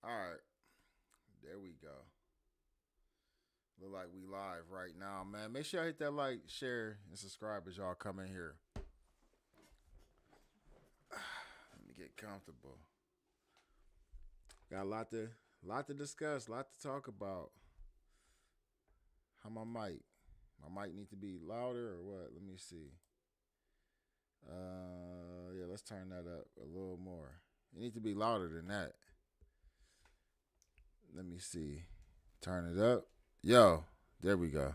All right. There we go. Look like we live right now, man. Make sure y'all hit that like, share, and subscribe as y'all come in here. Let me get comfortable. Got a lot to discuss, a lot to talk about. How my mic? My mic need to be louder or what? Let me see. Yeah, let's turn that up a little more. It needs to be louder than that. Let me see. Turn it up. Yo, there we go.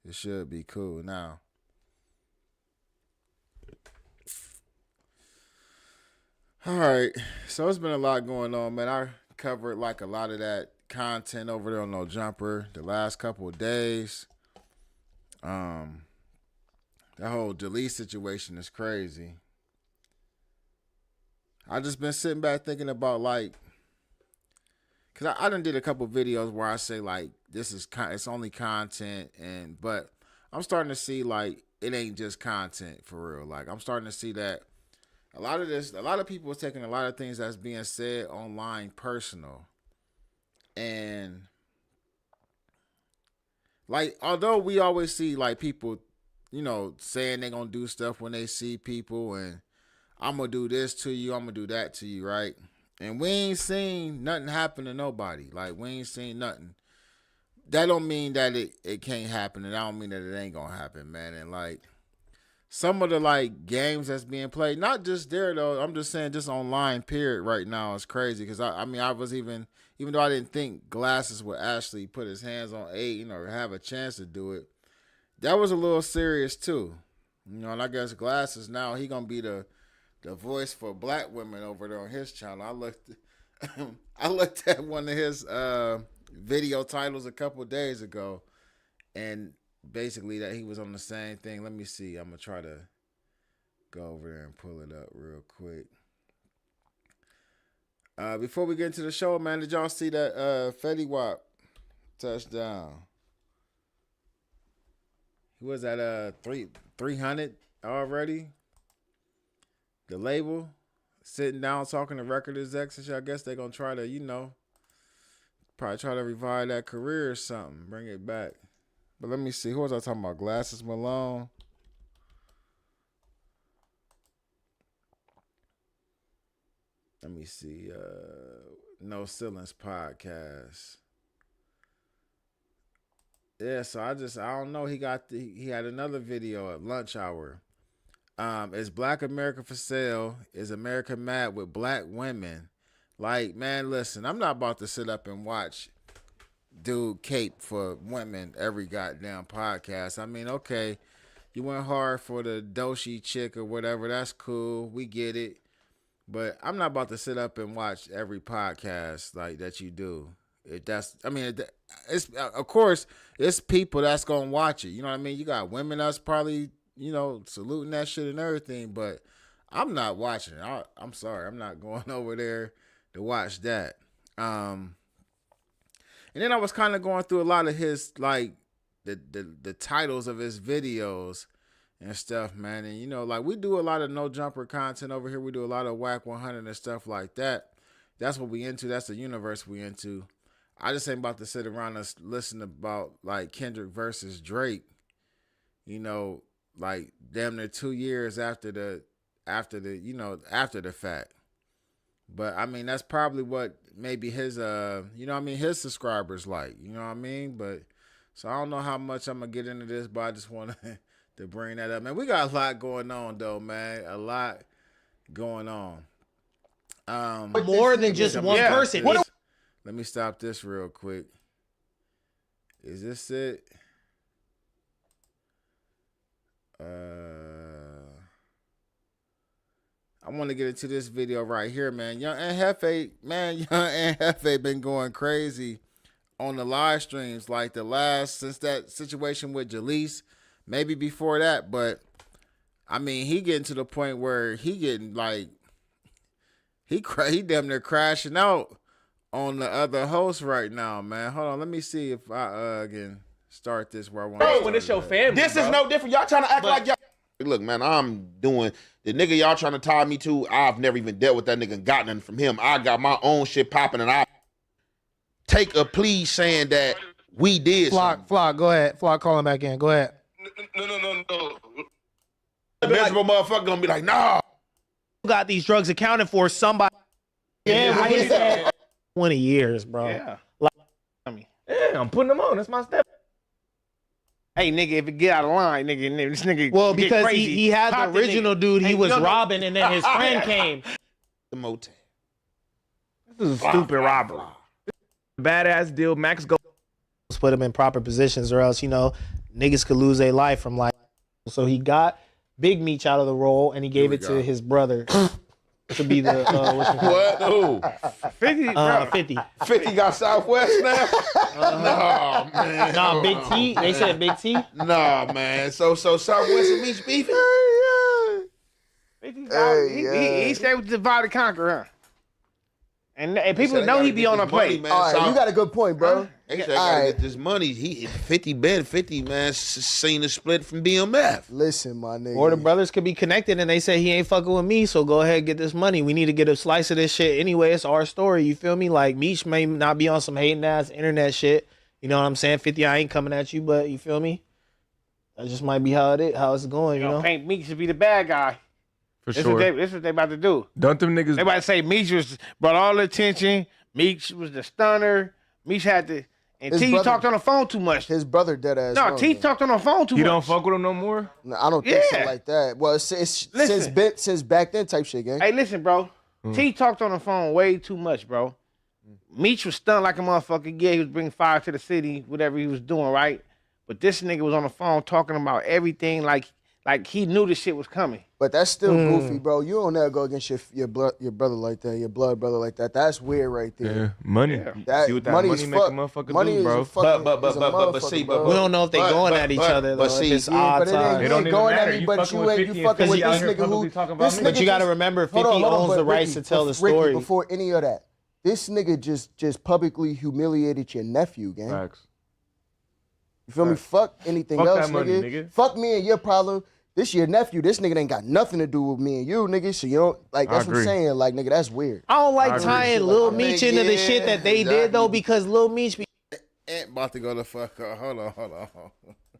It should be cool now. All right. So it's been a lot going on, man. I covered like a lot of that content over there on No Jumper the last couple of days. That whole delete situation is crazy. I just been sitting back thinking about like, cause I done did a couple videos where I say like this is it's only content, but I'm starting to see like it ain't just content for real. Like I'm starting to see that a lot of people are taking a lot of things that's being said online personal, and like although we always see like people, you know, saying they gonna do stuff when they see people and I'm gonna do this to you, I'm gonna do that to you, right? And we ain't seen nothing happen to nobody. Like, we ain't seen nothing. That don't mean that it can't happen, and I don't mean that it ain't gonna happen, man. And, like, some of the, like, games that's being played, not just there, though. I'm just saying just online, period, right now is crazy. Because, I mean, I was even though I didn't think Glasses would actually put his hands on Aiden or have a chance to do it, that was a little serious, too. You know, and I guess Glasses now, he gonna be the voice for black women over there on his channel. I looked at one of his video titles a couple of days ago, and basically that he was on the same thing. Let me see. I'm gonna try to go over there and pull it up real quick. Before we get into the show, man, did y'all see that Fetty Wap touchdown? He was at 300 already. The label sitting down talking to record execs. I guess they're going to try to, you know, probably try to revive that career or something. Bring it back. But let me see. Who was I talking about? Glasses Malone. Let me see. No Ceilings Podcast. Yeah, so I don't know. He had another video at lunch hour. Is Black America for sale? Is America mad with black women? Like, man, listen, I'm not about to sit up and watch dude cape for women every goddamn podcast. I mean, okay, you went hard for the Doshi chick or whatever. That's cool. We get it. But I'm not about to sit up and watch every podcast like that you do. It's of course, it's people that's going to watch it. You know what I mean? You got women that's probably, you know, saluting that shit and everything, but I'm not watching it. I'm sorry. I'm not going over there to watch that. And then I was kind of going through a lot of his, like, the titles of his videos and stuff, man. And, you know, like, we do a lot of No Jumper content over here. We do a lot of Wack 100 and stuff like that. That's what we into. That's the universe we into. I just ain't about to sit around and listen about, like, Kendrick versus Drake, you know, like damn near 2 years after the fact. But I mean, that's probably what maybe his his subscribers like, you know what I mean? But so I don't know how much I'm gonna get into this, but I just want to bring that up. Man, we got a lot going on though, man. A lot going on. More than just one person. Let me stop this real quick. Is this it? I want to get into this video right here, man. Young and Jefe been going crazy on the live streams, like since that situation with Jalise, maybe before that, but I mean, he getting to the point where he getting like he damn near crashing out on the other host right now, man. Hold on, let me see if I can start this where I want to. When it's your family, this is no different. Y'all trying to act like y'all. Look, man, I'm doing the nigga y'all trying to tie me to. I've never even dealt with that nigga and got nothing from him. I got my own shit popping, and I take a plea saying that we did something. Flock, go ahead. Flock, call him back in. Go ahead. No. The miserable motherfucker gonna be like, nah. Got these drugs accounted for somebody. Yeah, 20 years, bro. Yeah. Yeah, I'm putting them on. That's my step. Hey, nigga, if it get out of line, nigga, this nigga. Well, get because crazy. he had the original dude he was robbing, and then his friend came. The motel. This is a stupid robbery. Badass deal. Max go. Put him in proper positions, or else niggas could lose their life from like. So he got Big Meech out of the role, and he gave it to his brother to be the what? Who? 50. 50. 50 got Southwest now. No man. Nah, Big T. They said Big T. Nah, man. So Southwest and Meech beefing. 50. He stayed with the Divide and Conquer, huh? And people know he be on a plate. Man. All right, you got a good point, bro. They said I gotta get this money. 50 man, seen the split from BMF. Listen, my nigga. Or the brothers could be connected, and they say he ain't fucking with me, so go ahead and get this money. We need to get a slice of this shit anyway. It's our story, you feel me? Like, Meech may not be on some hating ass internet shit. You know what I'm saying? 50, I ain't coming at you, but you feel me? That just might be how it's going, you know? Paint Meech to be the bad guy. For This sure. is what they about to do. Don't them niggas. They about to say Meech brought all the attention. Meech was the stunner. Meech had to. And His T brother- talked on the phone too much. His brother dead ass. No, wrong, T though. talked on the phone too much. You don't fuck with him no more? No, I don't think so Yeah. like that. Well, it's Listen. since back then type shit, gang. Hey, listen, bro. T talked on the phone way too much, bro. Meech was stunned like a motherfucker. Yeah, he was bringing fire to the city, whatever he was doing, right? But this nigga was on the phone talking about everything like he knew this shit was coming. But that's still goofy, bro. You don't never go against your brother like that, your blood brother like that. That's weird right there. Yeah. Money. That See what that money money is make a fuck- motherfucker money do, is bro. a fucking- But is a see, motherfucker, bro. We don't know if they going at each other, though. but see, if it's Yeah, odd but it times. ain't don't even going matter. at me, You but fucking you with ain't 50 you fucking and with 50 this out here nigga who. publicly talking about This me. nigga But you got to just- remember, 50 Hold on, owns but the rights Ricky, to tell the Ricky, story. before any of that, this nigga just publicly humiliated your nephew, gang. Facts. You feel me? Fuck anything Fuck else, that money, nigga. nigga. Fuck me and your problem. This your nephew. This nigga ain't got nothing to do with me and you, nigga. So you don't like. That's what I'm agree. saying. Like, nigga, that's weird. I don't like I agree. tying Lil Meech into the shit that they did, though, because Lil Meech be Ain't about to go the fuck up. Hold on.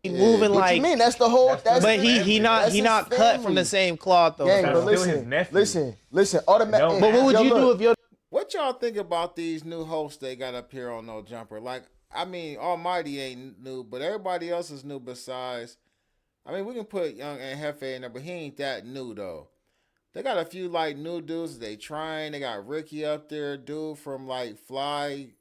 moving What like. you mean? That's the whole. That's But he that's his not cut from family. the same cloth, though. Gang, That's but still his listen, nephew. listen. Automatic. But But what would you do if your What y'all think about these new hosts they got up here on No Jumper? Like, I mean, Almighty ain't new, but everybody else is new besides. I mean, we can put Young and Jefe in there, but he ain't that new, though. They got a few, like, new dudes they trying. They got Ricky up there, dude from, like, the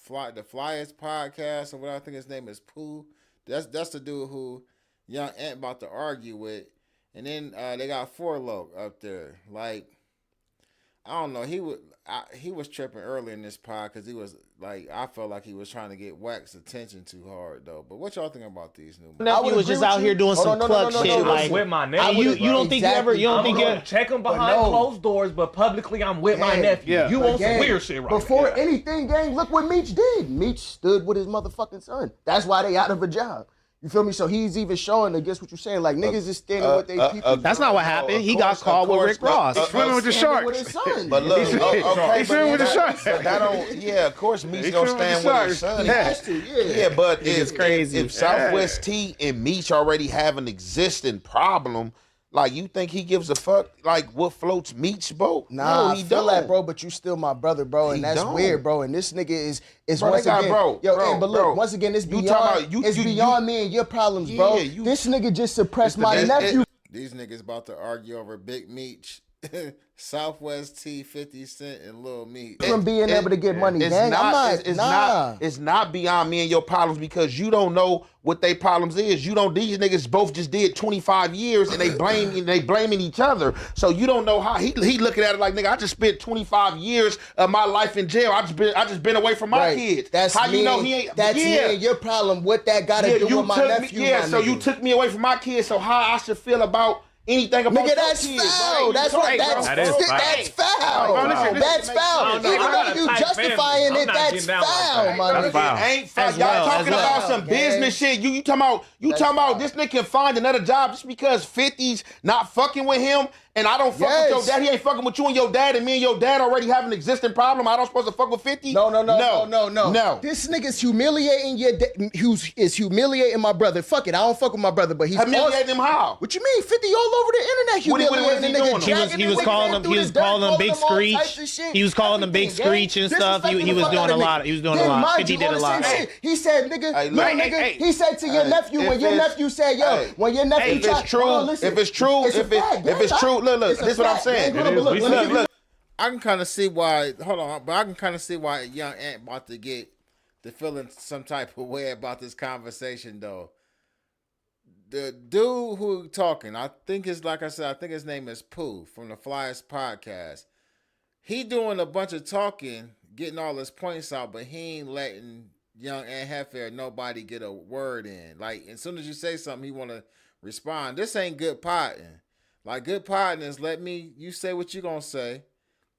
Flyest podcast, or what I think his name is Pooh. That's the dude who Young Ant about to argue with. And then they got Forlock up there. Like, I don't know. He was tripping early in this pod because he was like, I felt like he was trying to get Wack's attention too hard though. But what y'all think about these new? nephew was just out here doing some cluck shit? Like, with my and nephew. you don't think you ever, you don't I'm think gonna you check him behind no. closed doors, but publicly I'm with my Gang. nephew. Yeah. You But want some gang, weird shit right Before now. anything, gang, look what Meech did. Meech stood with his motherfucking son. That's why they out of a job. You feel me? So he's even showing against what you're saying. Like, niggas is standing with their people. That's not what happened. He got called with Rick Ross. swimming with the Standing sharks. with his son. But look, okay, He's swimming with the sharks. But that don't. Yeah, of course, Meech He's gonna swimming with stand the with his sharks. son. He has to, yeah. But It's if, crazy. if Southwest T and Meech already have an existing problem, like, you think he gives a fuck? Like, what floats Meech's boat? Nah, no, I he feel don't. that, bro, but you still my brother, bro, and He that's don't. weird, bro. And this nigga is Bro, once they got- again, bro, yo, bro, hey, but look, bro. once again, it's You beyond, talking about- it's beyond me and your problems, bro. Yeah, you- This nigga just suppressed my it's- nephew. These niggas about to argue over Big Meech, Southwest T, 50 Cent, and Lil Meech. From being able to get money, It's gang. not, I'm not, it's not beyond me and your problems because you don't know what they problems is. You don't. These niggas both just did 25 years and they blaming each other. So you don't know how he looking at it like, nigga, I just spent 25 years of my life in jail. I just been away from my Right. kids. That's how me, you know he ain't? That's me and your problem. What that got to do you with my took nephew? me. Yeah, my so you nigga? took me away from my kids. So how I should feel about anything about Nigga, your that's kids, foul. right? That's You what. talking That's about? That is foul. that's foul. Bro, listen, That's foul. I don't know. Even I though got a you tight justifying family. I'm it, not that's getting down like foul, that. my That's nigga. foul. Ain't foul. As Y'all well, talking as about well. some business shit. You talking about That's this foul. nigga can find another job just because 50's not fucking with him and I don't fuck with your dad, he ain't fucking with you and your dad, and me and your dad already have an existing problem, I don't supposed to fuck with 50? No. This nigga's humiliating your is humiliating my brother. Fuck it, I don't fuck with my brother, but he's humiliating him how? What you mean? 50 all over the internet humiliating the nigga. He was calling him Big Screech. He was calling him Big Screech and stuff. He was doing a lot. He was doing a lot. 50 did a lot. He said, nigga, he said to your nephew when your nephew said, yo, when your nephew if it's true, look, this is what I'm saying. Look, I can kind of see why. Hold on, but I can kind of see why young Ant about to get the feeling some type of way about this conversation, though. The dude who talking, I think is like I said, I think his name is Pooh from the Flyers podcast. He doing a bunch of talking, getting all his points out, but he ain't letting young Ant Jefe or nobody get a word in. Like, as soon as you say something, he want to respond. This ain't good potting. Like, good potting is you say what you gonna say,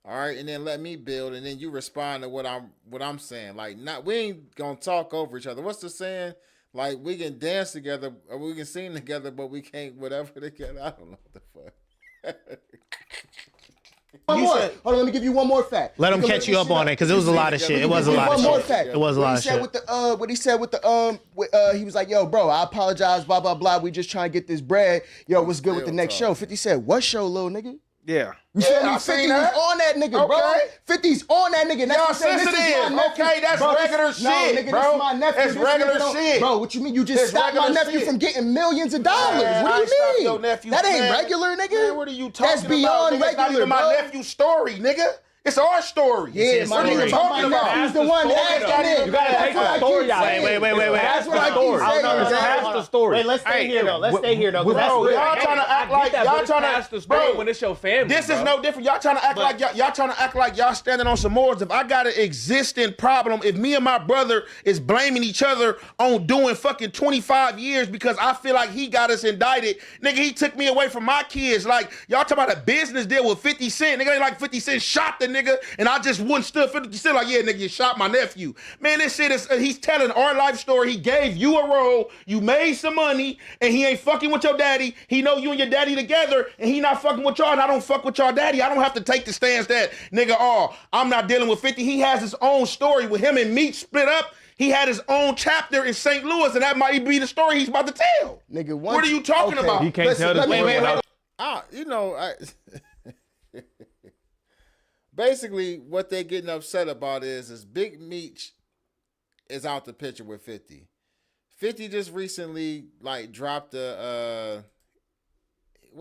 all right, and then let me build, and then you respond to what I'm saying. Like, we ain't gonna talk over each other. What's the saying? Like, we can dance together, or we can sing together, but we can't whatever together. I don't know what the fuck. Hold on, let me give you one more fact. Let him catch you up on it, because it was a lot of shit. It was a lot of shit. One more fact. It was a lot of shit. What he said with he was like, yo, bro, I apologize, blah, blah, blah. We just trying to get this bread. Yo, what's good with the next show? 50 said, what show, little nigga? Yeah. You feel me? 50 was on that nigga, bro. 50's on that nigga. Y'all sensitive. Okay, that's regular shit, nigga, bro. This is my nephew. That's regular shit. Bro, what you mean? You just stopped my nephew from getting millions of dollars. What do you mean? That ain't regular, nigga. Man, what are you talking about? That's beyond regular, not even my nephew's story, nigga. It's our story. Yeah, what are you talking about? He's the one that asked me. You gotta take the story out. Wait. That's what I keep saying. That's the story. Wait, let's stay here though. Let's stay here though. Bro, y'all trying to act like y'all trying to bro when it's your family. This is no different. Y'all trying to act like y'all trying to act like y'all standing on some more. If I got an existing problem, if me and my brother is blaming each other on doing fucking 25 years because I feel like he got us indicted, nigga, he took me away from my kids. Like y'all talking about a business deal with 50 Cent. Nigga ain't like 50 Cent shot the nigga and I just wouldn't stood 50 Cent like, yeah, nigga, you shot my nephew. Man, this shit is, he's telling our life story. He gave you a role, you made some money, and he ain't fucking with your daddy. He know you and your daddy together, and he not fucking with y'all, and I don't fuck with y'all daddy. I don't have to take the stance that, nigga, I'm not dealing with 50. He has his own story with him and Meech split up. He had his own chapter in St. Louis, and that might be the story he's about to tell. Nigga, what are you talking about? He can't tell the story. Wait. Basically, what they getting upset about is Big Meech is out the picture with 50. 50 just recently dropped what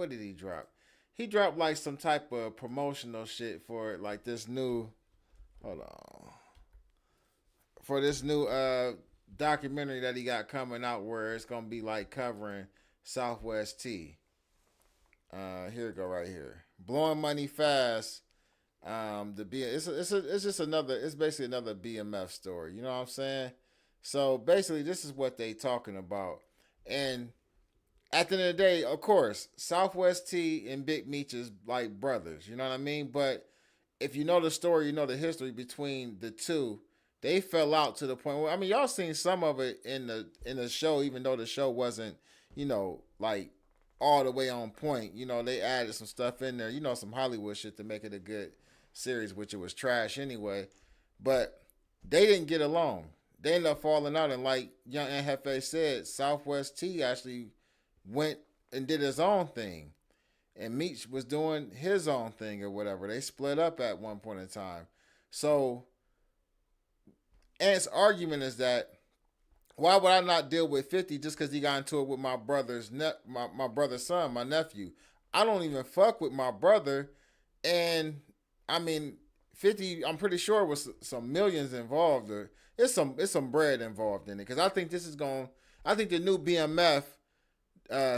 did he drop? He dropped like some type of promotional shit for like this new documentary that he got coming out where it's gonna be like covering Southwest T. Here we go right here. Blowing money fast. It's basically another BMF story. You know what I'm saying? So basically, this is what they talking about. And at the end of the day, of course, Southwest T and Big Meech is like brothers. You know what I mean? But if you know the story, you know the history between the two. They fell out to the point where, I mean, y'all seen some of it in the show, even though the show wasn't, like all the way on point. They added some stuff in there, some Hollywood shit to make it a good series, which it was trash anyway. But they didn't get along. They ended up falling out, and like Young and Jefe said, Southwest T actually went and did his own thing, and Meech was doing his own thing or whatever. They split up at one point in time. So Ant's argument is that, why would I not deal with 50 just because he got into it with my brother's my brother's son, my nephew? I don't even fuck with my brother, and I mean, 50, I'm pretty sure was some millions involved. Or it's some bread involved in it. Because I think I think the new BMF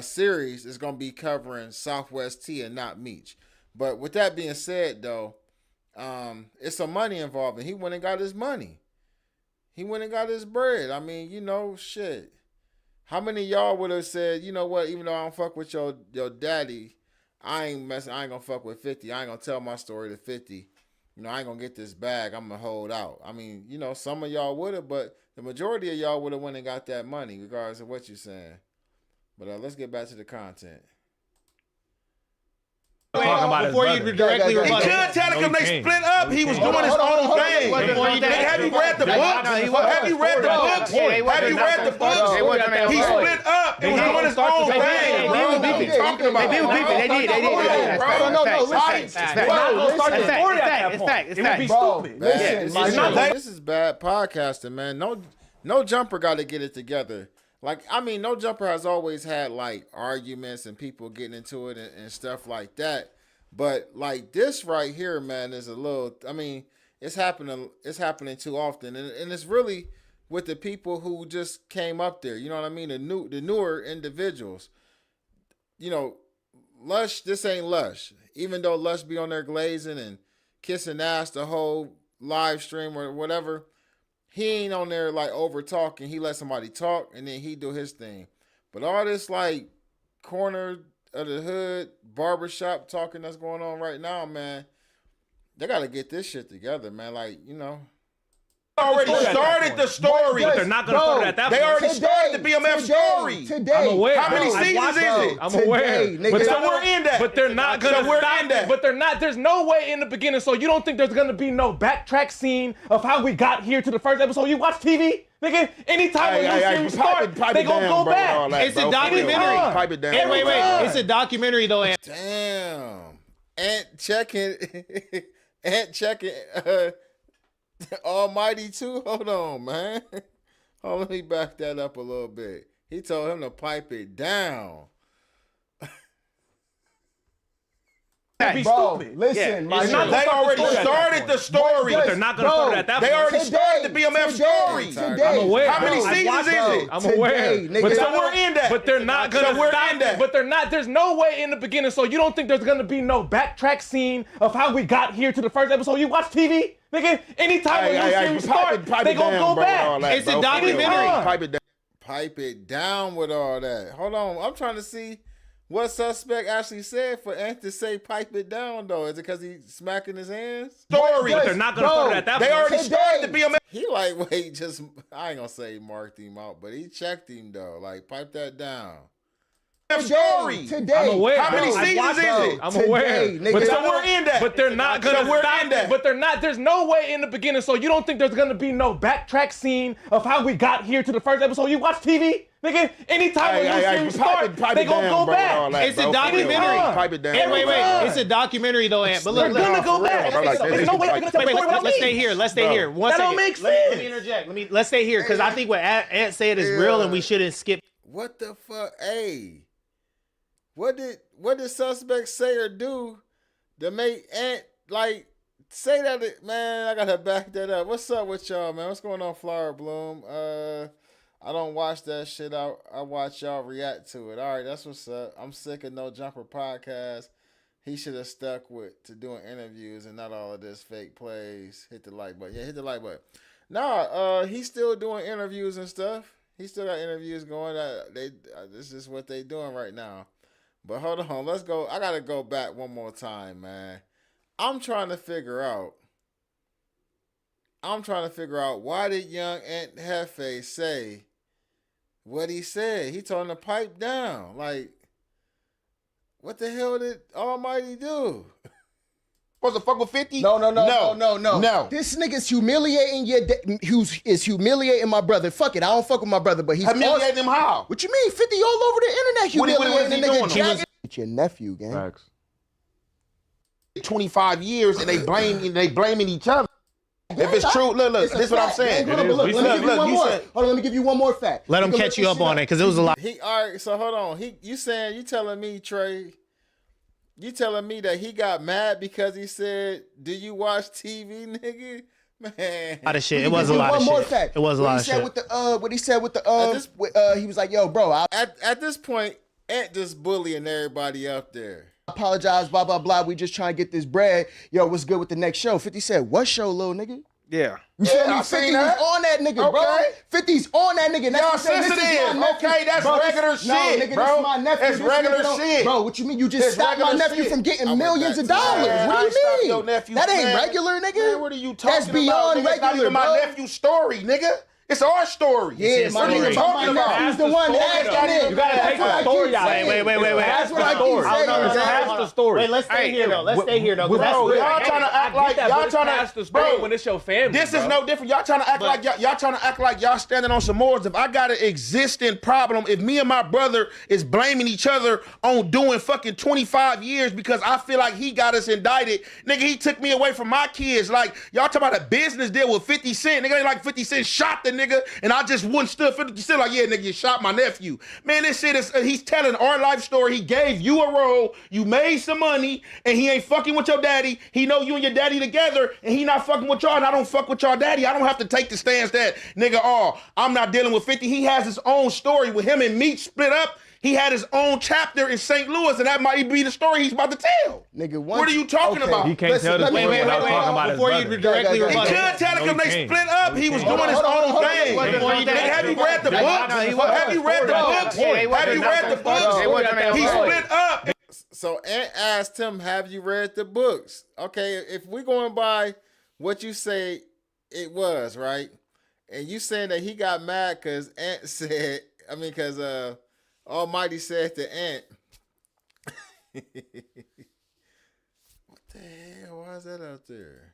series is going to be covering Southwest T and not Meech. But with that being said, though, it's some money involved. And he went and got his money. He went and got his bread. I mean, shit. How many of y'all would have said, you know what, even though I don't fuck with your daddy, I ain't gonna fuck with 50. I ain't gonna tell my story to 50. I ain't gonna get this bag. I'm gonna hold out. I mean, some of y'all would have, but the majority of y'all would have went and got that money, regardless of what you're saying. But let's get back to the content. Before you directly He rebut could tell it because they split up. He was doing his own thing. Have you read the books? Have you read the books? Have you read the books? He split up and was doing his own thing, bro. What are you talking about? This is bad podcasting, man. No jumper got to get it together. Like, I mean, No Jumper has always had, like, arguments and people getting into it and stuff like that. But, like, this right here, man, is a little, I mean, it's happening too often. And it's really with the people who just came up there. You know what I mean? The newer individuals. You know, Lush, this ain't Lush. Even though Lush be on there glazing and kissing ass the whole live stream or whatever, he ain't on there like over talking. He let somebody talk and then he do his thing. But all this like corner of the hood barbershop talking that's going on right now, man, they got to get this shit together, man. Like, you know. Already started the story. But they're not going to start it at that point. They already started the BMF story. Today. I'm aware. How many seasons is it? I'm aware. But so we're in that. But they're not going to stop that. But they're not. There's no way in the beginning. So you don't think there's going to be no backtrack scene of how we got here to the first episode? You watch TV? Nigga, anytime when you series start, they gonna go back. It's a documentary. Pipe it down. Wait. It's a documentary though. Damn. Ant checking. Almighty too. Hold on, man. Hold on, let me back that up a little bit. He told him to pipe it down. Be Bro, stupid. listen, my It's not nigga. They already started the story. But they're not gonna start it at that They point. already started the BMF story. Today. I'm aware. How many Bro, I seasons watched is it. it? I'm aware. Today, But nigga. So we're in that. But they're not gonna So we're stop in that. But they're not. There's no way in the beginning. So you don't think there's gonna be no backtrack scene of how we got here to the first episode? You watch TV, nigga. Anytime when you series start, they gonna go back. It's a documentary. Pipe it down. Pipe it down with all that. Hold on. I'm trying to see what suspect actually said for Ant to say pipe it down, though. Is it because he's smacking his hands? Story. But they're not gonna start it at that They point. already started the BMF He like, wait, just, I ain't going to say marked him out, but he checked him, though. Like, pipe that down. story. Today. I'm aware. How many Bro, I seasons watched is it. it? I'm aware. Today, But nigga. So we're in that. But they're not gonna So we're stop in that. But they're not. There's no way in the beginning. So you don't think there's gonna be no backtrack scene of how we got here to the first episode? You watch TV, nigga. Anytime when you series start, they gonna go back. It's a documentary. Pipe it down. Wait. It's a documentary though, Ant. But They're look, gonna go back. bro, like, There's no way they're gonna tell Wait, the story without let's me. stay here. Let's stay here. One That don't second. make Let me sense. interject. Let's stay here because I think what Ant said is real and we shouldn't skip. What the fuck? Hey, what did suspect say or do to make Ant, like, say that, man, I gotta back that up. What's up with y'all, man? What's going on, Flower Bloom? I don't watch that shit. I watch y'all react to it. All right, that's what's up. I'm sick of No Jumper podcast. He should have stuck to doing interviews and not all of this fake plays. Hit the like button. Yeah, hit the like button. Nah, he's still doing interviews and stuff. He still got interviews going. This is what they doing right now. But hold on, let's go. I gotta go back one more time, man. I'm trying to figure out why did young Aunt Jefe say what he said. He told him to pipe down. Like, what the hell did Almighty do? Supposed to fuck with 50? No. No. This nigga's humiliating is humiliating my brother. Fuck it, I don't fuck with my brother, but he's Humiliating him how? What you mean? 50 all over the internet What is humiliating he the nigga. doing? Jack- It's your nephew, gang. Facts. 25 years and they blaming each other. If it's true, look, It's a this is what I'm fact, saying. gang. Hold on, It is. let me give you Look, one you more. said- Hold on, let me give you one more fact. Let him You can catch look you up this on shit it because it was a lot. All right, so hold on. You telling me, Trey, you telling me that he got mad because he said, "Do you watch TV, nigga?" Man. A lot of shit. It Give was a you lot one of more shit. fact. It was a What lot he of said shit. with the what he said with the At he was like, "Yo, bro, I At this point, Ant just bullying everybody up there. apologize, blah blah blah. We just trying to get this bread. Yo, what's good with the next show?" 50 said, "What show, little nigga?" Yeah. You feel me? I 50 seen was that. on that nigga, bro. Okay. 50's on that nigga. Y'all That's what I'm saying. This is sensitive. my nephew. Okay, that's Bro, regular no, shit, nigga, bro. This is my nephew. That's This regular nigga don't- shit. Bro, what you mean? You just It's stopped my regular nephew shit. from getting I went millions back of to dollars. that. What I do ain't stopped you your mean? nephew, That ain't man. regular, nigga. Man, what are you talking That's beyond about? Nigga, it's not regular, even my bro. nephew's story, nigga. It's our story. Yeah, what are you talking about? He's the one asking it. You gotta take the story out. Wait. That's what I keep saying. Pass the story. Wait, let's stay here though. Let's stay here though. 'Cause Bro, that's real. y'all trying to act like y'all trying pass to the story bro. when it's your family. This is no different. Y'all trying to act like y'all trying to act like y'all standing on some mores. If I got an existing problem, if me and my brother is blaming each other on doing fucking 25 years because I feel like he got us indicted, nigga, he took me away from my kids. Like y'all talking about a business deal with 50 Cent. Nigga, ain't like 50 Cent shot the nigga, and I just wouldn't stood 50 Cent like, yeah, nigga, you shot my nephew. Man, this shit is, he's telling our life story. He gave you a role, you made some money, and he ain't fucking with your daddy. He know you and your daddy together, and he not fucking with y'all, and I don't fuck with y'all daddy. I don't have to take the stance that, nigga, I'm not dealing with 50. He has his own story with him and Meech split up. He had his own chapter in St. Louis, and that might be the story he's about to tell. Nigga, what are you talking about? He can't tell the story without talking about his brother. Directly He could tell it because they split up. He was doing his own thing. Have you read the books? Have you read the books? Have you read the books? He split up. So Ant asked him, have you read the books? Okay, if we're going by what you say it was, right? And you saying that he got mad because Ant said, because Almighty said to Ant, what the hell? Why is that out there?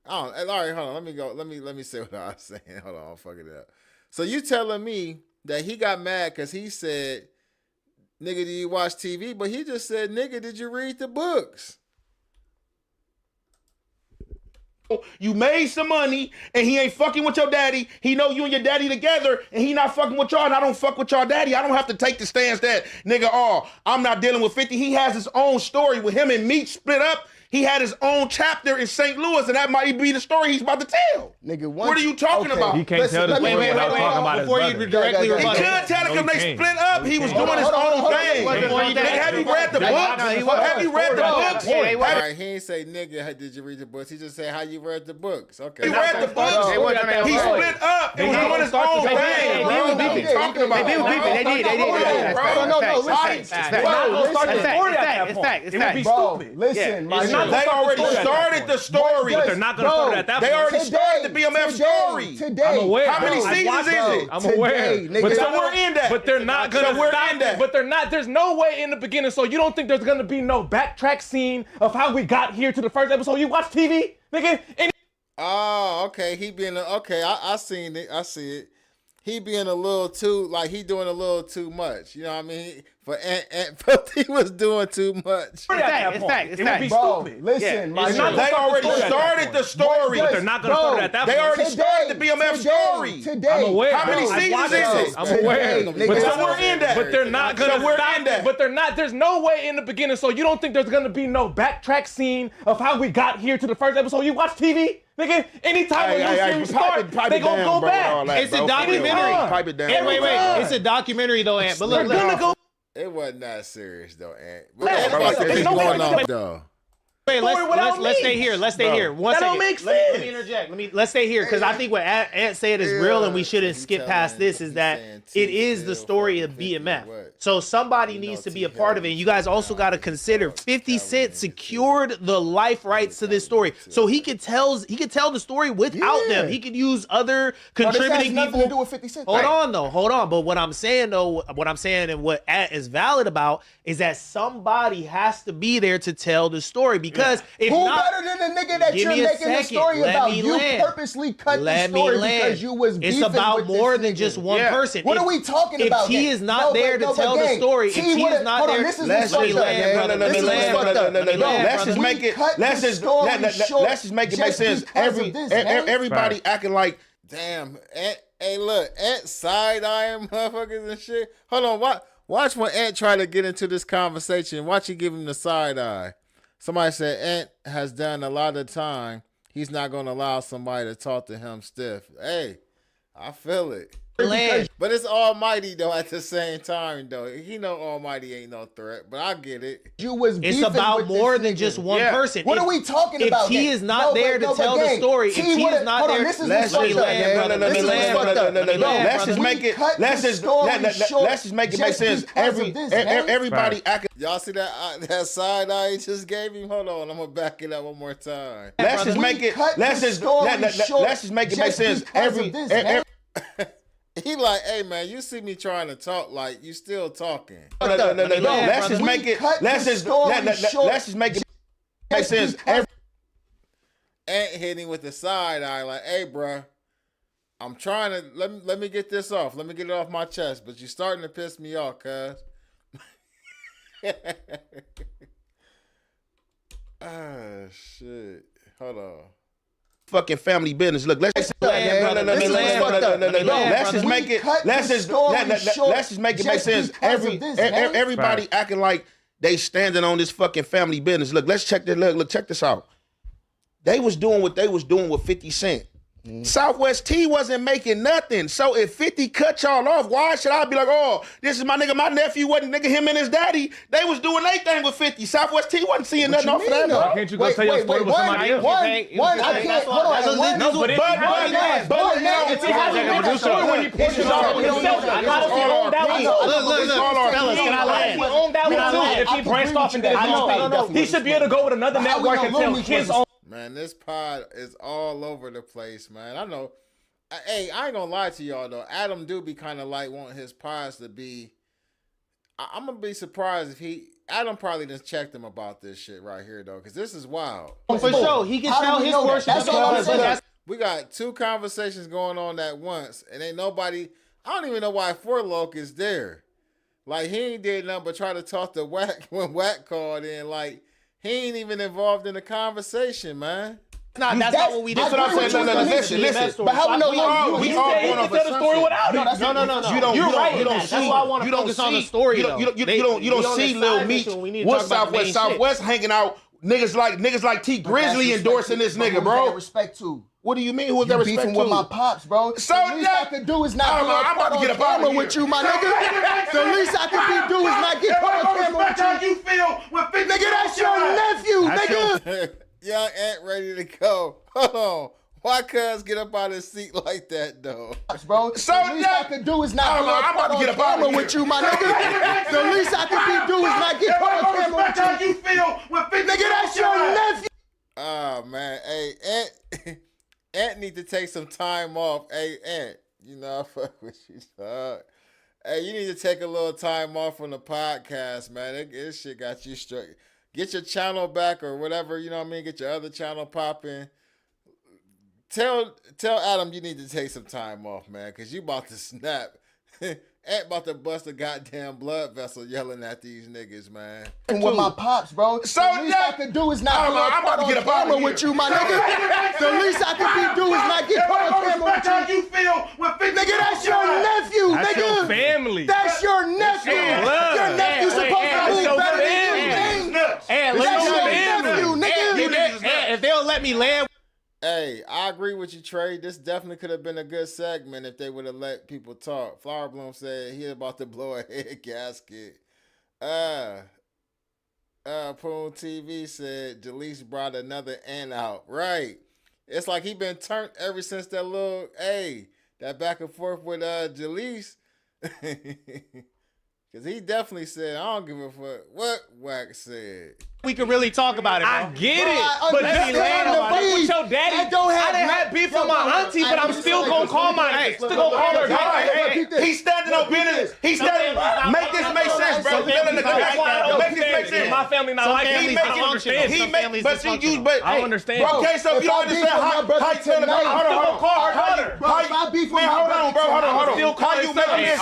All right, hold on. Let me go. Let me say what I was saying. Hold on, I'll fuck it up. So you telling me that he got mad because he said, nigga, do you watch TV? But he just said, nigga, did you read the books? You made some money, and he ain't fucking with your daddy. He know you and your daddy together, and he not fucking with y'all, and I don't fuck with y'all daddy. I don't have to take the stance that, nigga, I'm not dealing with 50. He has his own story with him and Meech split up. He had his own chapter in St. Louis, and that might be the story he's about to tell. Nigga, what are you talking about? He can't tell the story without talking about his brother. He could tell it because they split up. He was doing his own thing. Have you read the books? Have you read the books? All right, he ain't say, nigga, did you read the books? He just said, how you read the books? Okay. He read the books. He split up. He was doing his own thing. What are you talking about? They did. No, listen. Listen, they already started the story. But they're not going to start it at that point. They already started the BMF story. Today. I'm aware. How many seasons is it? I'm aware. But so we're in that. But they're not going to stop that. But they're not. There's no way in the beginning. So you don't think there's going to be no backtrack scene of how we got here to the first episode? You watch TV, nigga? Oh, okay. He being okay. I seen it. I see it. He being a little too, like, he doing a little too much. You know what I mean? For Ant, he was doing too much. It's fact. It would be bro, stupid. listen, they already started the story. But they're not going to start it at that point. They already started the BMF story. I'm aware. How many seasons is it? I'm aware. But so we're in that. But they're not going to stop. But they're not. There's no way in the beginning. So you don't think there's going to be no backtrack scene of how we got here to the first episode? You watch TV? Nigga, anytime a new series start, they gonna go back. It's a documentary. Pipe it down. Wait. It's a documentary though, Ant. But look. It wasn't that serious though, Ant. It's going on though. Wait, let's stay here. Let's stay here. One that second. don't make sense. Let me interject. Let's stay here because I think what Ant said is real, and we shouldn't skip past this. Is that it is the story of BMF. So somebody needs to be a part of it. And you guys also got to consider 50 Cent secured the life rights to this story, so he could tell the story without them. He could use other contributing people. To do with 50 Cent. Hold on. But what I'm saying and what Ant is valid about is that somebody has to be there to tell the story. Because if who not, better than the nigga that you're making the story about? You purposely cut the story because you was beefing it's about with more this than nigga. just one person. What are we talking about? If he is not there to tell the story, if he is not there, let's just make it make sense. Everybody acting like, damn, hey, look, Ant side-eyeing motherfuckers and shit. Hold on, watch when Ant try to get into this conversation. Watch you give him the side eye. Somebody said Ant has done a lot of time. He's not going to allow somebody to talk to him stiff. Hey, I feel it. Land. But it's Almighty though at the same time though. He know Almighty ain't no threat, but I get it. You was It's beefing about with more this than nigga. just one Yeah. person. What are we talking about? If T gang? is not there to tell the gang, story, if T is would've- not hold on, there, this is let's what's just fucked up, land, gang. brother. This is what's Land, fucked up. brother. No, Land, Let's just brother. make it. cut Let's the just story short let's just make it make just sense. because of this, man. Everybody acting. Y'all see that side eye he just gave him? Hold on, I'm gonna back it up one more time. Let's just make it. Let's just make it make sense. He like, hey man, you see me trying to talk like you still talking. No. Let's just make it. Let's just make it make sense. Ant hitting with the side eye like, hey bruh, I'm trying to let me get this off. Let me get it off my chest, but you're starting to piss me off, cuz. Ah shit. Hold on. Fucking family business. Look, let's just make it make sense. Everybody acting like they standing on this fucking family business. Look, let's check this. Look, check this out. They was doing what they was doing with 50 Cent. Southwest T wasn't making nothing. So if 50 cut y'all off, why should I be like, oh, this is my nigga, my nephew wasn't nigga, him and his daddy. They was doing their thing with 50. Southwest T wasn't seeing nothing off of that, bro. Can't you go tell your story with somebody else? I can't. Hold on. Fellas, can I land? If he branched off and did his own thing, he should be able to go with another network and tell his own. Man, this pod is all over the place, man. I know. Hey, I ain't gonna lie to y'all though. Adam do be kind of like wanting his pods to be. I'm gonna be surprised if Adam probably just checked him about this shit right here though, because this is wild. For sure, he can tell his portion. That's all I'm saying. We got two conversations going on at once, and ain't nobody. I don't even know why Four Loc is there. Like he ain't did nothing but try to talk to Wack when Wack called in. Like. He ain't even involved in the conversation, man. That's not what we did. That's what I'm saying. No, listen. But how we know He said he can tell the story without it. No. You don't That's see. why I want to focus on the story. You don't see Lil Meech with Southwest hanging out. Niggas like T Grizzly endorsing this nigga, bro. Respect to. What do you mean? Who is that respect beefing to? with my pops, bro. So the least I could do is not I'm about to get up out of here with you, my nigga. The least I could do is not get put on camera with you. You feel with 50 Nigga, that's your nephew, nigga. Young Ant ready to go. Hold on. Why cuz get up out of his seat like that, though? Bro, So the least I could do is not I'm about to get up out of here with you, my nigga. The least I could do is not get put on camera with you. You feel with 50 Nigga, that's your nephew. Oh, man. Hey, Ant need to take some time off. Hey, Ant, you know I fuck with you, dog. Hey, you need to take a little time off from the podcast, man. This shit got you struck. Get your channel back or whatever, you know what I mean? Get your other channel popping. Tell Adam you need to take some time off, man, because you about to snap. Ant about to bust a goddamn blood vessel yelling at these niggas, man. And with my pops, bro. So the least I could do is not I'm about to get up out of here with you, my nigga. The least I could do is not get put on camera with you. You feel with 50 Nigga, that's your nephew, That's nigga. your family. That's your nephew. blood. Your nephew's supposed to That's be your better than you, family. gang. And That's your listen, nephew, nigga. if they'll let me land. Hey, I agree with you, Trey. This definitely could have been a good segment if they would have let people talk. Flower Bloom said he about to blow a head gasket. Poon TV said Jaleese brought another Ant out. Right. It's like he been turned ever since that little, that back and forth with Jaleese. Because he definitely said, I don't give a fuck what Wack said. We could really talk about it, bro. I get it, I but let me understand land the on it. beef. With your daddy, That don't have I didn't have beef with my auntie, but I'm still gonna call my, still gonna call her. He's standing on business. He's standing. Make this make sense, bro. Make this make sense. My family not like families that. don't I understand. He make, but I don't understand. Okay, so if you don't understand how you tell him, hold on. Bro, if I beef with Man, hold on, bro. Hold on. How you making this?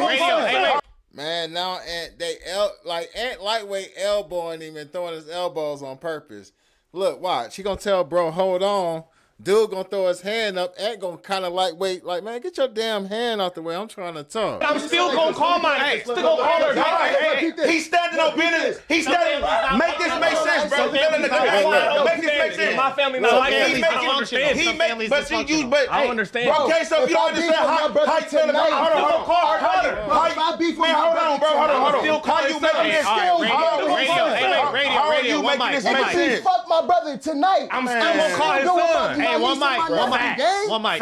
radio. Man, now Ant lightweight elbowing him and throwing his elbows on purpose. Look, watch. He gonna tell bro, hold on. Dude gonna throw his hand up. Ant gonna kind of like wait, like man, get your damn hand out the way. I'm trying to talk. I'm still gonna call my. Still gonna call her. He's standing on business. He's standing. Make this make sense, bro. Make this make sense. My family not like that. I don't understand. He make, but you use, but I don't understand. Bro, okay, so if you don't understand how you feel about, hold on. Hold on, bro. Hold on. How you making this Radio, one mic. Fuck my brother tonight. I'm still gonna call his son. Hey, one mic.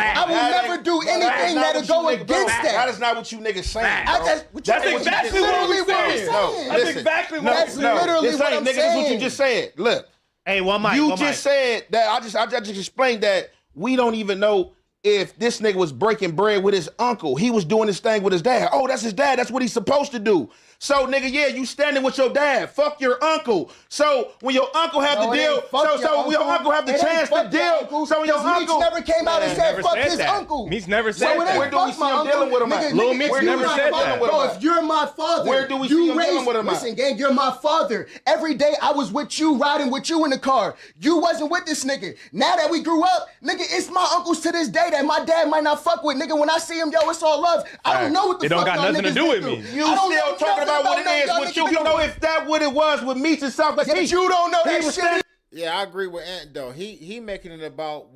I will never do anything that'll go against that. That is not what you niggas saying. That's exactly what we're saying. That's exactly what That's literally what I'm saying. Nigga, this is what you just said. Look. Hey, one mic. You just said that. I just explained that we don't even know if this nigga was breaking bread with his uncle. He was doing this thing with his dad. Oh, that's his dad. That's what he's supposed to do. So, nigga, yeah, you standing with your dad. Fuck your uncle. So, when your uncle have the deal, so when your uncle have the chance to deal, so when your uncle never came out and said fuck his uncle. Meech never said that. Where do we see him dealing with him at? Lil Meech never said that. Bro, if you're my father, where do we see him dealing with him at? Listen, gang, you're my father. Every day I was with you, riding with you in the car. You wasn't with this nigga. Now that we grew up, nigga, it's my uncles to this day that my dad might not fuck with. Nigga, when I see him, yo, it's all love. I don't know what the fuck it don't got nothing to do with me. You still talking about what it is with you. You know if that what it was with Meech and South, but you don't know that shit. Yeah, I agree with Ant though. He making it about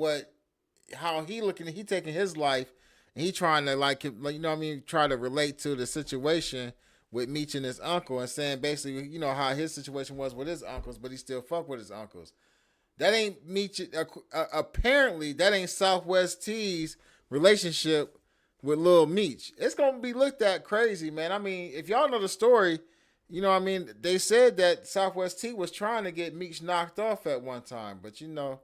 how he looking. He taking his life and he trying to like you know what I mean, try to relate to the situation with Meech and his uncle and saying basically you know how his situation was with his uncles, but he still fuck with his uncles. That ain't Meech. Apparently, that ain't Southwest T's relationship with Lil Meech. It's gonna be looked at crazy, man. I mean, if y'all know the story. You know what I mean? They said that Southwest T was trying to get Meech knocked off at one time, but you know.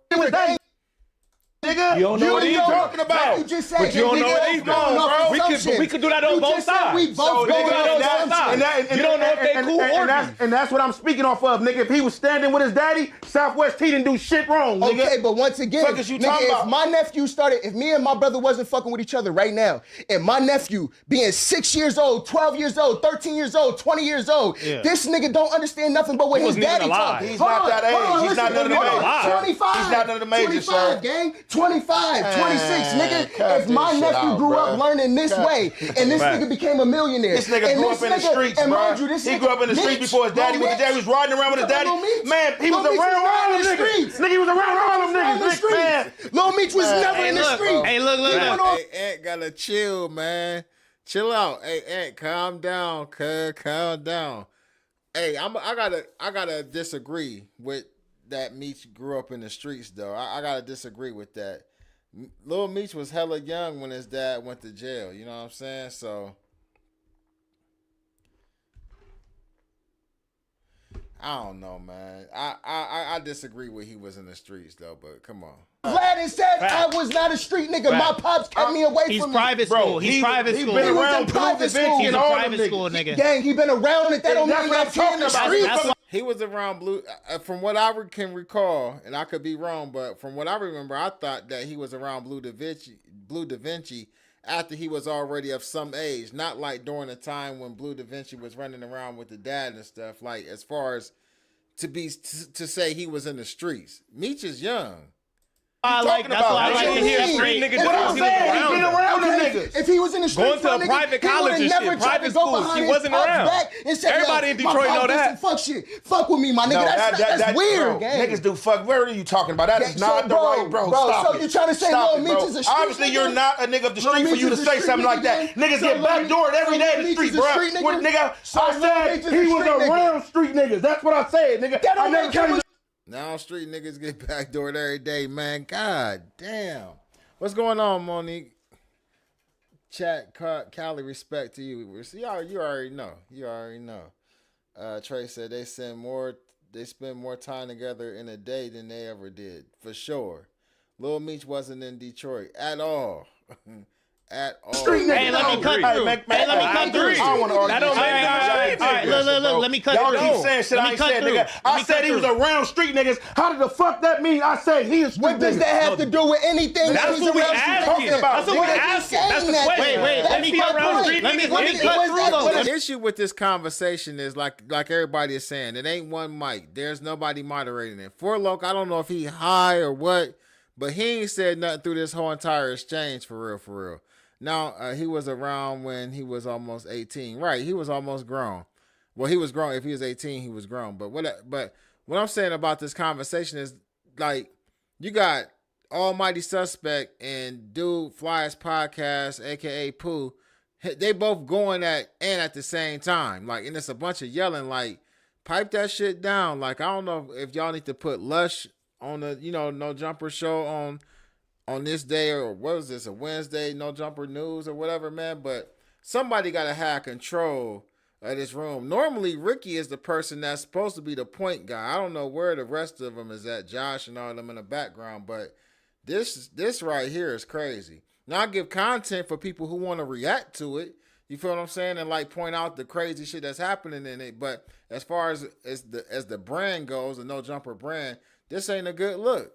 Nigga, you don't know what he's talking about. You just said but you don't know what he's doing, bro. We could do that on both sides. We both go on both sides. You don't know if they cool or not. And that's what I'm speaking off of, nigga. If he was standing with his daddy, Southwest T didn't do shit wrong, nigga. Okay, but once again, nigga, if my nephew started, if me and my brother wasn't fucking with each other right now, and my nephew being 6 years old, 12 years old, 13 years old, 20 years old, this nigga don't understand nothing but what his daddy taught. He's not that age. He's not none of the majors. 25. He's not none of the majors, sir. 25, gang. 25, 26, nigga. If my nephew grew up learning this way, and this nigga became a millionaire. This nigga grew up in the streets, bro. He grew up in the streets before his daddy was there. He was riding around with his daddy. Man, he was around all them niggas. Nigga, he was around all them niggas. Man, Lil Meech was never in the street. Hey, look. Hey, Ant gotta chill, man. Chill out. Hey, Ant, calm down, cuz. Calm down. Hey, I gotta disagree with that Meech grew up in the streets, though. I gotta disagree with that. Lil Meech was hella young when his dad went to jail. You know what I'm saying? So I don't know, man. I disagree with he was in the streets though, but come on. Vlad and said I was not a street nigga. My pops kept me away from private school. He's private school. He been around private school. He's a private school nigga. Gang, he been around it. That don't mean that he in the streets. He was around Blue, from what I can recall, and I could be wrong, but from what I remember, I thought that he was around Blue Da Vinci after he was already of some age, not like during the time when Blue Da Vinci was running around with the dad and stuff. Like as far as to say he was in the streets, Meech is young. That's why I like to hear street niggas. What I'm saying, he been around them niggas. If he was in the streets, going to a private college and shit, private schools, he wasn't around. Everybody in Detroit know that. Fuck shit, fuck with me, my nigga. That's weird, gang. Niggas do fuck. Where are you talking about? That is not the right, bro. Stop so you trying to say Lil Meech is a street? Obviously, you're not a nigga of the street for you to say something like that. Niggas get backdoored every day in the street, bro. Nigga, I said he was around street niggas. That's what I said, nigga. I never came. Now street niggas get backdoored every day, man. God damn. What's going on, Monique? Chat, Cali, respect to you. You already know. You already know. Trey said they spend more time together in a day than they ever did. For sure. Lil Meech wasn't in Detroit at all. At all. Hey, let me cut through. Let me cut through. I don't want to argue. That don't make all right, look. Let me cut through. Y'all keep saying shit I ain't said, nigga. I said he was around street niggas. How did the fuck that mean? I said he is street niggas. What does that have to do with anything? That's what we asking. That's what we asking. That's the question. Wait. Let me cut through. Let me cut through. The issue with this conversation is like everybody is saying, it ain't one mic. There's nobody moderating it. For Loc, I don't know if he high or what. But he ain't said nothing through this whole entire exchange for real, for real. Now, he was around when he was almost 18. Right, he was almost grown. Well, he was grown. If he was 18, he was grown. But what I'm saying about this conversation is, like, you got Almighty Suspect and Dude Fly's podcast, a.k.a. Pooh. They both going at the same time. Like, and it's a bunch of yelling, like, pipe that shit down. Like, I don't know if y'all need to put Lush on the, No Jumper show on this day, or what was this, a Wednesday, No Jumper News or whatever, man. But somebody got to have control of this room. Normally, Ricky is the person that's supposed to be the point guy. I don't know where the rest of them is at, Josh and all of them in the background, but this right here is crazy. Now, I give content for people who want to react to it. You feel what I'm saying? And like point out the crazy shit that's happening in it. But as far as the brand goes, the No Jumper brand, this ain't a good look.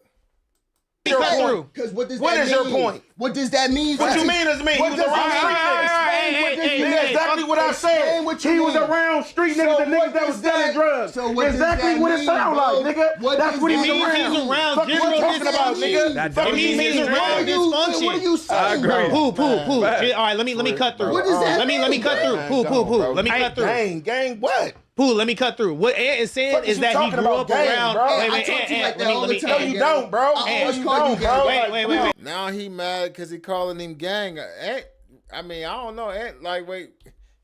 Because what does that mean? What is your point? What does that mean? What you mean is me? He was around street niggas. Exactly what I said. He was around street niggas and niggas that was selling drugs. Exactly what it sound like, nigga. That's what he was around. He's around general dysfunction. It means he's around dysfunction. What are you saying? I agree. Pooh. All right, let me cut through. What does that Let me cut through. Pooh. Let me cut through. Gang, what? Pooh, let me cut through. What Ant is saying is that he grew up around. I talk to you like that all the time. No, you don't, bro. Wait. Now he mad because he calling him gang. I mean, I don't know. Like, wait,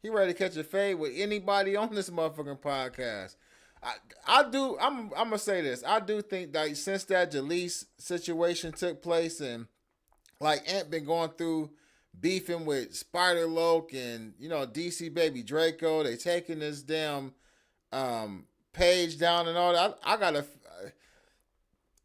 he ready to catch a fade with anybody on this motherfucking podcast. I'm gonna say this. I do think that since that Jalise situation took place, and like Ant been going through beefing with Spider Loke and DC Baby Draco, they taking this damn page down and all that. I gotta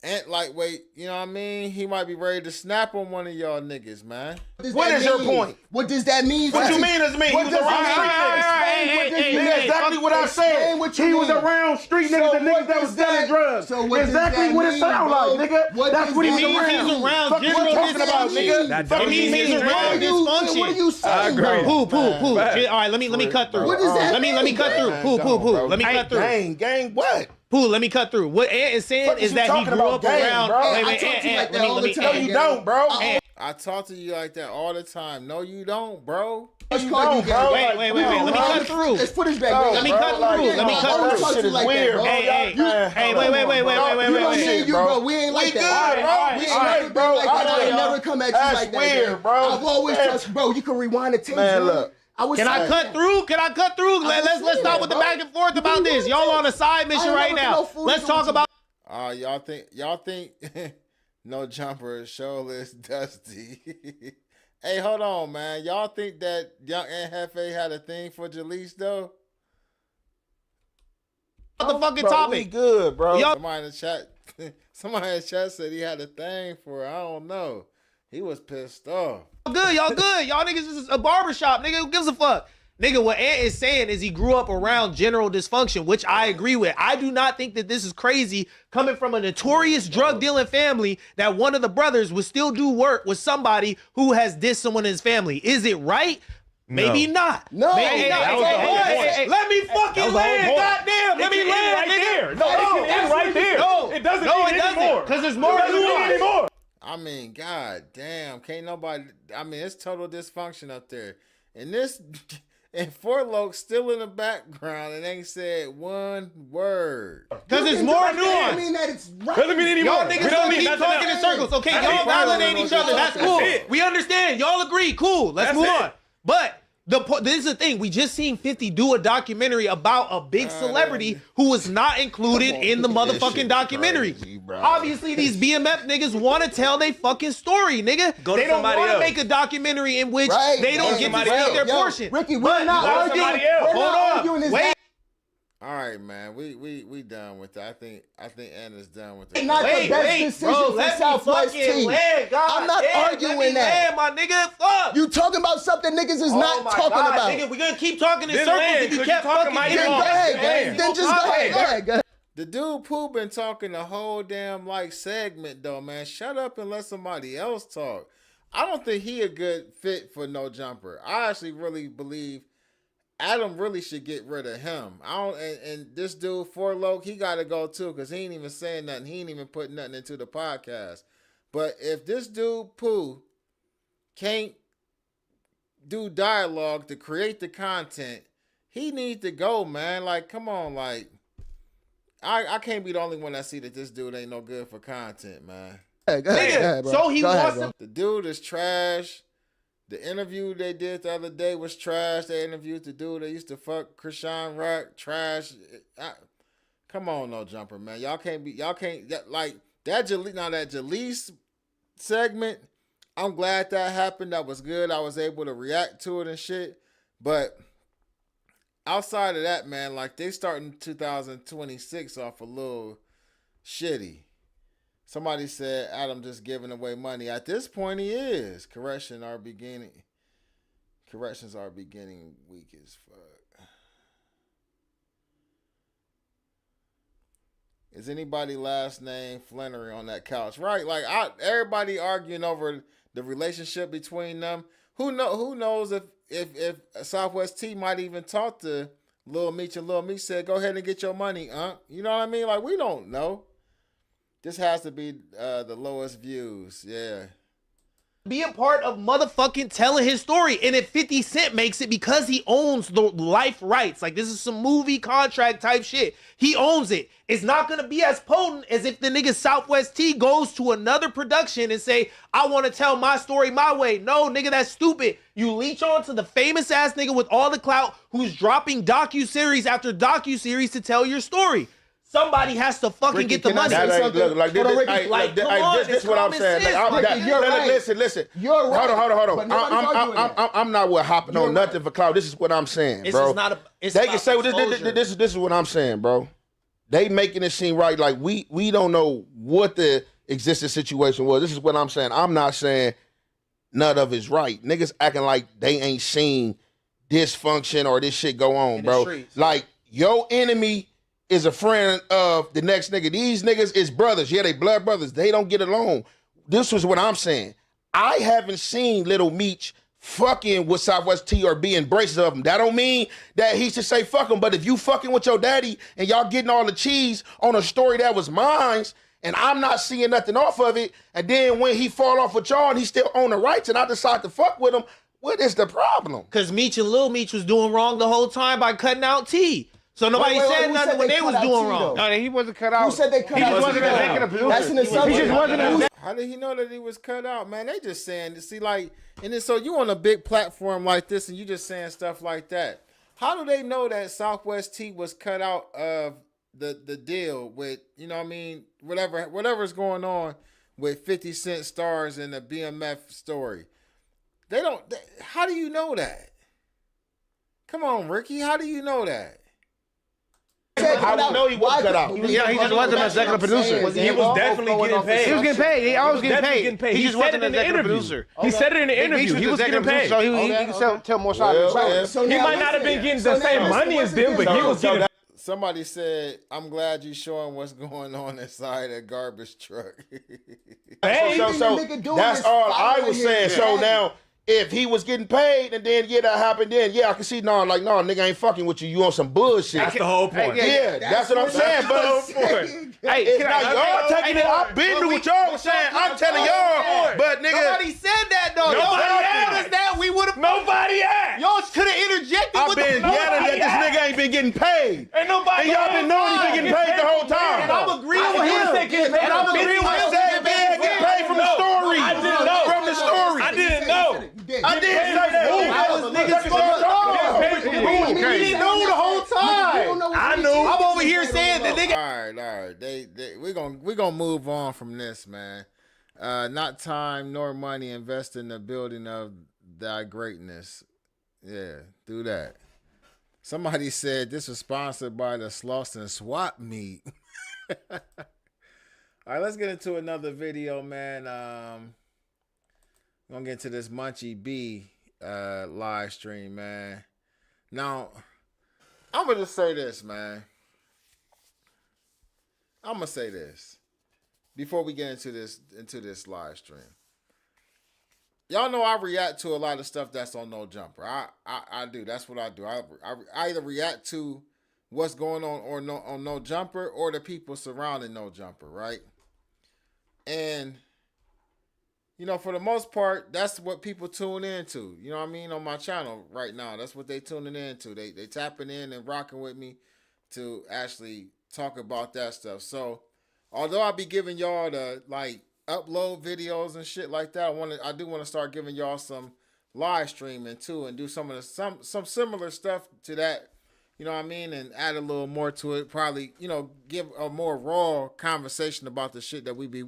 Ant lightweight, you know what I mean? He might be ready to snap on one of y'all niggas, man. What is your point? What does that mean? What you mean is me? He was around street niggas. Exactly what I said. He was around street niggas and niggas that was selling drugs. Exactly what it sound like, nigga. That's what he was around. He's around general dysfunction. It means he's around dysfunction. What are you saying? I agree. Pooh. All right, let me cut through. What does that Let me cut through. Pooh. Let me cut through. Gang, what? Pooh, let me cut through. What Ant is saying is that he grew up around. I talk to you like that all the time. No, you don't, bro. I talk to you like that all the time. No, you don't, bro. Wait. Let me cut through. Let's put this back, bro. Let me cut through. Hey, wait. You, bro. We ain't like that. We ain't bro. I ain't never come at you like that. That's weird, bro. I've always trusted, bro. You can rewind the tape, man. Look. Can I cut through? Let's stop with the back and forth about this. Y'all on a side mission right now. Let's talk about. Y'all think No Jumper, Showless, Dusty. Hey, hold on, man. Y'all think that Young and Jefe had a thing for Jalise though? What the fucking topic? We good, bro. Somebody in the chat said he had a thing for her. I don't know. He was pissed off. Y'all good. Y'all niggas is a barbershop, nigga. Who gives a fuck? Nigga, what Ant is saying is he grew up around general dysfunction, which I agree with. I do not think that this is crazy coming from a notorious drug dealing family that one of the brothers would still do work with somebody who has dissed someone in his family. Is it right? Maybe not. No. Maybe not. Let me fucking land. Goddamn. Let me land right nigga. there. No, it can end right there. No, it doesn't end anymore. Because there's more than anymore. I mean, god damn, can't nobody. I mean, it's total dysfunction up there. And this, and Fort Loke still in the background and ain't said one word. Because it's more nuance. I mean that it's right. Doesn't mean anymore. Y'all niggas don't keep talking in circles. Okay, y'all validate each other. That's cool. We understand. Y'all agree. Cool. Let's move on. But this is the thing. We just seen 50 do a documentary about a big celebrity who was not included in the motherfucking documentary. Obviously, these BMF niggas want to tell their fucking story, nigga. They don't want to make a documentary in which they don't get to see their portion. Ricky, we're not arguing. Hold on. Wait. All right, man. We done with that. I think Anna's done with it. Not the best decision for Southwest team. I'm not arguing that. My nigga, fuck. You talking about something niggas is not talking about. Nigga, we gonna keep talking in circles if you kept fucking Go ahead. Then just go ahead. The dude Pooh been talking the whole damn segment though, man. Shut up and let somebody else talk. I don't think he a good fit for No Jumper. I actually really believe Adam really should get rid of him. And this dude Fort Loke, he got to go too because he ain't even saying nothing. He ain't even putting nothing into the podcast. But if this dude Pooh can't do dialogue to create the content, he needs to go, man. Like, come on, like, I can't be the only one that see that this dude ain't no good for content, man. Go ahead, bro. So he Go ahead, wants bro. to. The dude is trash. The interview they did the other day was trash. They interviewed the dude that used to fuck Krishan Rock. Trash. Come on, no jumper, man. Y'all can't like that. That Jalise segment, I'm glad that happened. That was good. I was able to react to it and shit. But outside of that, man, like they starting 2026 off a little shitty. Somebody said Adam just giving away money. At this point, he is. Corrections are beginning weak as fuck. Is anybody last name Flannery on that couch? Right, like everybody arguing over the relationship between them. Who knows if Southwest T might even talk to Lil Meech, and Lil Meech said, "Go ahead and get your money, You know what I mean? Like, we don't know. This has to be the lowest views. Yeah. Be a part of motherfucking telling his story. And if 50 Cent makes it because he owns the life rights, like this is some movie contract type shit. He owns it. It's not going to be as potent as if the nigga Southwest T goes to another production and say, I want to tell my story my way. No, nigga, that's stupid. You leech on to the famous ass nigga with all the clout who's dropping docu-series after docu-series to tell your story. Somebody has to fucking Ricky, get the can I money. say something? Look, like this, Hold on, Ricky. this is what I'm saying. Ricky, you're right. Listen. You're right. Hold on. But nobody's arguing that. I'm not with hopping on nothing for clout. This is what I'm saying, This bro. is not a. It's They about can say exposure. this is what I'm saying, bro. They making it seem right. Like we don't know what the existing situation was. This is what I'm saying. I'm not saying none of it's right. Niggas acting like they ain't seen dysfunction or this shit go on, In the bro. streets. Like your enemy is a friend of the next nigga. These niggas is brothers. Yeah, they blood brothers. They don't get along. This was what I'm saying. I haven't seen Little Meech fucking with Southwest T or being braces of him. That don't mean that he should say fuck him. But if you fucking with your daddy and y'all getting all the cheese on a story that was mine, and I'm not seeing nothing off of it, and then when he fall off with y'all and he still own the rights and I decide to fuck with him, what is the problem? Because Meech and Lil Meech was doing wrong the whole time by cutting out T. So nobody Wait, said who nothing said when they they cut was out doing T, wrong. though? No, he wasn't cut out. Who said they cut He out? just wasn't T? executive producer. That's an assumption. He just wasn't. How did he know that he was cut out, man? They just saying, see, like, and then so you on a big platform like this and you just saying stuff like that. How do they know that Southwest T was cut out of the deal with, you know what I mean, whatever's going on with 50 Cent stars in the BMF story? How do you know that? Come on, Ricky, how do you know that? I would know he was cut out. Yeah, he just wasn't an executive producer. He was definitely getting paid. He was getting paid. He always getting paid. He just said wasn't it in an the executive interview. producer. He said it in the interview. He was getting paid. So he can tell more sides. So He now might not have been getting the same now money as them, but he was getting. Somebody said, I'm glad you showing what's going on inside a garbage truck. Hey, So Everything the nigga doing that's is all I following was his saying. So daddy. now, if he was getting paid and then that happened, then I can see nigga ain't fucking with you. You on some bullshit. That's the whole point. Yeah, that's what I'm saying. But Hey, it's not y'all taking it. I've been to what y'all was saying. I'm telling y'all, but nigga, Nobody said that though. Nobody Nobody asked. told us that. We would have. Nobody asked. Y'all could have interjected. I've with been the yelling that this nigga ain't been getting paid. Ain't nobody. And y'all been knowing he been getting paid the whole time. And I'm agreeing with him. And I'm agreeing with I him. said, man, get paid from the story. I didn't know. From the story. I didn't know. I did say that. I was niggas Niggas We didn't know the whole time. I knew. I'm over here saying the nigga. All right. We're gonna move on from this, man. Not time nor money invest in the building of thy greatness. Yeah, do that. Somebody said this was sponsored by the Slauson Swap Meet. All right, let's get into another video, man. Gonna get into this Munchie B live stream, man. Now, I'm gonna just say this, man. I'm gonna say this before we get into this live stream. Y'all know I react to a lot of stuff that's on No Jumper. I do. That's what I do. I either react to what's going on on No Jumper or the people surrounding No Jumper, right? And you know, for the most part, that's what people tune into. You know what I mean? On my channel right now, that's what they tuning into. They tapping in and rocking with me to actually talk about that stuff. So, although I be giving y'all the like upload videos and shit like that, I do want to start giving y'all some live streaming too, and do some of the some similar stuff to that. You know what I mean? And add a little more to it. Probably, you know, give a more raw conversation about the shit that we be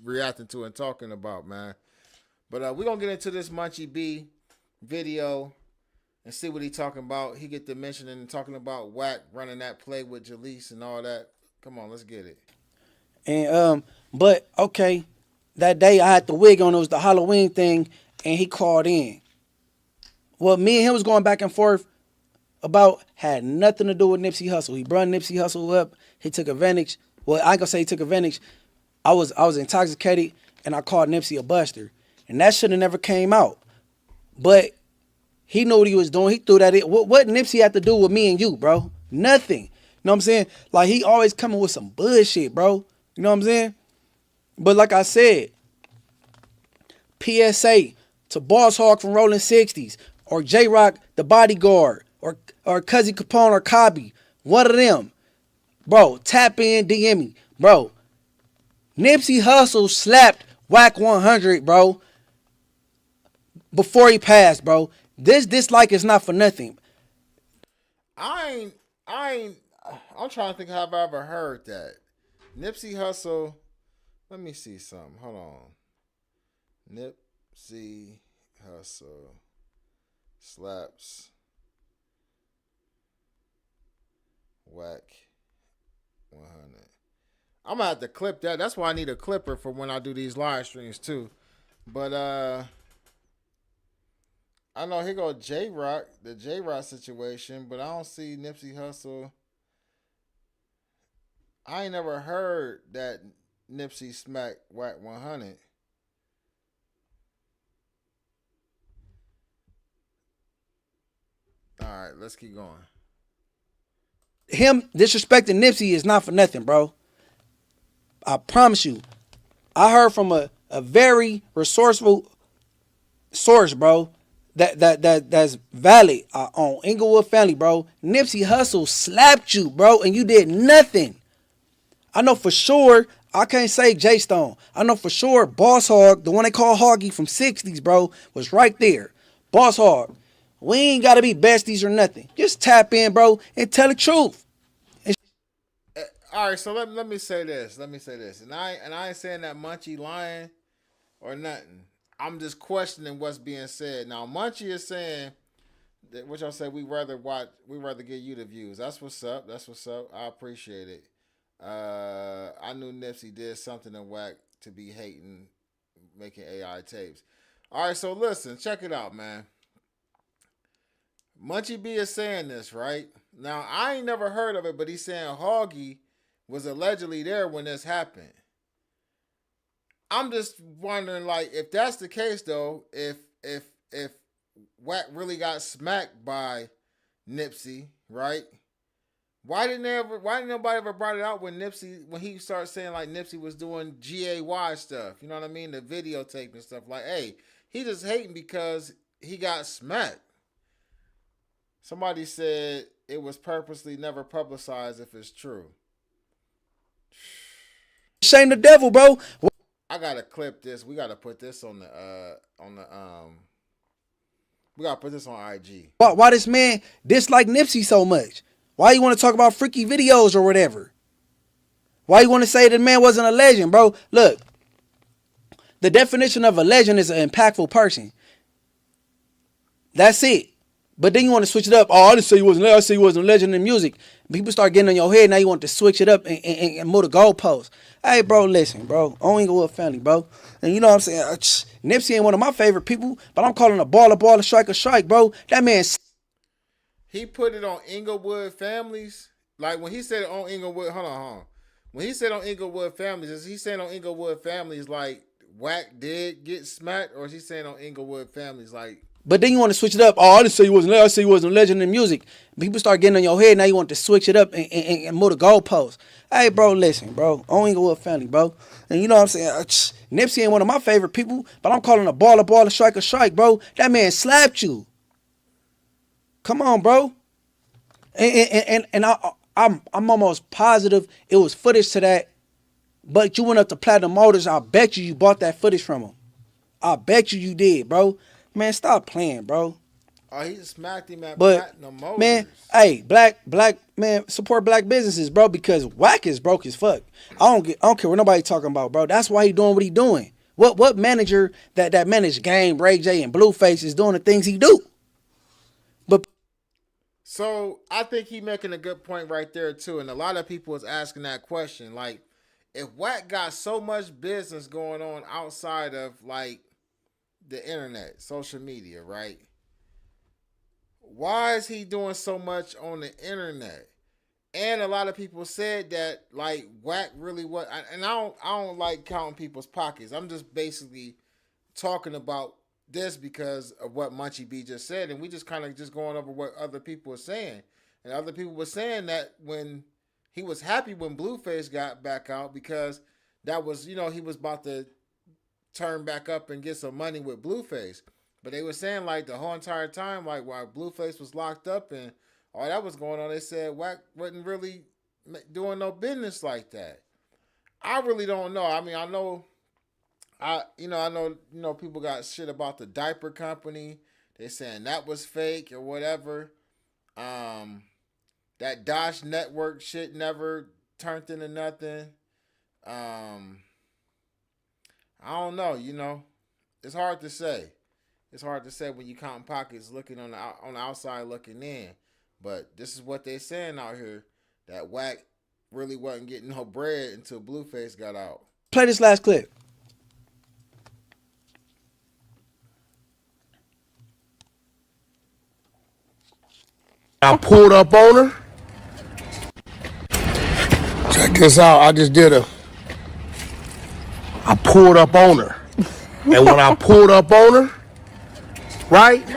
reacting to and talking about, man. But we're going to get into this Munchie B video and see what he talking about. He get to mentioning and talking about Wack running that play with Jalise and all that. Come on, let's get it. And but okay, that day I had the wig on. It was the Halloween thing, and he called in. Well, me and him was going back and forth about had nothing to do with Nipsey Hussle. He brought Nipsey Hussle up. He took advantage. Well, I ain't gonna say he took advantage. I was intoxicated and I called Nipsey a buster. And that should have never came out. But he knew what he was doing. He threw that in. What Nipsey had to do with me and you, bro? Nothing. You know what I'm saying? Like, he always coming with some bullshit, bro. You know what I'm saying? But like I said, PSA to Boss Hog from Rolling 60s or J-Rock, the Bodyguard, or Cuzzy Capone or Cobby, one of them. Bro, tap in, DM me. Bro, Nipsey Hussle slapped Wack 100, bro, before he passed, bro. This dislike is not for nothing. I'm trying to think how I've ever heard that. Nipsey Hussle, let me see something. Hold on. Nipsey Hussle slaps Wack 100. I'm gonna have to clip that. That's why I need a clipper for when I do these live streams too. But I know here go J-Rock, the J-Rock situation, but I don't see Nipsey Hussle. I ain't never heard that Nipsey smacked Wack 100. All right, let's keep going. Him disrespecting Nipsey is not for nothing, bro. I promise you. I heard from a very resourceful source, bro, that's valid on Inglewood Family, bro. Nipsey Hussle slapped you, bro, and you did nothing. I know for sure, I can't say J Stone. I know for sure Boss Hog, the one they call Hoggy from 60s, bro, was right there. Boss Hog. We ain't got to be besties or nothing. Just tap in, bro, and tell the truth. All right, so let me say this. And I ain't saying that Munchie lying or nothing. I'm just questioning what's being said. Now, Munchie is saying that, what y'all say, we rather get you the views. That's what's up. I appreciate it. I knew Nipsey did something in Wack to be hating, making AI tapes. All right, so listen, check it out, man. Munchie B is saying this, right? Now, I ain't never heard of it, but he's saying Hoggy was allegedly there when this happened. I'm just wondering, like, if that's the case, though, if Wack really got smacked by Nipsey, right? Why didn't nobody ever brought it out when he started saying like Nipsey was doing GAY stuff? You know what I mean? The videotape and stuff. Like, hey, he just hating because he got smacked. Somebody said it was purposely never publicized if it's true. Shame the devil, bro. I gotta clip this. We gotta put this on the we gotta put this on IG. Why this man dislike Nipsey so much? Why you want to talk about freaky videos or whatever? Why you want to say the man wasn't a legend, bro? Look, the definition of a legend is an impactful person. That's it. But then you want to switch it up. Oh, I didn't say he wasn't. I say he wasn't a legend in music. People start getting on your head. Now you want to switch it up and move the goalposts. Hey, bro, listen, bro. On Inglewood Family, bro. And you know what I'm saying? Nipsey ain't one of my favorite people, but I'm calling a baller, strike, bro. That man. He put it on Inglewood Families. Like when he said on Inglewood, hold on. When he said on Inglewood Families, is he saying on Inglewood Families like Wack did get smacked, or is he saying on Inglewood families like? But then you want to switch it up. Oh, I didn't say he wasn't. I say he wasn't a legend in music. People start getting on your head. Now you want to switch it up and move the goalposts. Hey, bro, listen, bro. On Inglewood family, bro. And you know what I'm saying? Nipsey ain't one of my favorite people, but I'm calling a baller, strike, bro. That man slapped you. Come on, bro. And I'm almost positive it was footage to that. But you went up to Platinum Motors. I bet you bought that footage from him. I bet you did, bro. Man, stop playing, bro. Oh, he smacked him at But Platinum Motors. man, hey, black man, support black businesses, bro, because Wack is broke as fuck. I don't care what nobody talking about, bro. That's why he doing what he doing. What manager that managed Game, Ray J, and Blueface is doing the things he do? But so I think he making a good point right there too, and a lot of people is asking that question. Like, if Wack got so much business going on outside of like the internet, social media, right? Why is he doing so much on the internet? And a lot of people said that like Wack really was, and I don't like counting people's pockets. I'm just basically talking about this because of what Munchie B just said, and we just kind of just going over what other people were saying. And other people were saying that when he was happy when Blueface got back out because that was, you know, he was about to turn back up and get some money with Blueface. But they were saying like the whole entire time, like while Blueface was locked up and all that was going on, they said Wack wasn't really doing no business like that. I really don't know. I mean, I know people got shit about the diaper company. They saying that was fake or whatever. That Dosh Network shit never turned into nothing. I don't know, you know. It's hard to say. It's hard to say when you counting pockets looking on the outside looking in. But this is what they saying out here, that Wack really wasn't getting no bread until Blueface got out. play this last clip. I pulled up on her. Check this out. I pulled up on her. And when I pulled up on her, right?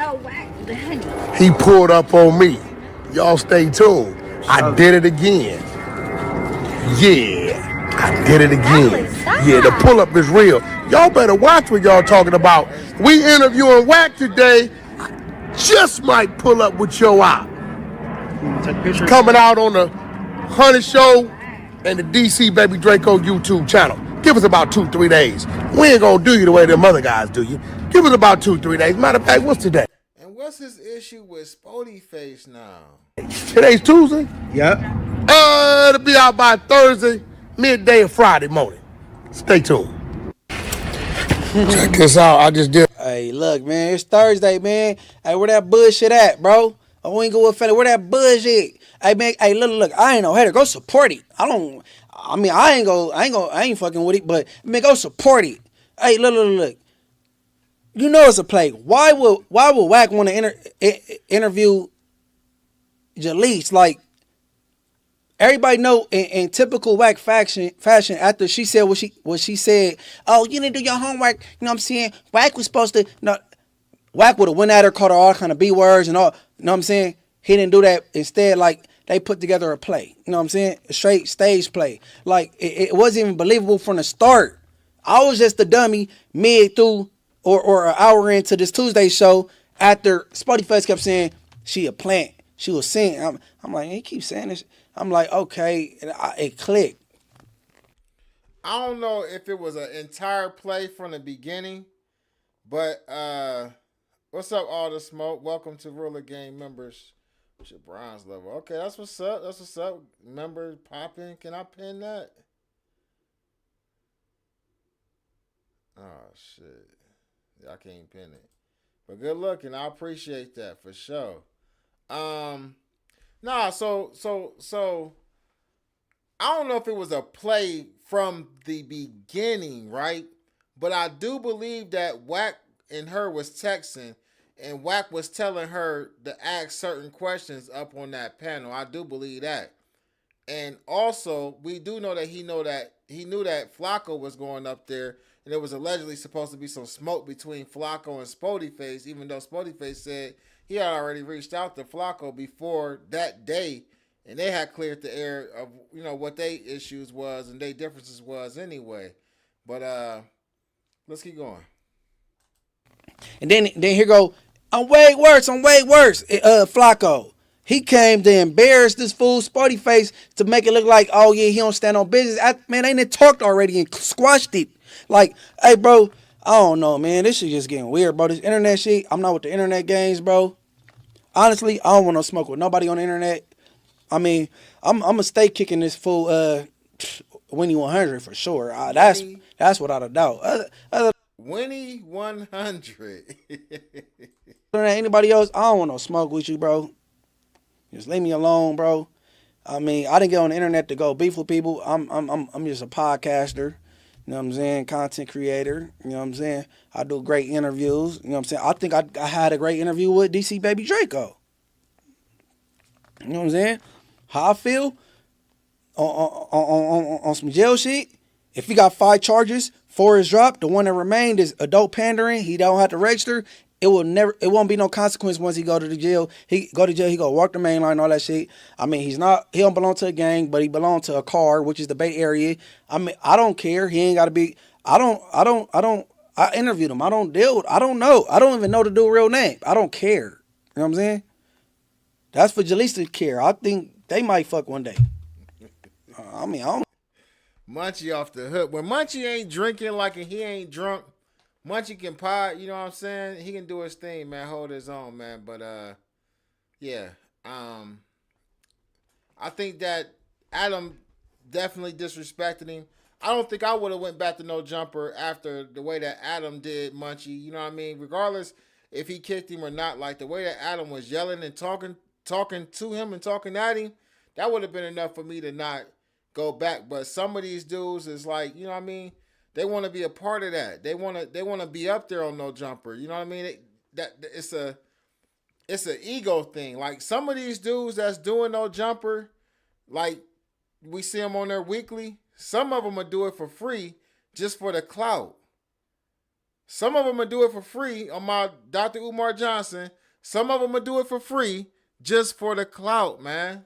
He pulled up on me. Y'all stay tuned. I did it again. Yeah, I did it again. Yeah, the pull up is real. Y'all better watch what y'all talking about. We interviewing Wack today. Just might pull up with your eye. Coming out on the Honey Show and the DC Baby Draco YouTube channel. Give us about 2-3 days. We ain't gonna do you the way them other guys do you. Give us about 2-3 days. Matter of fact, what's today? And what's his issue with Spody Face now? Today's Tuesday? Yep. It'll be out by Thursday, midday, or Friday morning. Stay tuned. Check this out. I just did. Hey, look, man, it's Thursday, man. Hey, where that bullshit at, bro? I ain't go with fella. Where that bullshit? Hey, man. Hey, look. I ain't no hater. Go support it. I ain't fucking with it. But man, go support it. Hey, look. You know it's a play. Why would Wack want to interview Jalise? Like, everybody know in typical Wack fashion, after she said what she said, oh, you didn't do your homework. You know what I'm saying? Wack was supposed to. No, Wack would have went at her, called her all kind of B words and all. You know what I'm saying? He didn't do that. Instead, like, they put together a play. You know what I'm saying? A straight stage play. Like, it wasn't even believable from the start. I was just a dummy mid through or an hour into this Tuesday show after Spotty Face kept saying she a plant. She was saying, I'm like, he keeps saying this. I'm like, okay, and it clicked. I don't know if it was an entire play from the beginning, but what's up, All the Smoke? Welcome to Ruler Game members. What's your bronze level? Okay, that's what's up. Member popping. Can I pin that? Oh shit. I can't pin it. But good looking. I appreciate that for sure. So I don't know if it was a play from the beginning, right? But I do believe that Wack and her was texting, and Wack was telling her to ask certain questions up on that panel. I do believe that. And also, we do know that he knew that Flacco was going up there, and there was allegedly supposed to be some smoke between Flacco and Spodyface, even though Spodyface said he had already reached out to Flacco before that day, and they had cleared the air of what they issues was and they differences was anyway. But let's keep going. And then here go, I'm way worse. Flacco. He came to embarrass this fool Spodyface to make it look like, oh yeah, he don't stand on business. Man, ain't it talked already and squashed it. Like, hey bro, I don't know, man. This shit just getting weird, bro. This internet shit, I'm not with the internet games, bro. Honestly, I don't want no smoke with nobody on the internet. I mean, I'm gonna stay kicking this fool Winnie 100 for sure. That's without a doubt. Winnie 100. Anybody else, I don't want no smoke with you, bro. Just leave me alone, bro. I mean, I didn't get on the internet to go beef with people. I'm just a podcaster. You know what I'm saying? Content creator. You know what I'm saying? I do great interviews. You know what I'm saying? I think I had a great interview with DC Baby Draco. You know what I'm saying? How I feel on some jail shit. If he got 5 charges, 4 is dropped. The one that remained is adult pandering. He don't have to register. It won't be no consequence once he go to the jail. He go walk the main line, all that shit. I mean, he don't belong to a gang, but he belong to a car, which is the Bay Area. I mean, I don't care. He ain't gotta be, I interviewed him. I don't know. I don't even know the dude's real name. I don't care. You know what I'm saying? That's for Jalise to care. I think they might fuck one day. I mean, I don't. Munchie off the hook. When Munchie ain't drinking like he ain't drunk, Munchie can pod, you know what I'm saying? He can do his thing, man. Hold his own, man. But yeah. I think that Adam definitely disrespected him. I don't think I would have went back to no jumper after the way that Adam did Munchie. You know what I mean? Regardless if he kicked him or not, like the way that Adam was yelling and talking to him and talking at him, that would have been enough for me to not go back. But some of these dudes is like, you know what I mean? They want to be a part of that. They want to be up there on no jumper. You know what I mean? It's an ego thing. Like some of these dudes that's doing no jumper, like we see them on there weekly. Some of them will do it for free just for the clout. Some of them will do it for free on my Dr. Umar Johnson. Some of them will do it for free just for the clout, man.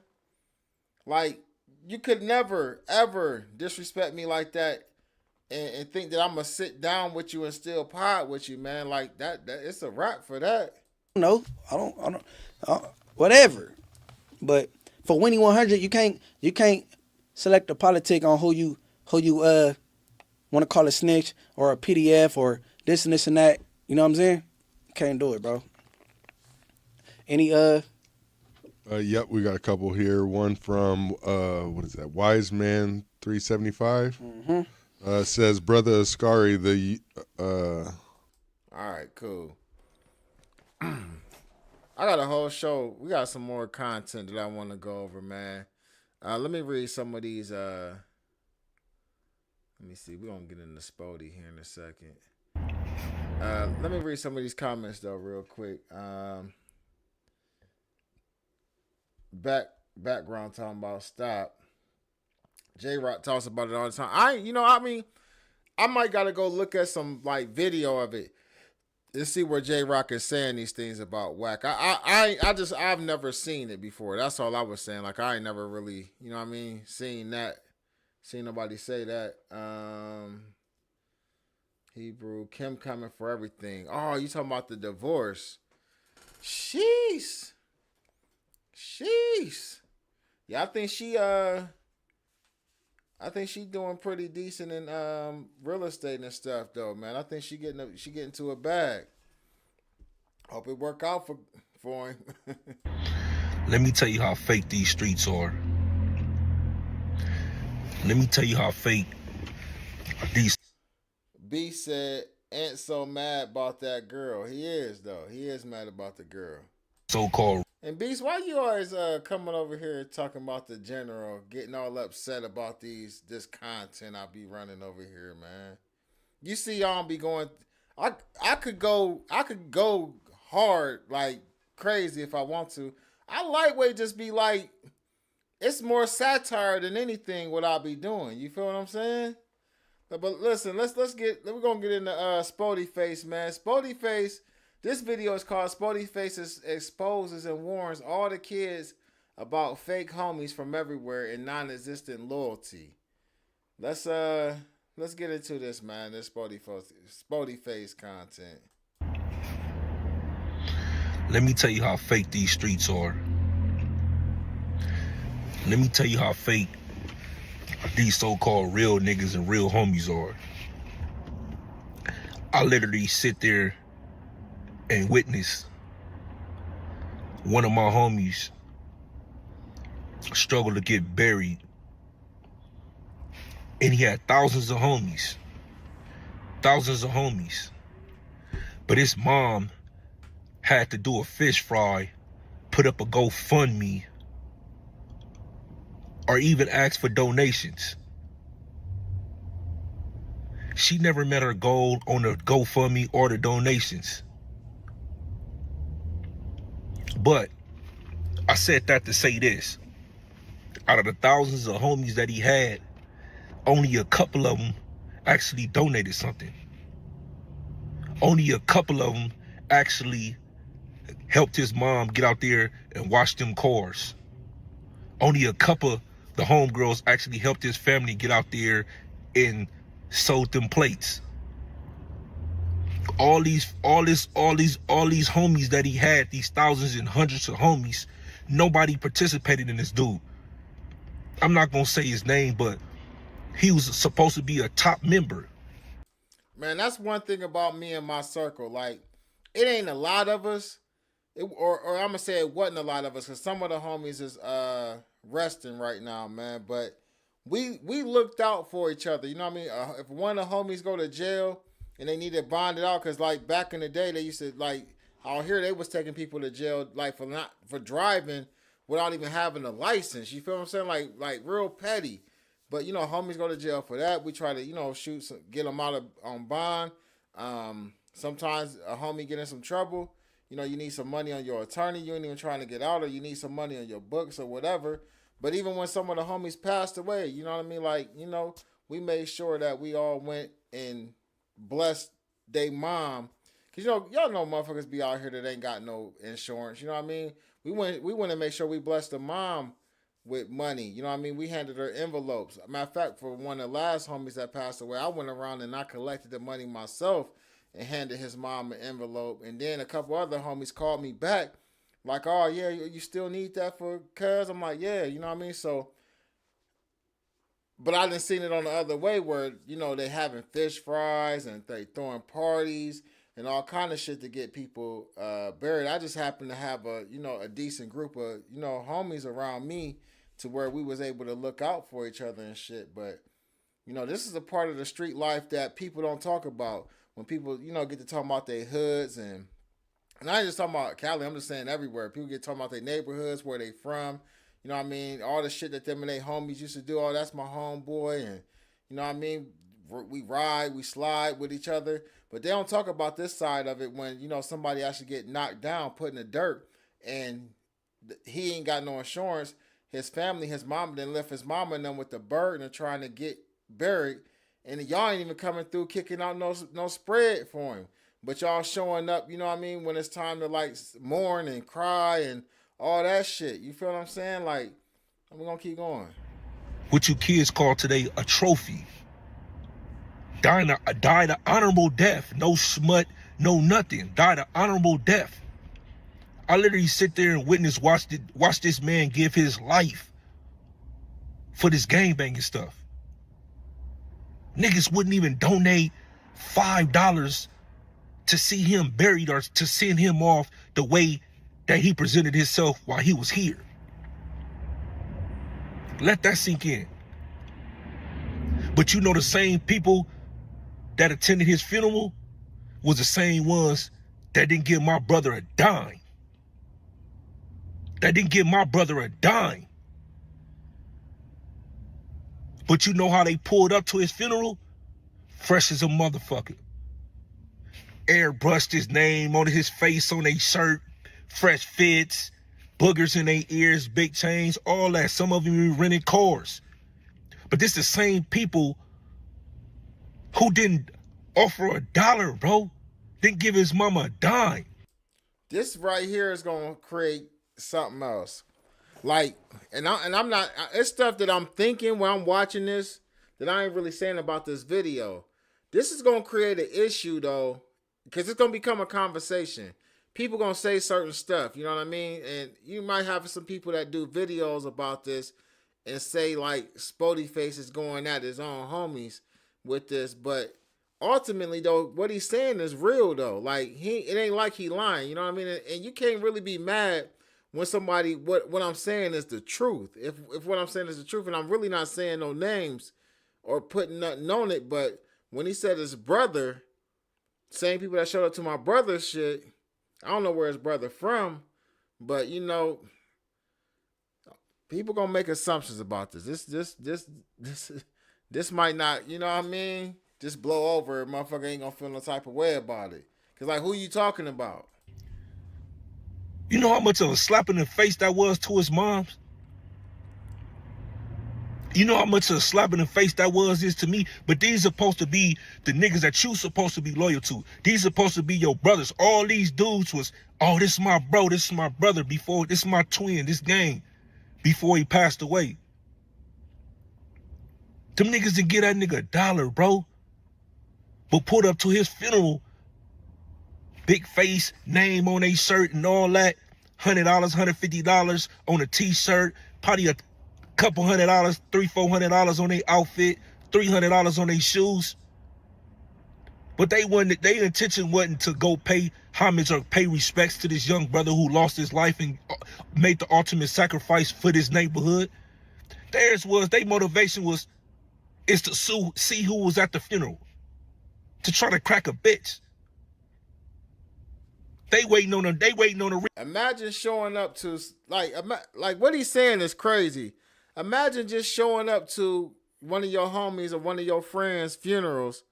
Like you could never ever disrespect me like that. And think that I'm going to sit down with you and still pod with you, man. Like, that it's a wrap for that. No, I don't whatever. But for Winnie 100, you can't select a politic on who you want to call a snitch or a PDF or this and this and that. You know what I'm saying? Can't do it, bro. Any Yep, we got a couple here. One from what is that? Wise Man 375. Mm-hmm. Says Brother Ascari, all right, cool. I got a whole show. We got some more content that I want to go over, man. Let me read some of these. Let me see. We're going to get into Spody here in a second. Let me read some of these comments, though, real quick. Background talking about stop. J-Rock talks about it all the time. I might gotta go look at some like video of it and see where J-Rock is saying these things about Wack. I've never seen it before. That's all I was saying. Like I ain't never really, you know what I mean, seen nobody say that. Hebrew, Kim coming for everything. Oh, you talking about the divorce. Sheesh. Yeah, I think she doing pretty decent in real estate and stuff though, man. I think she getting to a bag. Hope it work out for him. Let me tell you how fake these streets are. Let me tell you how fake these. B said, "Ain't so mad about that girl." He is though. He is mad about the girl. So-called. And Beast, why you always coming over here talking about the general, getting all upset about this content I be running over here, man? You see y'all be going, I could go hard like crazy if I want to. I lightweight just be like, it's more satire than anything what I be doing. You feel what I'm saying? But listen, we're gonna get into Spody Face, man. Spody Face. This video is called Spody Face exposes and warns all the kids about fake homies from everywhere and non-existent loyalty. Let's get into this, man. This Spody Face content. Let me tell you how fake these streets are. Let me tell you how fake these so-called real niggas and real homies are. I literally sit there and witness one of my homies struggle to get buried. And he had thousands of homies. But his mom had to do a fish fry, put up a GoFundMe, or even ask for donations. She never met her goal on the GoFundMe or the donations. But I said that to say this. Out of the thousands of homies that he had, only a couple of them actually donated something. Only a couple of them actually helped his mom get out there and wash them cars. Only a couple of the homegirls actually helped his family get out there and sold them plates. All these homies that he had, these thousands and hundreds of homies, nobody participated in this dude. I'm not gonna say his name, but he was supposed to be a top member. Man, that's one thing about me and my circle. Like, it ain't a lot of us, or I'm gonna say it wasn't a lot of us, because some of the homies is resting right now, man. But we looked out for each other. You know what I mean? If one of the homies go to jail and they need to bond it out, because like back in the day, they used to, like out here, they was taking people to jail like for driving without even having a license. You feel what I'm saying? Like real petty. But you know, homies go to jail for that. We try to get them out on bond. Sometimes a homie get in some trouble. You know, you need some money on your attorney. You ain't even trying to get out, or you need some money on your books or whatever. But even when some of the homies passed away, you know what I mean? Like, you know, we made sure that we all went and blessed their mom. Because, you know, y'all know motherfuckers be out here that ain't got no insurance. You know what I mean? We want to make sure we bless the mom with money. You know what I mean? We handed her envelopes. Matter of fact, for one of the last homies that passed away, I went around and I collected the money myself and handed his mom an envelope. And then a couple other homies called me back like, oh, yeah, you still need that for cuz? I'm like, yeah, you know what I mean? So, but I done seen it on the other way where, you know, they having fish fries and they throwing parties and all kind of shit to get people buried. I just happen to have a decent group of, you know, homies around me to where we was able to look out for each other and shit. But, you know, this is a part of the street life that people don't talk about. When people, you know, get to talk about their hoods and I ain't just talking about Cali, I'm just saying everywhere. People get talking about their neighborhoods, where they from. You know what I mean? All the shit that them and they homies used to do. Oh, that's my homeboy. And, you know what I mean? We ride, we slide with each other. But they don't talk about this side of it when, you know, somebody actually get knocked down, put in the dirt, and he ain't got no insurance. His family, his mama, then left his mama and them with the burden of trying to get buried. And y'all ain't even coming through kicking out no spread for him. But y'all showing up, you know what I mean, when it's time to like mourn and cry and all that shit. You feel what I'm saying? Like, we're going to keep going. What you kids call today a trophy. Died an honorable death. No smut, no nothing. Died an honorable death. I literally sit there and watch this man give his life for this gangbanging stuff. Niggas wouldn't even donate $5 to see him buried or to send him off the way that he presented himself while he was here. Let that sink in. But you know, the same people that attended his funeral was the same ones that didn't give my brother a dime. But you know how they pulled up to his funeral? Fresh as a motherfucker. Airbrushed his name on his face, on their shirt, fresh fits, boogers in their ears, big chains, all that. Some of them even rented cars. But this the same people who didn't offer $1, bro. Didn't give his mama a dime. This right here is gonna create something else. Like, I'm not. It's stuff that I'm thinking when I'm watching this that I ain't really saying about this video. This is gonna create an issue though, because it's gonna become a conversation. People gonna say certain stuff, you know what I mean? And you might have some people that do videos about this and say like Spody Face is going at his own homies with this, but ultimately though, what he's saying is real though. Like it ain't like he lying, you know what I mean? And you can't really be mad when somebody what I'm saying is the truth. If what I'm saying is the truth, and I'm really not saying no names or putting nothing on it, but when he said his brother, same people that showed up to my brother's shit, I don't know where his brother from, but you know, people gonna make assumptions about this. This might not, you know what I mean? Just blow over. Motherfucker ain't gonna feel no type of way about it. Cause like, who you talking about? You know how much of a slap in the face that was to his moms? You know how much of a slap in the face that is to me? But these supposed to be the niggas that you supposed to be loyal to. These supposed to be your brothers. All these dudes was, oh, this is my bro, this is my brother before, this is my twin, this gang, before he passed away. Them niggas didn't get that nigga $1, bro. But put up to his funeral, big face, name on a shirt and all that, $100, $150 on a t-shirt, probably a couple $100, $300-400 on their outfit, $300 on their shoes. But their intention wasn't to go pay homage or pay respects to this young brother who lost his life and made the ultimate sacrifice for this neighborhood. Their motivation is to see who was at the funeral, to try to crack a bitch. They waiting on the. Imagine showing up to like what he's saying is crazy. Imagine just showing up to one of your homies or one of your friends' funerals.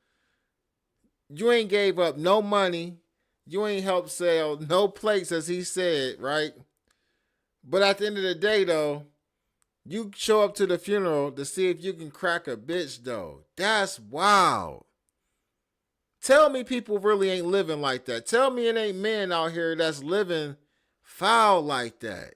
You ain't gave up no money. You ain't helped sell no plates, as he said, right? But at the end of the day, though, you show up to the funeral to see if you can crack a bitch, though. That's wild. Tell me people really ain't living like that. Tell me it ain't men out here that's living foul like that.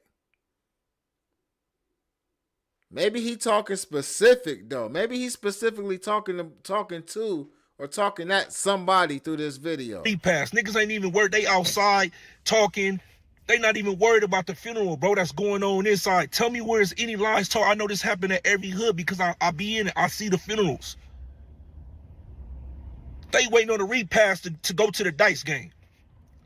Maybe he talking specific though. Maybe he's specifically talking to or talking at somebody through this video. Pass. Niggas ain't even worried. They outside talking. They not even worried about the funeral, bro, that's going on inside. Tell me where's any lies told. I know this happen at every hood because I be in it. I see the funerals. They waiting on the repass to go to the dice game.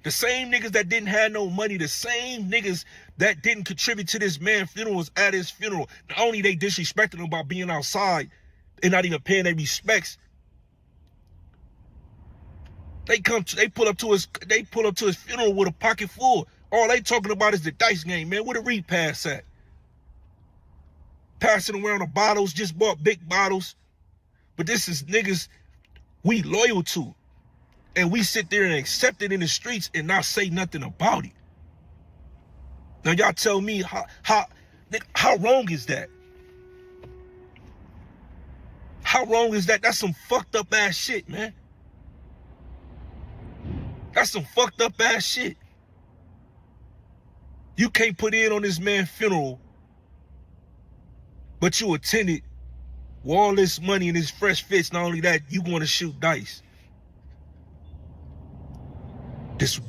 The same niggas that didn't have no money, the same niggas that didn't contribute to this man's funeral was at his funeral. Not only they disrespecting him by being outside and not even paying their respects, they pull up to his funeral with a pocket full. All they talking about is the dice game, man. Where the repass at? Passing around the bottles, just bought big bottles. But this is niggas we loyal to. And we sit there and accept it in the streets and not say nothing about it. Now y'all tell me how wrong is that? How wrong is that? That's some fucked up ass shit, man. That's some fucked up ass shit. You can't put in on this man's funeral, but you attended with all this money and his fresh fits. Not only that, you want to shoot dice.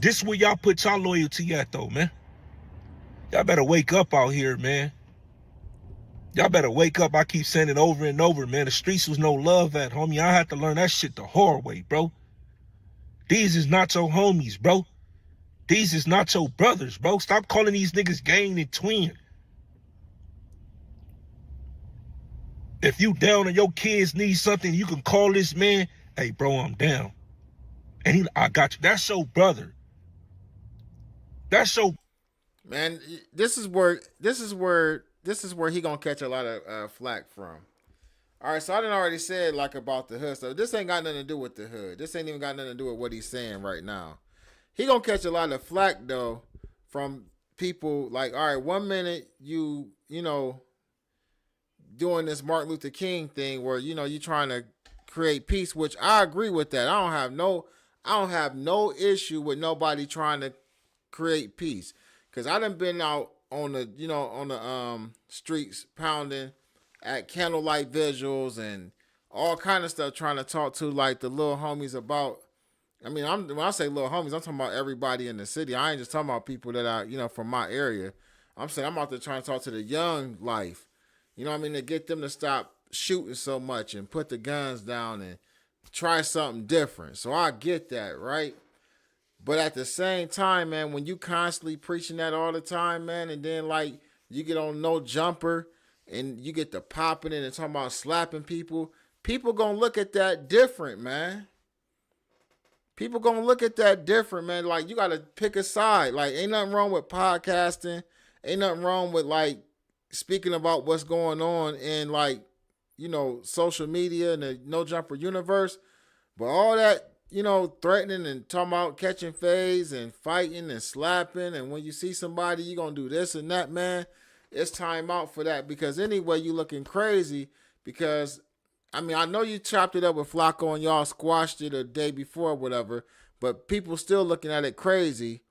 This where y'all put y'all loyalty at though, man. Y'all better wake up out here, man. Y'all better wake up. I keep saying it over and over, man. The streets was no love at, homie. I had to learn that shit the hard way, bro. These is not your homies, bro. These is not your brothers, bro. Stop calling these niggas gang and twin. If you down and your kids need something, you can call this man. Hey, bro, I'm down. And I got you. That's your brother. That's your man. This is where he gonna catch a lot of flack from. All right, so I done already said like about the hood stuff. This ain't got nothing to do with the hood. This ain't even got nothing to do with what he's saying right now. He gonna catch a lot of flack though from people like, all right, 1 minute you know doing this Martin Luther King thing where you know you trying to create peace, which I agree with that. I don't have no issue with nobody trying to create peace. Cause I done been out on the, on the streets pounding at candlelight vigils and all kind of stuff, trying to talk to like the little homies about. I mean, when I say little homies, I'm talking about everybody in the city. I ain't just talking about people that are, from my area. I'm saying I'm out there trying to talk to the young life. You know what I mean? To get them to stop shooting so much and put the guns down and try something different. So I get that, right? But at the same time, man, when you constantly preaching that all the time, man, and then like you get on No Jumper and you get to popping it and talking about slapping people, people gonna look at that different, man. People gonna look at that different, man. Like you gotta pick a side. Like ain't nothing wrong with podcasting. Ain't nothing wrong with like speaking about what's going on in like, social media and the No Jumper universe. But all that, threatening and talking about catching phase and fighting and slapping. And when you see somebody, you going to do this and that, man. It's time out for that. Because anyway, you looking crazy. Because, I mean, I know you chopped it up with Flacco and y'all squashed it a day before or whatever. But people still looking at it crazy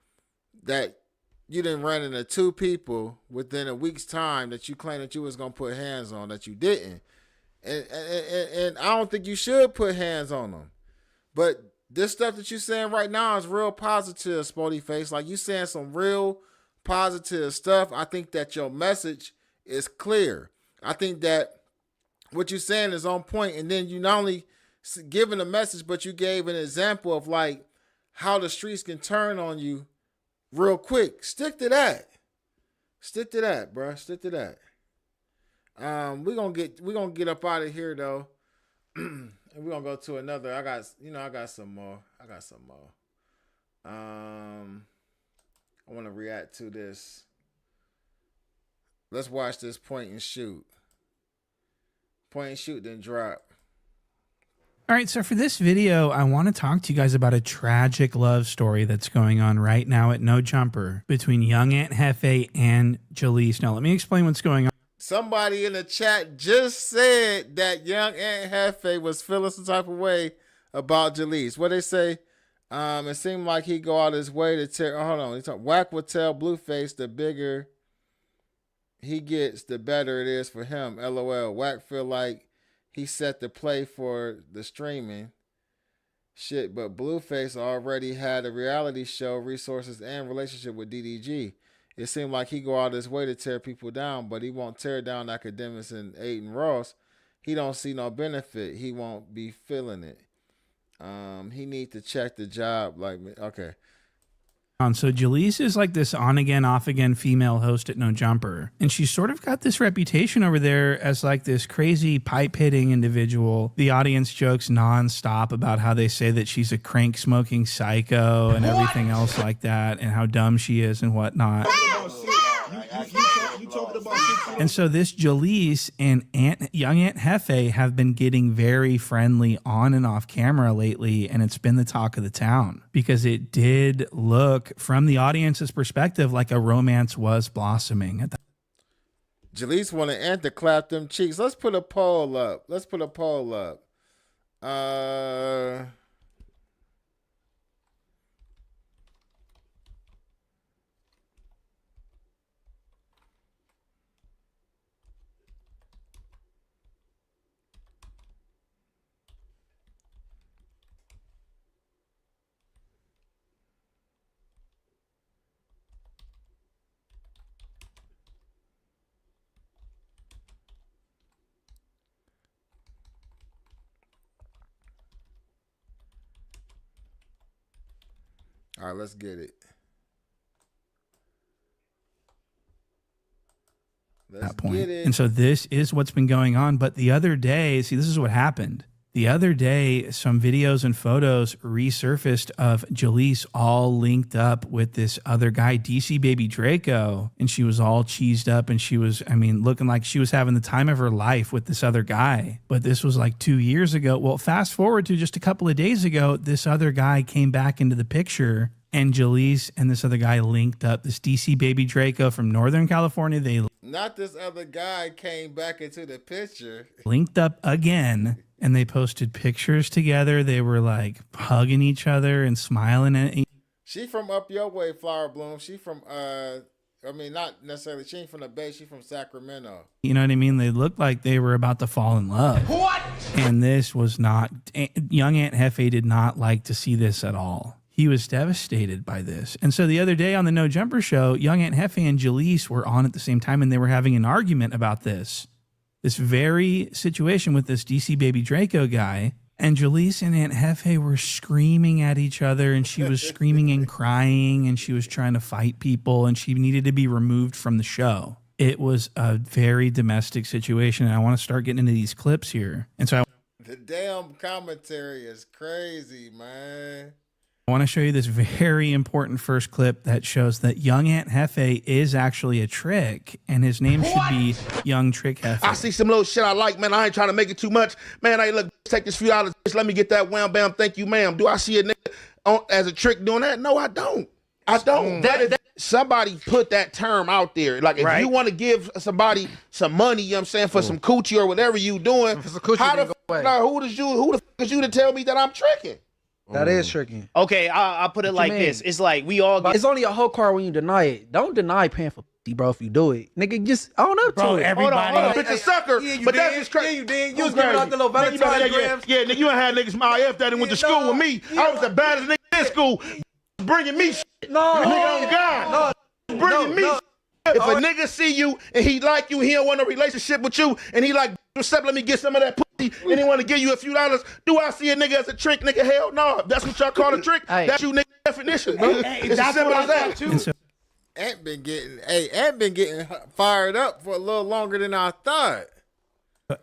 that you didn't run into 2 people within a week's time that you claimed that you was going to put hands on that you didn't. And I don't think you should put hands on them. But this stuff that you're saying right now is real positive, Spotty Face. Like you saying some real positive stuff. I think that your message is clear. I think that what you're saying is on point. And then you not only giving a message, but you gave an example of like how the streets can turn on you real quick. Stick to that. Stick to that, bro. Stick to that. We're gonna get up out of here though. And we're gonna go to another. I got some more. I want to react to this. Let's watch this point and shoot. Point and shoot, then drop. All right, so for this video, I want to talk to you guys about a tragic love story that's going on right now at No Jumper between young Aunt Jefe and Jalise. Now, let me explain what's going on. Somebody in the chat just said that young Aunt Jefe was feeling some type of way about Jalise. What they say? It seemed like he go out his way to tear. Oh, hold on. Wack would tell Blueface the bigger he gets, the better it is for him. LOL. Wack feel like he set the play for the streaming shit, but Blueface already had a reality show, resources, and relationship with DDG. It seemed like he go out his way to tear people down, but he won't tear down academics and Aiden Ross. He don't see no benefit. He won't be feeling it. He need to check the job like me. Okay. So Jalise is like this on again, off again female host at No Jumper. And she's sort of got this reputation over there as like this crazy pipe hitting individual. The audience jokes nonstop about how they say that she's a crank smoking psycho and everything else like that and how dumb she is and whatnot. And so this Jalise and young Aunt Jefe have been getting very friendly on and off camera lately, and it's been the talk of the town because it did look from the audience's perspective like a romance was blossoming. Jalise wanted Aunt to clap them cheeks. Let's put a poll up. All right, let's get it. That point. And so this is what's been going on. But the other day, see, this is what happened. The other day, some videos and photos resurfaced of Jalise all linked up with this other guy, DC Baby Draco. And she was all cheesed up and she was, looking like she was having the time of her life with this other guy. But this was like 2 years ago. Well, fast forward to just a couple of days ago, this other guy came back into the picture and Jalise and this other guy linked up. This DC Baby Draco from Northern California, Not this other guy came back into the picture. Linked up again. and they posted pictures together. They were like hugging each other and smiling at each. She from up your way, Flower Bloom. She from I mean, not necessarily. She ain't from the Bay. She from Sacramento. You know what I mean? They looked like they were about to fall in love. What? And this was not. Young Aunt Jefe did not like to see this at all. He was devastated by this. And so the other day on the No Jumper show, Young Aunt Jefe and Jaleese were on at the same time, and they were having an argument about this very situation with this DC Baby Draco guy. And Jaleese and Aunt Jefe were screaming at each other, and she was screaming and crying, and she was trying to fight people, and she needed to be removed from the show. It was a very domestic situation, and I want to start getting into these clips here. And so the damn commentary is crazy, man. I want to show you this very important first clip that shows that Young Aunt Jefe is actually a trick, and his name should be Young Trick Jefe. I see some little shit I like, man. I ain't trying to make it too much. Man, hey, look, take this few dollars. Let me get that wham bam. Thank you, ma'am. Do I see a nigga as a trick doing that? No, I don't. I don't. Somebody put that term out there. Like, if you want to give somebody some money, you know what I'm saying, for some coochie or whatever you doing, how the who the fuck is you to tell me that I'm tricking? That is tricking. Okay, I'll put it like this. It's like we all get... It's only a whole card when you deny it. Don't deny paying for pussy, bro, if you do it. Nigga, just own up to it. Everybody. Hold on. Bitch a sucker. But that's just crazy. Yeah, you did. You was giving out the little Valentine's grams. Yeah, nigga, you ain't had niggas my IF that went to school with me. I was the baddest nigga in school. Bringing me shit. No. Nigga on God. Bringing me shit. If a nigga see you and he like you, he don't want a relationship with you, and he like, what's up, let me get some of that pussy, and he want to give you a few dollars, do I see a nigga as a trick, nigga? Hell no. If that's what y'all call a trick, that's you nigga definition, bro. It's as simple as that. So, Aunt been getting fired up for a little longer than I thought.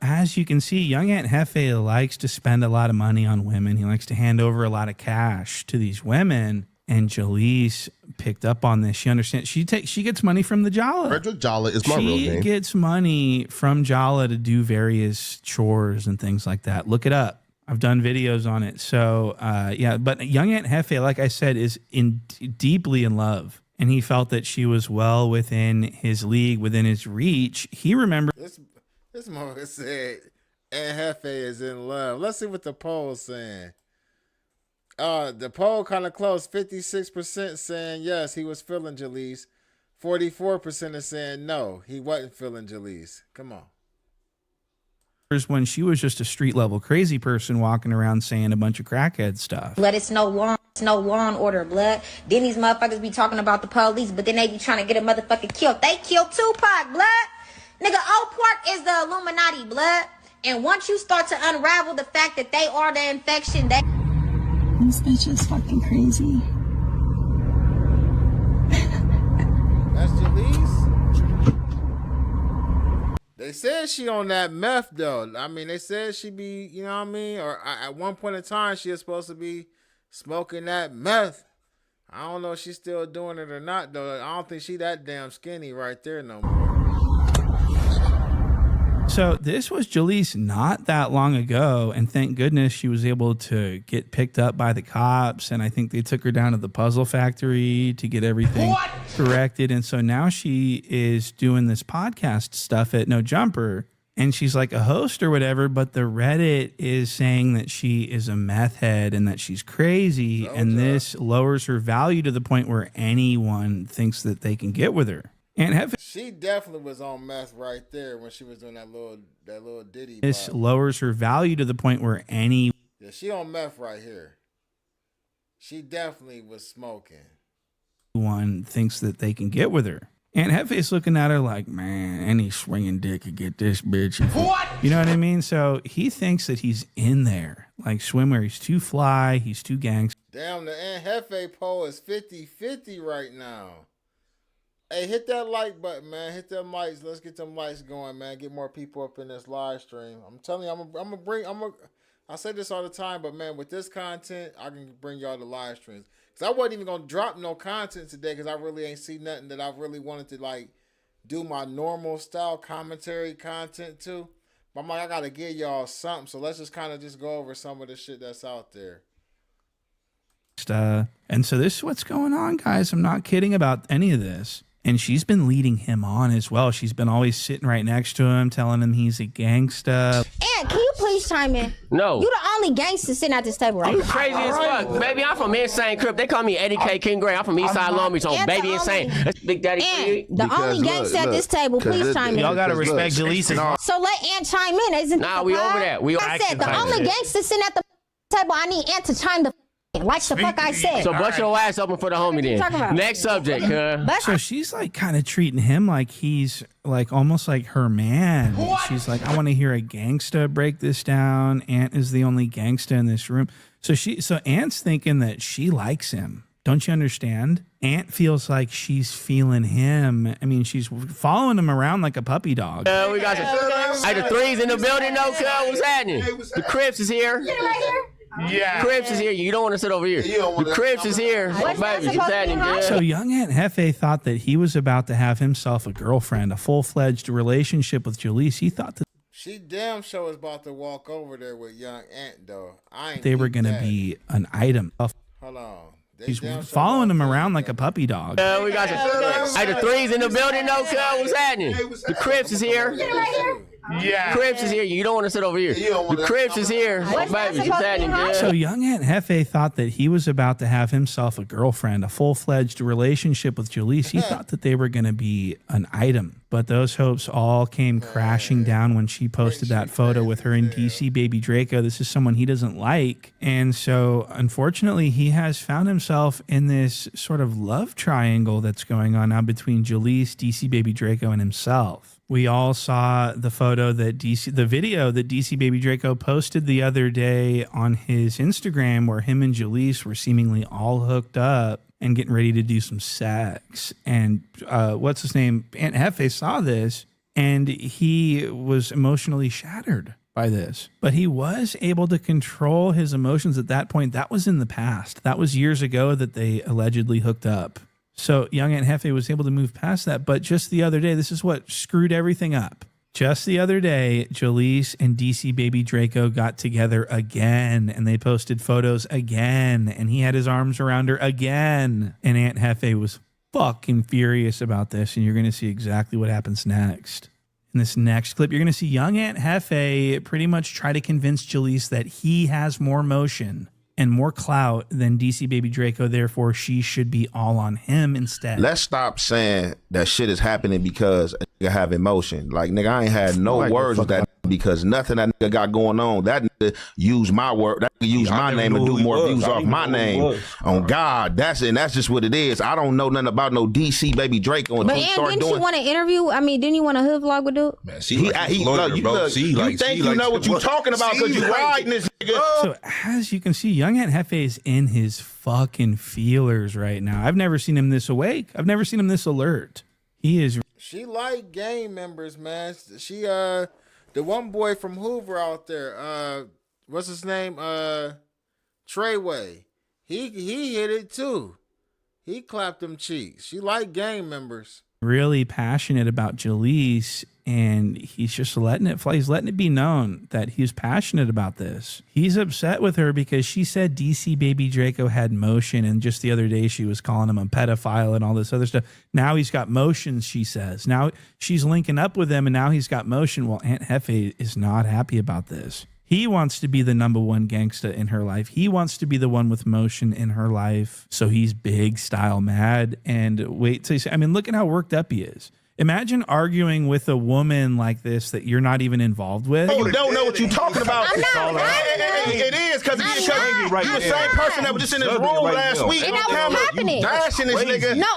as you can see, Young Aunt Jefe likes to spend a lot of money on women. He likes to hand over a lot of cash to these women. And Jaleese picked up on this. She understands. She gets money from the Jala. Frederick Jala is my real name. She gets money from Jala to do various chores and things like that. Look it up. I've done videos on it. So yeah, but Young Aunt Jefe, like I said, is deeply in love, and he felt that she was well within his league, within his reach. He remembered. This mother said Aunt Jefe is in love. Let's see what the poll's saying. The poll kind of close. 56% saying yes, he was feeling Jaleese. 44% is saying no, he wasn't feeling Jaleese. Come on. When she was just a street level crazy person walking around saying a bunch of crackhead stuff. Blood, it's no law and order, blood. Then these motherfuckers be talking about the police, but then they be trying to get a motherfucker killed. They killed Tupac, blood. Nigga, Old Pork is the Illuminati, blood. And once you start to unravel the fact that they are the infection, they... This bitch is fucking crazy. That's Jaleese? They said she on that meth, though. I mean, they said she be, you know what I mean? Or at one point in time, she was supposed to be smoking that meth. I don't know if she's still doing it or not, though. I don't think she that damn skinny right there no more. So this was Jaleese not that long ago, and thank goodness she was able to get picked up by the cops, and I think they took her down to the puzzle factory to get everything corrected. And so now she is doing this podcast stuff at No Jumper, and she's like a host or whatever, but the Reddit is saying that she is a meth head and that she's crazy, and this lowers her value to the point where anyone thinks that they can get with her. And she definitely was on meth right there when she was doing that little ditty. This lowers her value to the point where yeah, she on meth right here. She definitely was smoking. One thinks that they can get with her. Aunt Jefe's looking at her like, man, any swinging dick could get this bitch. What? You know what I mean? So he thinks that he's in there. Like swimwear, he's too fly, he's too gangster. Damn, the Aunt Jefe poll is 50-50 right now. Hey, hit that like button, man. Hit them likes. Let's get them likes going, man. Get more people up in this live stream. I'm telling you, I say this all the time, but man, with this content, I can bring y'all the live streams. Because I wasn't even going to drop no content today because I really ain't seen nothing that I really wanted to, like, do my normal style commentary content to. But I'm like, I got to give y'all something. So let's just kind of just go over some of the shit that's out there. And so this is what's going on, guys. I'm not kidding about any of this. And she's been leading him on as well. She's been always sitting right next to him, telling him he's a gangsta. And can you please please chime in. No. You the only gangster sitting at this table right You now. crazy as fuck. Baby, I'm from Insane Crip. They call me Eddie K. King Gray. I'm from Eastside Long Beach on Baby Insane. That's Big Daddy for you. The only gangster at this table, please chime in. Y'all gotta respect Jaleesa's. So let Ant chime in. Isn't Nah, we over that. I said the only gangster sitting at the table. I need Ant to chime the like the fuck I said. So bust your ass open for the homie then. Next subject, So she's like kind of treating him like he's like almost like her man. She's like, I want to hear a gangsta break this down. Ant is the only gangsta in this room. So Ant's thinking that she likes him. Don't you understand? Ant feels like she's feeling him. I mean, she's following him around like a puppy dog. We got the threes in the building, no cuz. What's happening? The Crips is here. Yeah. Crips is here. You don't want to sit over here. The Crips is here. Baby, what's happening, girl? So young Aunt Jefe thought that he was about to have himself a girlfriend, a full-fledged relationship with Jalise. He thought that She damn sure was about to walk over there with young Ant though. I ain't they were peep going to that. be an item. Hold on. He's following him around like a puppy dog. We got the threes in the building, no cuz. What's happening? The Crips is here. Yeah. Crips is here. You don't want to sit over here. The Crips is here. Baby, what's happening, girl? So young Aunt Jefe thought that he was about to have himself a girlfriend, a full-fledged relationship with Jalise. He thought that they were going to be an item. But those hopes all came crashing down when she posted that photo with her and DC Baby Draco. This is someone he doesn't like. And so, unfortunately, he has found himself in this sort of love triangle that's going on now between Jalise, DC Baby Draco, and himself. We all saw the video that DC Baby Draco posted the other day on his Instagram where him and Jalise were seemingly all hooked up and getting ready to do some sex. And what's his name? Aunt Jefe saw this and he was emotionally shattered by this. But he was able to control his emotions at that point. That was in the past. That was years ago that they allegedly hooked up. So young Aunt Jefe was able to move past that. But just the other day, this is what screwed everything up. Just the other day, Jalise and DC Baby Draco got together again, and they posted photos again, and he had his arms around her again. And Aunt Jefe was fucking furious about this, and you're going to see exactly what happens next. In this next clip, you're going to see young Aunt Jefe pretty much try to convince Jalise that he has more motion and more clout than DC Baby Draco, therefore she should be all on him instead. Let's stop saying that shit is happening because a nigga have emotion. Like, nigga, I ain't had no words with that because nothing that nigga got going on. That nigga use my word, that nigga use my name and do more views off my name. On God, that's it. And that's just what it is. I don't know nothing about no DC Baby Draco until But he Ann, start didn't doing. you want to interview? I mean, didn't you want a hood vlog with dude? Man, you think you know what you talking about because you riding this nigga. So as you can see, young Aunt Jefe is in his fucking feelers right now. I've never seen him this awake. I've never seen him this alert. He is. She like gang members, man. She the one boy from Hoover out there. What's his name? Treyway. He hit it too. He clapped them cheeks. She like gang members. Really passionate about Jalise, and he's just letting it fly. He's letting it be known that he's passionate about this. He's upset with her because she said DC Baby Draco had motion, and just the other day she was calling him a pedophile and all this other stuff. Now he's got motion, she says. Now she's linking up with him, and now he's got motion. Well, Aunt Jefe is not happy about this. He wants to be the number one gangsta in her life. He wants to be the one with motion in her life. So he's big style mad. And wait till you see, I mean, look at how worked up he is. Imagine arguing with a woman like this that you're not even involved with. You don't know what you're talking about. I'm not It is because you're the same person that was just in this room last week. And that was happening. Dashing this nigga. No,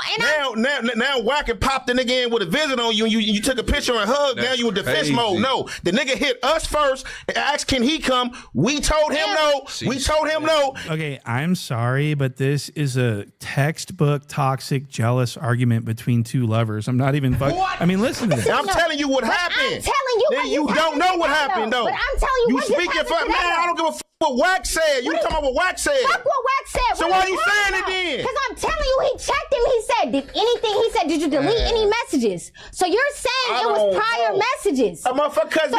now Wack and popped the nigga in with a visit on you and you took a picture and hug. Now you in defense mode. No, the nigga hit us first and asked can he come. We told him no. We told him no. Okay, I'm sorry, but this is a textbook toxic jealous argument between two lovers. I'm not even fucking. I mean, listen to this. I'm telling you what happened. I'm telling you then you don't know what happened though. But I'm telling you what speaking for man. I don't give a fuck what Wack said. You talking about what Wack said? Fuck what Wack said. So why are you saying it then? Because I'm telling you, he checked him. He said, did you delete any messages? So you're saying it was prior messages. Because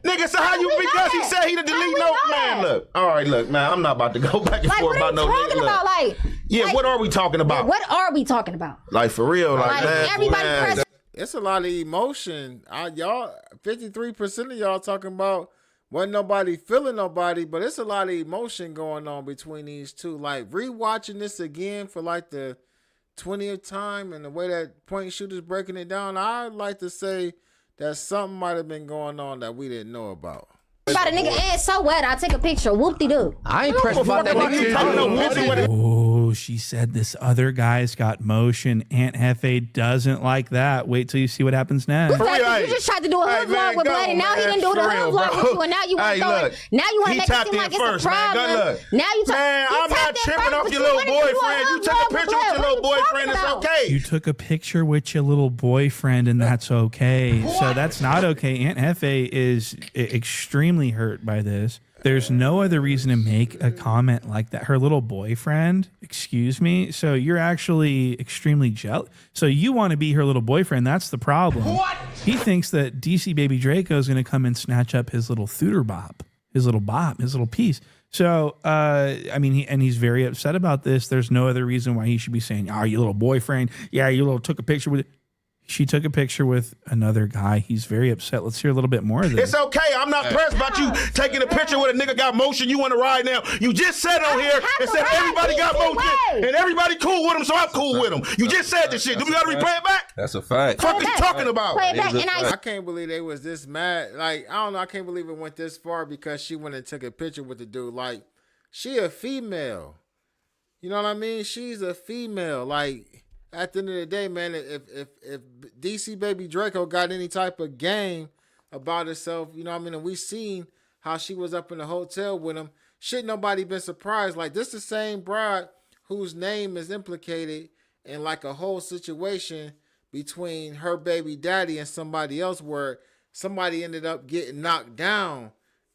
nigga, so how you because he said he delete no man. Look, all right, look, man, I'm not about to go back and forth about no nigga. What are you talking about? What are we talking about? What are we talking about? Like for real, like man, It's a lot of emotion. Y'all, 53% of y'all talking about wasn't nobody feeling nobody, but it's a lot of emotion going on between these two. Like rewatching this again for like the 20th time, and the way that Point Shooter's breaking it down, I'd like to say that something might have been going on that we didn't know about. About a nigga ass so wet, I take a picture. Whoop-de-doo. I ain't pressed about that nigga. Oh, she said this other guy's got motion. Aunt Jefe doesn't like that. Wait till you see what happens next. You just tried to do a hood vlog with Blood, and now he didn't do the hood vlog with you, and now you want to throw it. Now you want to make it seem like it's a problem. Now you man, I'm not tripping off your little boyfriend. You took a picture with your little boyfriend. It's okay. You took a picture with your little boyfriend, and that's okay. So that's not okay. Aunt Jefe is extremely hurt by this. There's no other reason to make a comment like that. Her little boyfriend, excuse me. So you're actually extremely jealous. So you want to be her little boyfriend. That's the problem. What? He thinks that DC Baby Draco is going to come and snatch up his little Thooter Bop, his little piece. So, I mean, he's very upset about this. There's no other reason why he should be saying, "Oh, you little boyfriend. Yeah, you little took a picture with it." She took a picture with another guy. He's very upset. Let's hear a little bit more of this. It's okay. I'm not pressed about you taking a picture with a nigga got motion. You want to ride now. You just said on here and said everybody got motion and everybody cool with him, so I'm cool with him. You just said this shit. Do we got to replay it back? That's a fact. What are you talking about? I can't believe they was this mad. Like, I don't know. I can't believe it went this far because she went and took a picture with the dude. Like, she a female. You know what I mean? She's a female. Like, at the end of the day, man, if DC Baby Draco got any type of game about herself, you know what I mean, and we seen how she was up in the hotel with him, shit, nobody been surprised. Like, this the same bride whose name is implicated in like a whole situation between her baby daddy and somebody else, where somebody ended up getting knocked down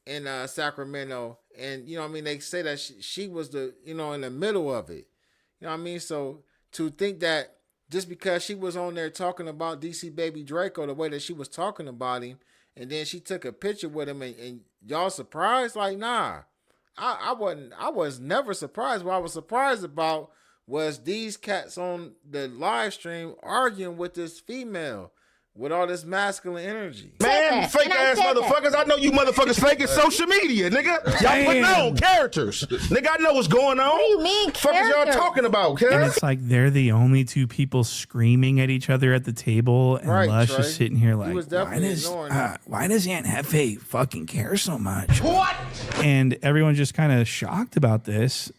in Sacramento. And, you know what I mean, they say that she was the, you know, in the middle of it. You know what I mean? So to think that just because she was on there talking about DC Baby Draco the way that she was talking about him, and then she took a picture with him, and y'all surprised? Like, nah, I was never surprised. What I was surprised about was these cats on the live stream arguing with this female with all this masculine energy. Man, fake ass motherfuckers. I know you motherfuckers faking social media, nigga. Y'all putting on characters. Nigga, I know what's going on. What do you mean fuck is y'all talking about, kid? And it's like they're the only two people screaming at each other at the table, and Lush is sitting here like, why does Aunt Jefe fucking care so much? What? And everyone's just kind of shocked about this.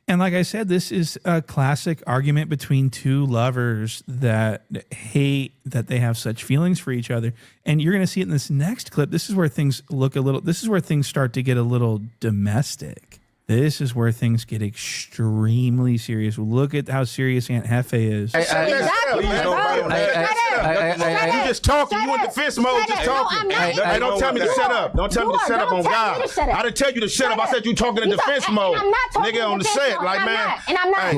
And like I said, this is a classic argument between two lovers that hate that they have such feelings for each other. And you're going to see it in this next clip. This is where things start to get a little domestic. This is where things get extremely serious. Look at how serious Aunt Jefe is. You just talking. You in defense mode just talking. Hey, don't tell me to shut up. Don't tell me to shut up on God. I didn't tell you to shut up. I said you talking in defense mode. Nigga on the set. Like, man. And I'm not.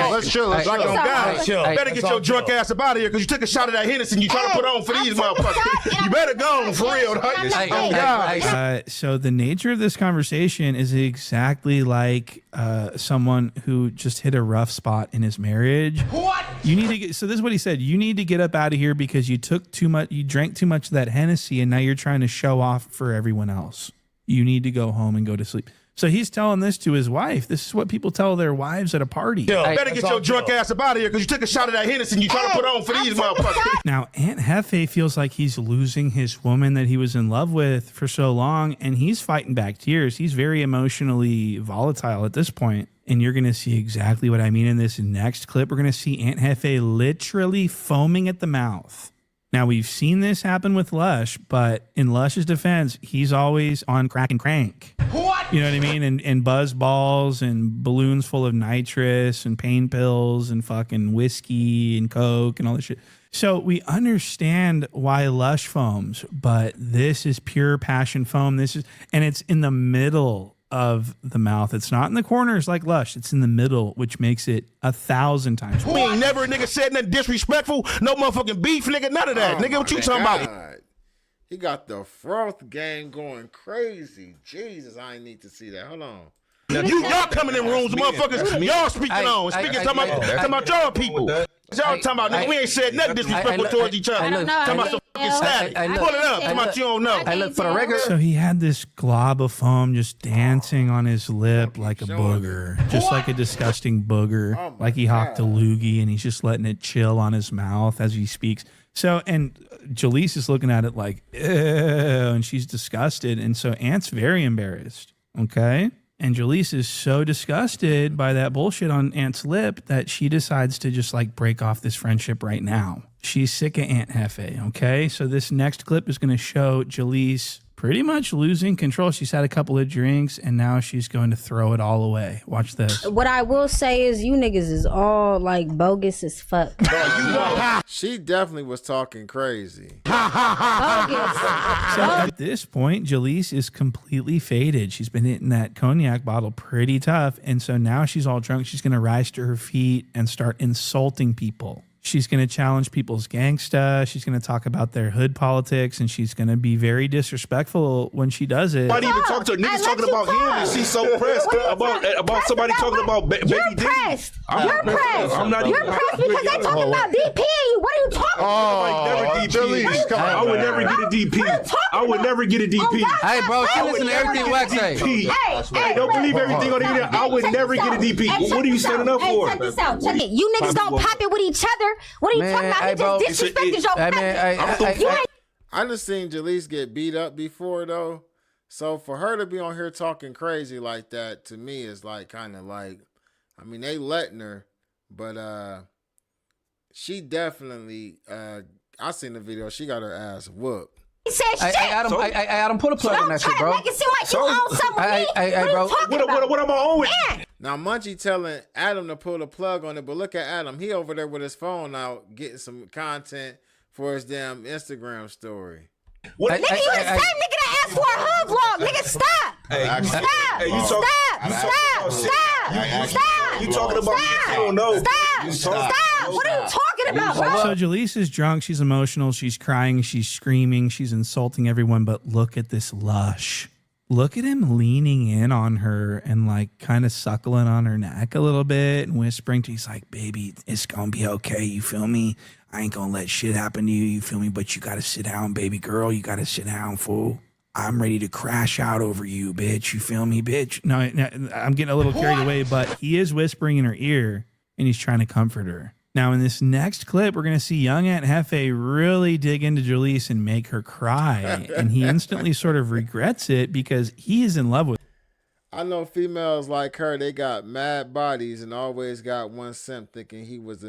Let's chill. Like on God. Better get your drunk ass up out of here because you took a shot of that Hennessy and you trying to put on for these motherfuckers. You better go on for real. On God. So the nature of this conversation is exactly like someone who just hit a rough spot in his marriage. What? You need to get, so this is what he said. You need to get up out of here because you took too much, you drank too much of that Hennessy, and now you're trying to show off for everyone else. You need to go home and go to sleep. So he's telling this to his wife. This is what people tell their wives at a party. Better get your drunk ass up out of here because you took a shot of that Hennessy and you trying to put on for these motherfuckers. Now, Aunt Jefe feels like he's losing his woman that he was in love with for so long, and he's fighting back tears. He's very emotionally volatile at this point. And you're going to see exactly what I mean in this next clip. We're going to see Aunt Jefe literally foaming at the mouth. Now, we've seen this happen with Lush, but in Lush's defense, he's always on crack and crank. What? You know what I mean? And buzz balls and balloons full of nitrous and pain pills and fucking whiskey and Coke and all this shit. So we understand why Lush foams, but this is pure passion foam. And it's in the middle of the mouth. It's not in the corners like Lush. It's in the middle, which makes it 1,000 times worse. We ain't never a nigga said nothing disrespectful. No motherfucking beef, nigga. None of that. Nigga, what you talking about? He got the froth game going crazy. Jesus, I ain't need to see that. Hold on. Y'all coming in rooms, motherfuckers. Y'all speaking on. Speaking talking about y'all people. Y'all talking about, nigga, we ain't said nothing disrespectful towards each other. Talking about some fucking static. Pull it up. Talking about you don't know. I look for the record. So he had this glob of foam just dancing on his lip like a booger, just like a disgusting booger, like he hocked a loogie and he's just letting it chill on his mouth as he speaks. So, and Jaleese is looking at it like, ew, and she's disgusted. And so Ant's very embarrassed, okay? And Jaleese is so disgusted by that bullshit on Ant's lip that she decides to just like break off this friendship right now. She's sick of Aunt Jefe, okay? So this next clip is going to show Jaleese pretty much losing control. She's had a couple of drinks and now she's going to throw it all away. Watch this. What I will say is you niggas is all like bogus as fuck. She definitely was talking crazy. So at this point, Jaleese is completely faded. She's been hitting that cognac bottle pretty tough. And so now she's all drunk. She's going to rise to her feet and start insulting people. She's going to challenge people's gangsta. She's going to talk about their hood politics, and she's going to be very disrespectful when she does it. Nobody even talk to her. Niggas talking about him, and she's so pressed about somebody talking about baby You're D. pressed. I'm You're not pressed. I'm not You're even pressed because they talking about DP you. What are you talking about? Jaleese, come on. I would never get a DP. I would never get a DP. Hey, bro, she listen to everything Wack say. Hey, don't believe everything on the internet. I would never get a DP. What are you standing up for? Check this out. Check it. You niggas don't pop it with each other. What are you talking about? He just disrespected your family. I done seen Jaleese get beat up before though. So for her to be on here talking crazy like that, to me is like kind of like, I mean, they letting her, but she definitely I seen the video, she got her ass whooped. He said shit. Adam, put a plug on that shit, bro. Make it seem like you own something with me. bro. What am I on with? Now Munchie telling Adam to pull the plug on it, but look at Adam. He over there with his phone out getting some content for his damn Instagram story. Nigga, you the same nigga that asked for a hood vlog. Nigga, stop. Stop. You talking about me? I don't know. Stop. What are you talking about, bro? So Jaleese is drunk. She's emotional. She's crying. She's screaming. She's insulting everyone. But look at this lush. Look at him leaning in on her and like kind of suckling on her neck a little bit and whispering to her. He's like, baby, it's going to be okay. You feel me? I ain't going to let shit happen to you. You feel me? But you got to sit down, baby girl. You got to sit down, fool. I'm ready to crash out over you, bitch. You feel me, bitch? No, I'm getting a little carried away, but he is whispering in her ear and he's trying to comfort her. Now, in this next clip, we're going to see young Aunt Jefe really dig into Jaleese and make her cry. And he instantly sort of regrets it because he is in love with her. I know females like her, they got mad bodies and always got one simp thinking he was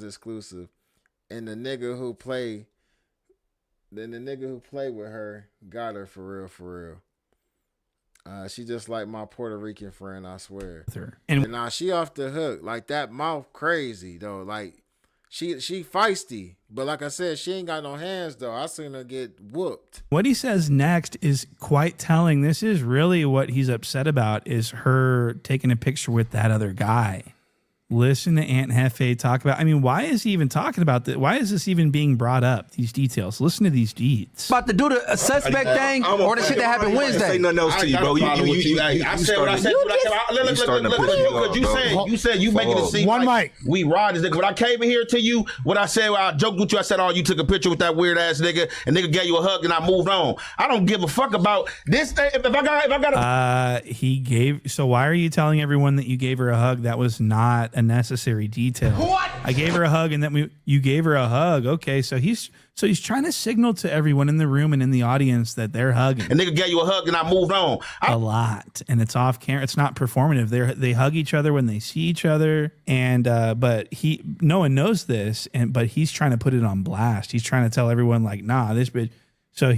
exclusive. And the nigga who played with her got her for real. She just like my Puerto Rican friend, I swear. And now she off the hook. Like that mouth crazy though. Like she feisty. But like I said, she ain't got no hands though. I seen her get whooped. What he says next is quite telling. This is really what he's upset about, is her taking a picture with that other guy. Listen to Aunt Jefe talk about. I mean, why is he even talking about this? Why is this even being brought up? These details. Listen to these deeds. About to do the suspect thing or the shit that happened Wednesday. Say nothing else to you, bro. I said what I said. Look, you said you making it seem like we ride this nigga. When I came in here to you, what I said, I joked with you. I said, oh, you took a picture with that weird ass nigga, and nigga gave you a hug, and I moved on. I don't give a fuck about this thing. If I got he gave. So why are you telling everyone that you gave her a hug? That was not a necessary detail. What? I gave her a hug, and then you gave her a hug. Okay, so he's trying to signal to everyone in the room and in the audience that they're hugging. And nigga gave you a hug, and I moved on. A lot, and it's off camera. It's not performative. They hug each other when they see each other, and but no one knows this, but he's trying to put it on blast. He's trying to tell everyone like, nah, this bitch. I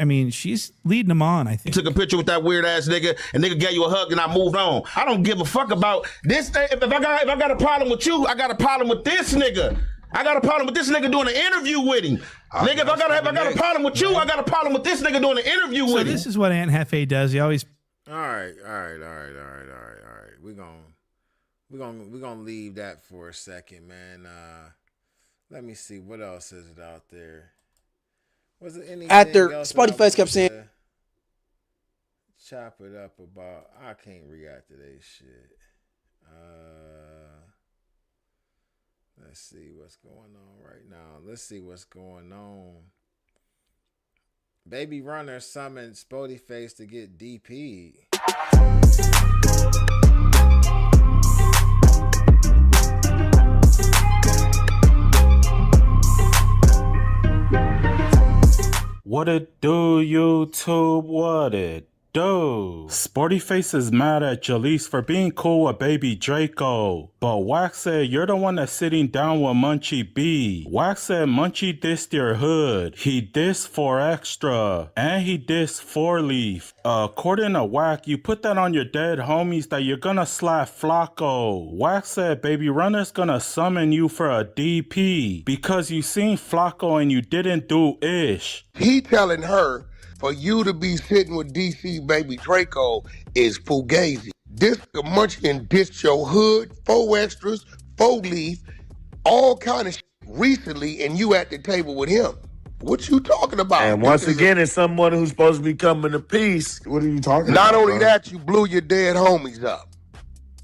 mean, she's leading them on, I think. You took a picture with that weird ass nigga, and nigga gave you a hug, and I moved on. I don't give a fuck about this thing. If I got a problem with you, I got a problem with this nigga. I got a problem with this nigga doing an interview with him. Nigga, if I got a problem with you, I got a problem with this nigga doing an interview with him. So this is what Aunt Jefe does. He always. All right. We're gonna leave that for a second, man. Let me see what else is it out there. Was it anything after else Spotify kept saying chop it up about? I can't react to this shit. Let's see what's going on right now. Let's see what's going on. Baby Runner summoned Spody Face to get DP. What it do, YouTube? What it do? Sporty Face is mad at Jaleese for being cool with baby Draco. But Wack said you're the one that's sitting down with Munchie B. Wack said Munchie dissed your hood. He dissed 4 Extra. And he dissed 4 Leaf. According to Wack, you put that on your dead homies that you're gonna slap Flacco. Wack said Baby Runner's gonna summon you for a DP because you seen Flacco and you didn't do ish. He telling her for you to be sitting with DC baby Draco is fugazi. This Munchkin dissed your hood, 4 Extras, 4 Leaf, all kind of shit recently, and you at the table with him. What you talking about? And once again, it's someone who's supposed to be coming to peace. What are you talking Not about? only that, you blew your dead homies up.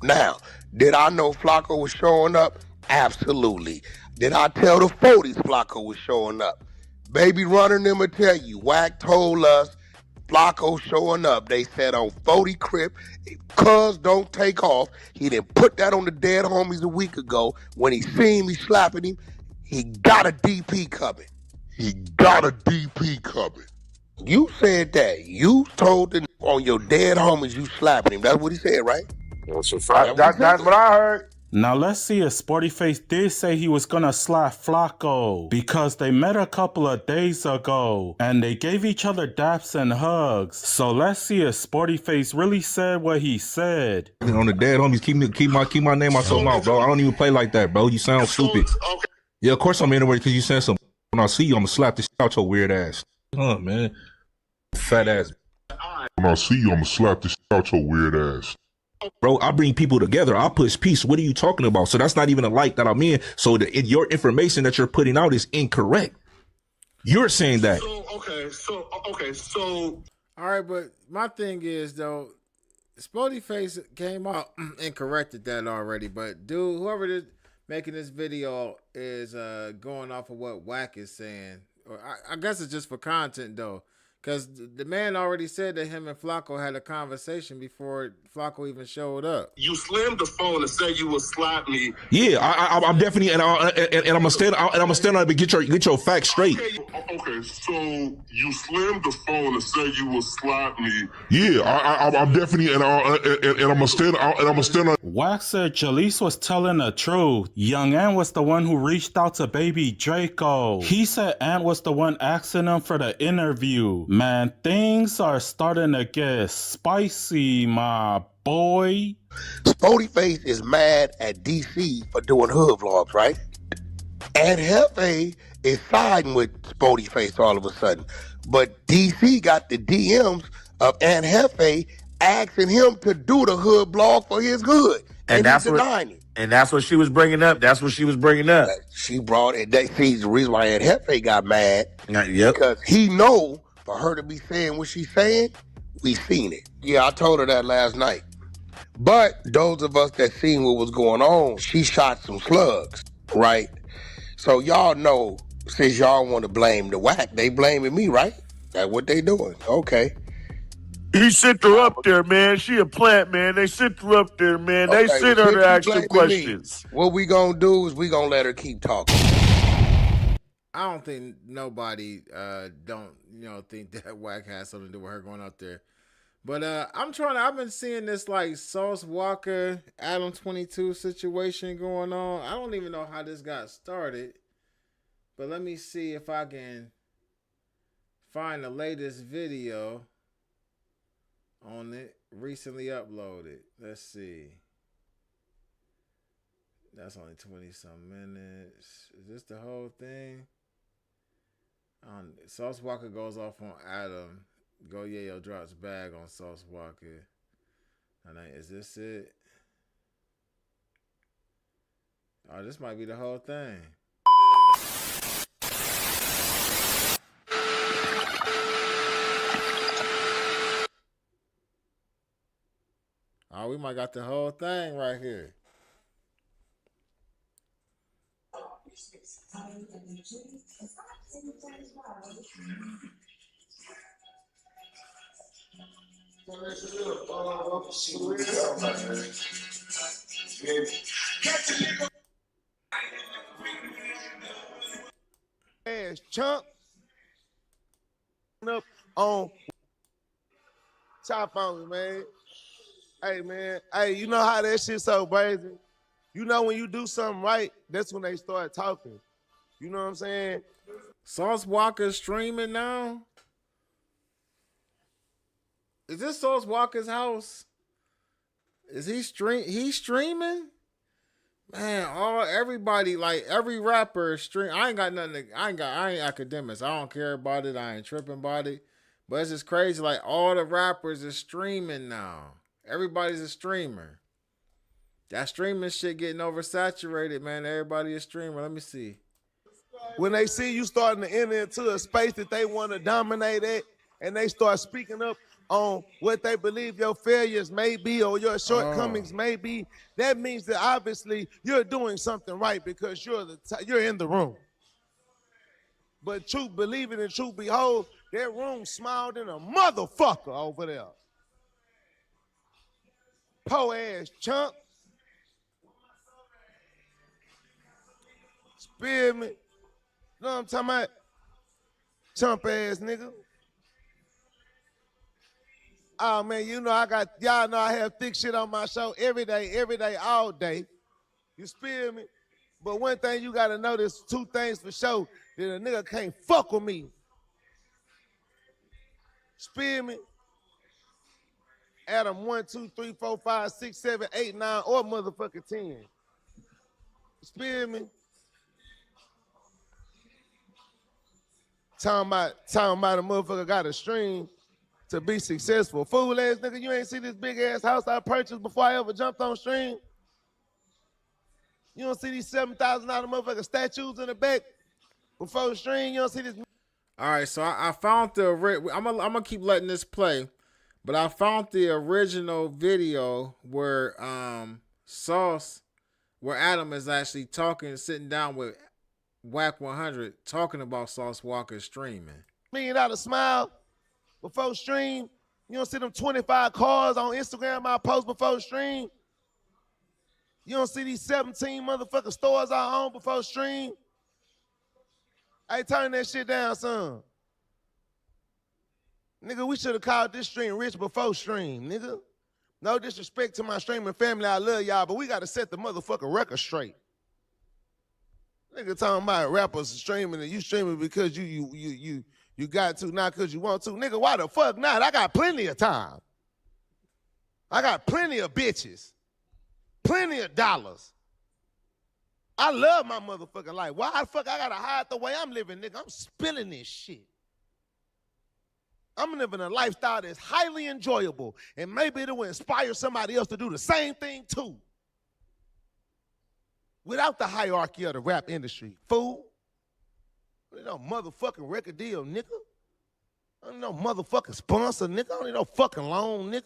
Now, did I know Flacco was showing up? Absolutely. Did I tell the 40s Flacco was showing up? Baby Runner and them will tell you, Wack told us Flacco showing up. They said on 40 Crip, cuz don't take off. He didn't put that on the dead homies a week ago. When he seen me slapping him, he got a DP coming. He got a DP coming. You said that. You told the on your dead homies you slapping him. That's what he said, right? That's what I heard. Now let's see if Sporty Face did say he was gonna slap Flacco because they met a couple of days ago and they gave each other daps and hugs. So let's see if Sporty Face really said what he said. On the dead homies, keep my name out your mouth, bro. I don't even play like that, bro. You sound stupid. Yeah, of course I'm anywhere because you said some. When I see you, I'm gonna slap this shit out your weird ass. Huh, man. Fat ass. When I see you, I'm gonna slap this shit out your weird ass. Bro, I bring people together. I push peace. What are you talking about? So that's not even a light that I'm in. So your information that you're putting out is incorrect. You're saying that. So. All right, but my thing is, though, Spody Face came out and corrected that already. But, dude, whoever is making this video is going off of what Wack is saying. Or I guess it's just for content, though. Because the man already said that him and Flacco had a conversation before Flacco even showed up. You slammed the phone and said you would slap me. Yeah, I'm definitely and I'm gonna stand on it and get your facts straight. Okay, so you slammed the phone and said you would slap me. Yeah, I'm definitely and I'm gonna stand on. Wack said Jaleese was telling the truth. Young Ant was the one who reached out to baby Draco. He said Ant was the one asking him for the interview. Man, things are starting to get spicy, my boy. Spody Face is mad at DC for doing hood vlogs, right? And Jefe is siding with Spody Face all of a sudden. But DC got the DMs of Aunt Jefe asking him to do the hood vlog for his hood. And that's he's denying it. And that's what she was bringing up. She brought it. They see the reason why Aunt Jefe got mad. Yep. Because he know for her to be saying what she's saying, we seen it. Yeah, I told her that last night. But those of us that seen what was going on, she shot some slugs, right? So y'all know, since y'all want to blame the Wack, they blaming me, right? That's what they doing. Okay. He sent her up there, man. She a plant, man. They sent her up there, man. They sent her to ask some questions. What we gonna do is we gonna let her keep talking. I don't think nobody think that Wack has something to do with her going out there. But I've been seeing this like Sauce Walker, Adam 22 situation going on. I don't even know how this got started. But let me see if I can find the latest video on it, recently uploaded. Let's see. That's only 20-some minutes. Is this the whole thing? Sauce Walker goes off on Adam. Go Yayo drops bag on Sauce Walker. And is this it? Oh, this might be the whole thing. Oh, we might got the whole thing right here. Ass chump up on top on me, man. Hey, man. Hey, you know how that shit so crazy? You know when you do something right, that's when they start talking. You know what I'm saying? Sauce Walka streaming now? Is this Sauce Walka's house? Is he streaming? Man, everybody, like every rapper stream. I ain't academics. I don't care about it. I ain't tripping about it. But it's just crazy. Like all the rappers are streaming now. Everybody's a streamer. That streaming shit getting oversaturated, man. Everybody is streamer. Let me see. When they see you starting to enter into a space that they want to dominate at, and they start speaking up on what they believe your failures may be or your shortcomings may be, that means that obviously you're doing something right because you're in the room. But truth believing and truth behold, that room small than a motherfucker over there. Po ass chump. Spear me. You know what I'm talking about? Chump ass nigga. Oh man, you know y'all know I have thick shit on my show every day, all day. You spear me? But one thing you gotta know, there's two things for sure, that a nigga can't fuck with me. Spear me? Adam 1, 2, 3, 4, 5, 6, 7, 8, 9, or motherfucking 10. Spear me? Talking about a motherfucker got a stream to be successful. Fool ass nigga, you ain't see this big ass house I purchased before I ever jumped on stream? You don't see these $7,000 motherfucking statues in the back before the stream? You don't see this? All right, so I found I'm gonna keep letting this play, but I found the original video where where Adam is actually sitting down with Wack 100 talking about Sauce Walka streaming. $1 million smile before stream. You don't see them 25 cars on Instagram I post before stream. You don't see these 17 motherfucking stores I own before stream. Hey, turn that shit down, son. Nigga, we should have called this stream rich before stream, nigga. No disrespect to my streaming family, I love y'all, but we gotta set the motherfucking record straight. Nigga talking about rappers streaming and you streaming because you got to, not because you want to. Nigga, why the fuck not? I got plenty of time. I got plenty of bitches. Plenty of dollars. I love my motherfucking life. Why the fuck I gotta hide the way I'm living, nigga? I'm spilling this shit. I'm living a lifestyle that's highly enjoyable, and maybe it will inspire somebody else to do the same thing too. Without the hierarchy of the rap industry, fool. I don't need no motherfucking record deal, nigga. I don't need no motherfucking sponsor, nigga. I don't need no fucking loan, nigga.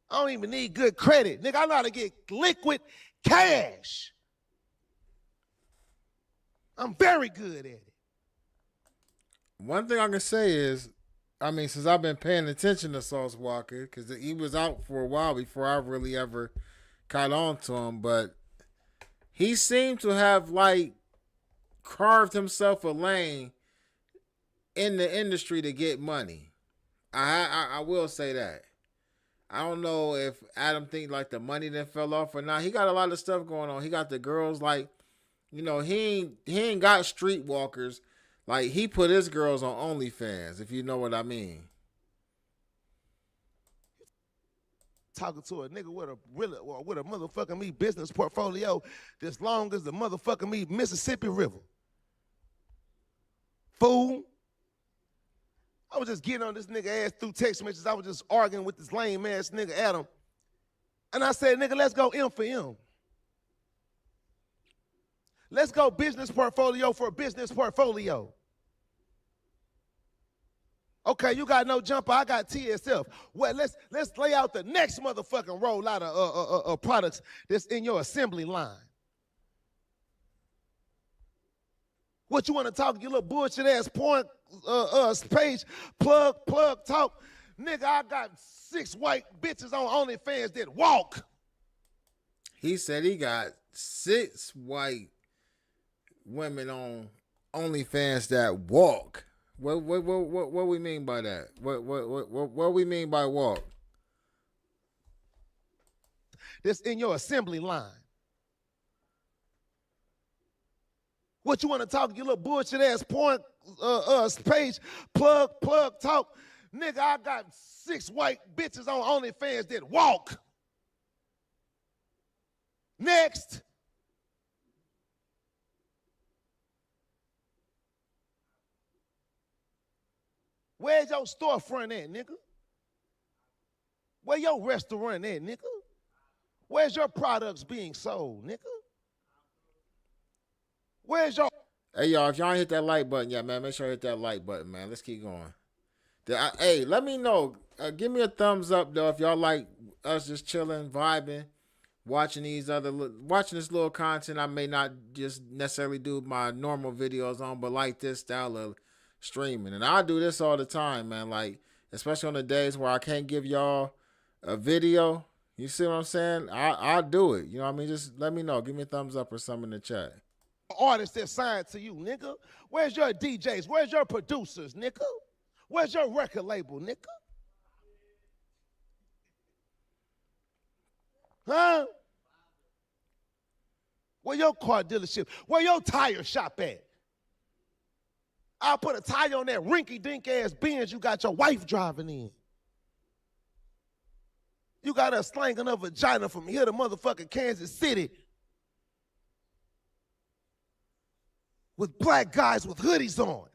I don't even need good credit, nigga. I know how to get liquid cash. I'm very good at it. One thing I can say is, since I've been paying attention to Sauce Walka, because he was out for a while before I really ever caught on to him, but he seemed to have carved himself a lane in the industry to get money. I will say that. I don't know if Adam think the money that fell off or not. He got a lot of stuff going on. He got the girls he ain't got streetwalkers. He put his girls on OnlyFans, if you know what I mean. Talking to a nigga with a motherfucking me business portfolio that's long as the motherfucking me Mississippi River. Fool. I was just getting on this nigga ass through text messages. I was just arguing with this lame ass nigga Adam. And I said, nigga, let's go M for M. Let's go business portfolio for a business portfolio. Okay, you got no jumper, I got TSF. Well, let's lay out the next motherfucking rollout of products that's in your assembly line. What you want to talk, you little bullshit ass porn page, plug, talk. Nigga, I got 6 white bitches on OnlyFans that walk. He said he got 6 white women on OnlyFans that walk. What we mean by that? What we mean by walk? That's in your assembly line. What you want to talk, you little bullshit ass porn page, plug, talk. Nigga, I got 6 white bitches on OnlyFans that walk. Next. Where's your storefront at, nigga? Where your restaurant at, nigga? Where's your products being sold, nigga? Where's your... Hey, y'all, if y'all ain't hit that like button yet, man, make sure you hit that like button, man. Let's keep going. Hey, let me know. Give me a thumbs up, though, if y'all like us just chilling, vibing, watching this little content. I may not just necessarily do my normal videos on, but like this style of streaming. And I do this all the time, man, like, especially on the days where I can't give y'all a video. You see what I'm saying? I'll do it. You know what I mean? Just let me know. Give me a thumbs up or something in the chat. Artists that signed to you, nigga? Where's your DJs? Where's your producers, nigga? Where's your record label, nigga? Huh? Where your car dealership? Where your tire shop at? I'll put a tire on that rinky-dink ass Benz you got your wife driving in. You got her slanging a vagina from here to motherfucking Kansas City with black guys with hoodies on.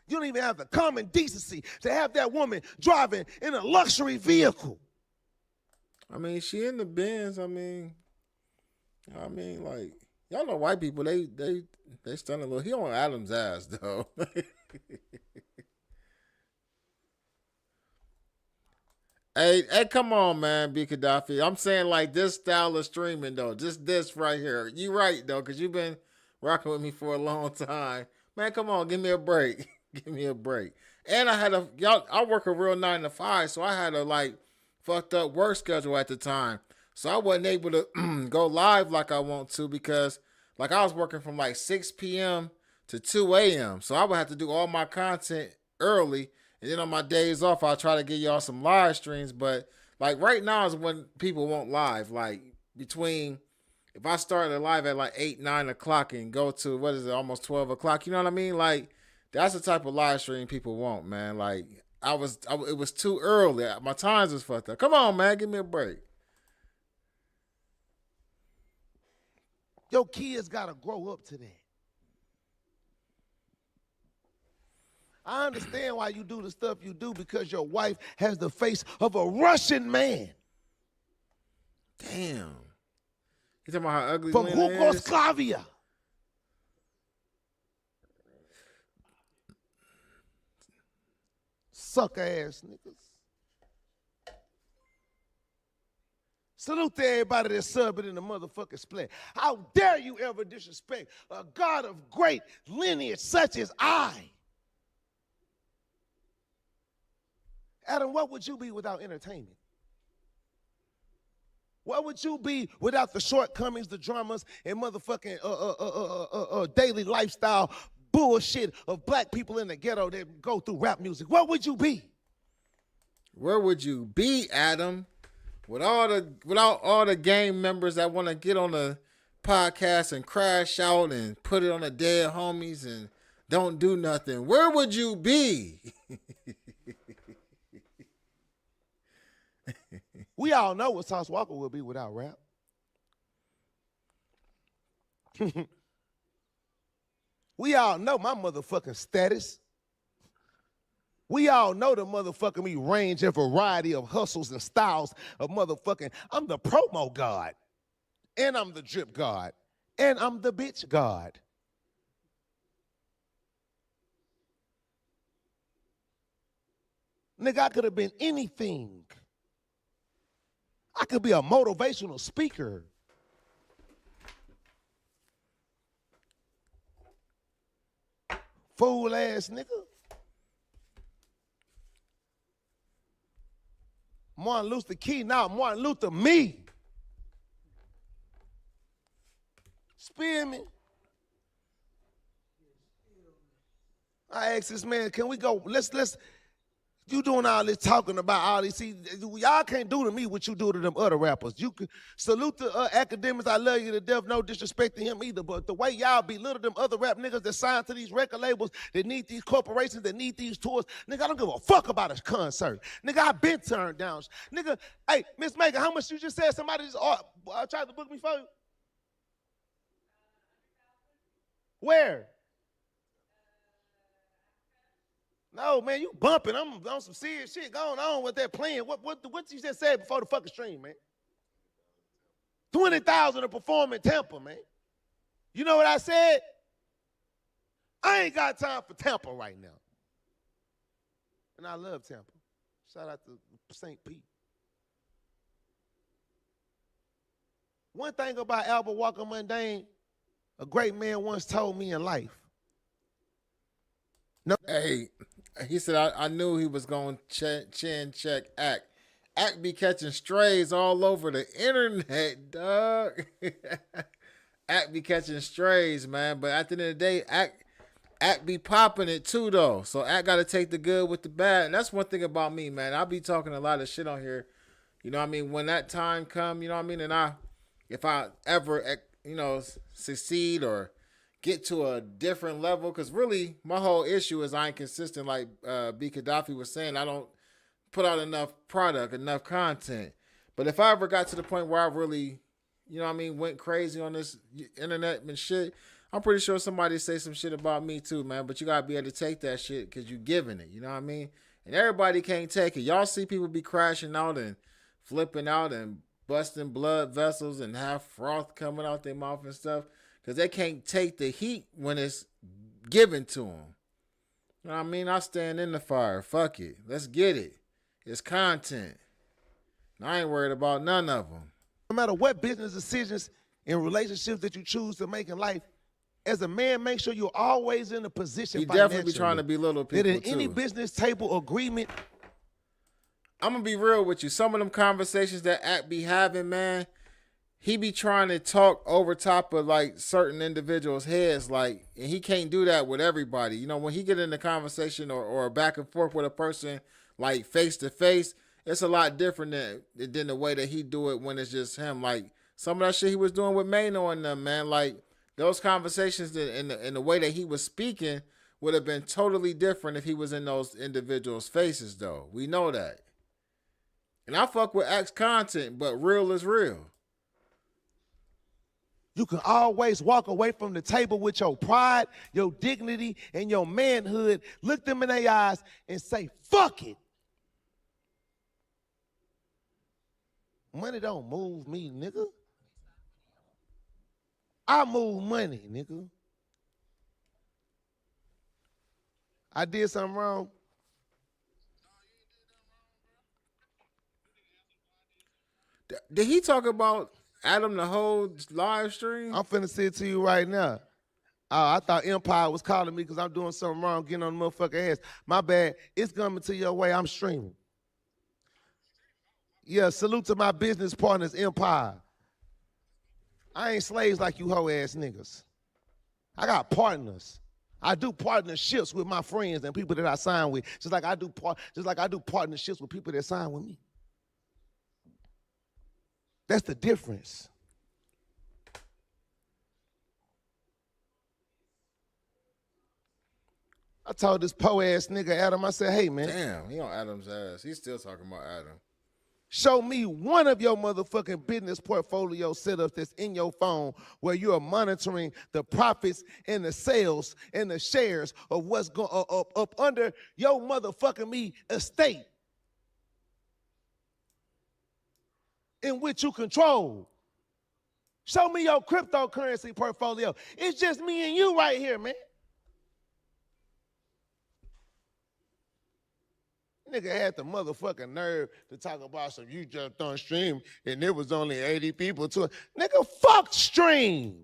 You don't even have the common decency to have that woman driving in a luxury vehicle. I mean, she in the Benz. I mean, like, y'all know white people, they stun a little. He on Adam's ass, though. Hey, come on, man, B. Gaddafi. I'm saying, like, this style of streaming, though. Just this right here. You right, though, because you've been rocking with me for a long time. Man, come on, give me a break. Give me a break. And I work a real 9 to 5, so I had a, like, fucked up work schedule at the time. So I wasn't able to go live like I want to because, like, I was working from, like, 6 p.m. to 2 a.m. So I would have to do all my content early. And then on my days off, I'll try to give y'all some live streams. But, like, right now is when people want live. Like, between, if I started live at, like, 8, 9 o'clock and go to, what is it, almost 12 o'clock. You know what I mean? Like, that's the type of live stream people want, man. Like, it was too early. My times was fucked up. Come on, man. Give me a break. Your kids got to grow up to that. I understand why you do the stuff you do because your wife has the face of a Russian man. Damn. You talking about how ugly from Lena is? Yugoslavia. Sucker ass niggas. Salute to everybody that's subbing in the motherfucking split. How dare you ever disrespect a God of great lineage such as I? Adam, what would you be without entertainment? What would you be without the shortcomings, the dramas, and motherfucking daily lifestyle bullshit of black people in the ghetto that go through rap music? What would you be? Where would you be, Adam? Without all the gang members that want to get on the podcast and crash out and put it on the dead homies and don't do nothing, where would you be? We all know what Sauce Walka would be without rap. We all know my motherfucking status. We all know the motherfucking me range and variety of hustles and styles of motherfucking. I'm the promo god, and I'm the drip god, and I'm the bitch god. Nigga, I could have been anything. I could be a motivational speaker. Fool ass nigga. Martin Luther King, now Martin Luther me. Spear me. I asked this man, can we go? Let's. You doing all this talking about all this? See, y'all can't do to me what you do to them other rappers. You can salute the academics. I love you to death. No disrespect to him either. But the way y'all belittle them other rap niggas that sign to these record labels, that need these corporations, that need these tours. Nigga, I don't give a fuck about a concert. Nigga, I been turned down. Nigga, hey, Miss Megan, how much you just said somebody just tried to book me for you? Where? No, man, you bumping. I'm on some serious shit going on with that playing. What you just said before the fucking stream, man? 20,000 to perform in Tampa, man. You know what I said? I ain't got time for Tampa right now. And I love Tampa. Shout out to St. Pete. One thing about Albert Walker Mundane, a great man once told me in life. No. Hey, he said, I knew he was going to chin check Act. Act be catching strays all over the internet, dog. Act be catching strays, man. But at the end of the day, Act be popping it too, though. So Act got to take the good with the bad. And that's one thing about me, man. I be talking a lot of shit on here. You know what I mean? When that time come, you know what I mean? And if I ever, you know, succeed or get to a different level, because really my whole issue is I ain't consistent. Like B. Gaddafi was saying, I don't put out enough product, enough content. But if I ever got to the point where I really, you know what I mean, went crazy on this internet and shit, I'm pretty sure somebody say some shit about me too, man. But you gotta be able to take that shit because you giving it, you know what I mean? And everybody can't take it. Y'all see people be crashing out and flipping out and busting blood vessels and have froth coming out their mouth and stuff, because they can't take the heat when it's given to them. You know what I mean? I stand in the fire. Fuck it. Let's get it. It's content. I ain't worried about none of them. No matter what business decisions and relationships that you choose to make in life, as a man, make sure you're always in a position You definitely be trying to belittle people, that in any business table agreement. I'm going to be real with you. Some of them conversations that Act be having, man, he be trying to talk over top of like certain individuals' heads, like, and he can't do that with everybody. You know, when he get in a conversation or back and forth with a person like face to face, it's a lot different than the way that he do it when it's just him. Like some of that shit he was doing with Mano and them, man, like those conversations in the way that he was speaking would have been totally different if he was in those individuals' faces, though. We know that. And I fuck with Act's content, but real is real. You can always walk away from the table with your pride, your dignity, and your manhood. Look them in their eyes and say, fuck it. Money don't move me, nigga. I move money, nigga. I did something wrong. Did he talk about Adam the whole live stream? I'm finna say it to you right now. I thought Empire was calling me because I'm doing something wrong, getting on the motherfucking ass. My bad. It's coming to your way. I'm streaming. Yeah, salute to my business partners, Empire. I ain't slaves like you hoe ass niggas. I got partners. I do partnerships with my friends and people that I sign with, just like I do partnerships with people that sign with me. That's the difference. I told this po-ass nigga Adam, I said, hey, man. Damn, he on Adam's ass. He's still talking about Adam. Show me one of your motherfucking business portfolio setups that's in your phone where you are monitoring the profits and the sales and the shares of what's going up under your motherfucking me estate in which you control. Show me your cryptocurrency portfolio. It's just me and you right here, man. Nigga had the motherfucking nerve to talk about some you jumped on stream and there was only 80 people to it. Nigga, fuck stream.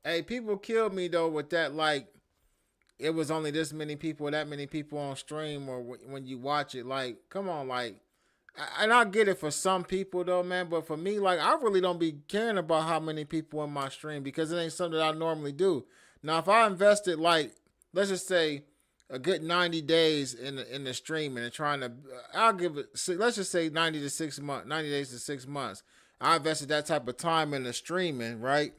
Hey, people kill me though with that, like, it was only this many people, that many people on stream, or when you watch it, like, come on, like, and I get it for some people though, man, but for me, like, I really don't be caring about how many people in my stream because it ain't something that I normally do. Now, if I invested, like, let's just say a good 90 days in the streaming and trying to, I'll give it, let's just say 90 days to 6 months. I invested that type of time in the streaming, right?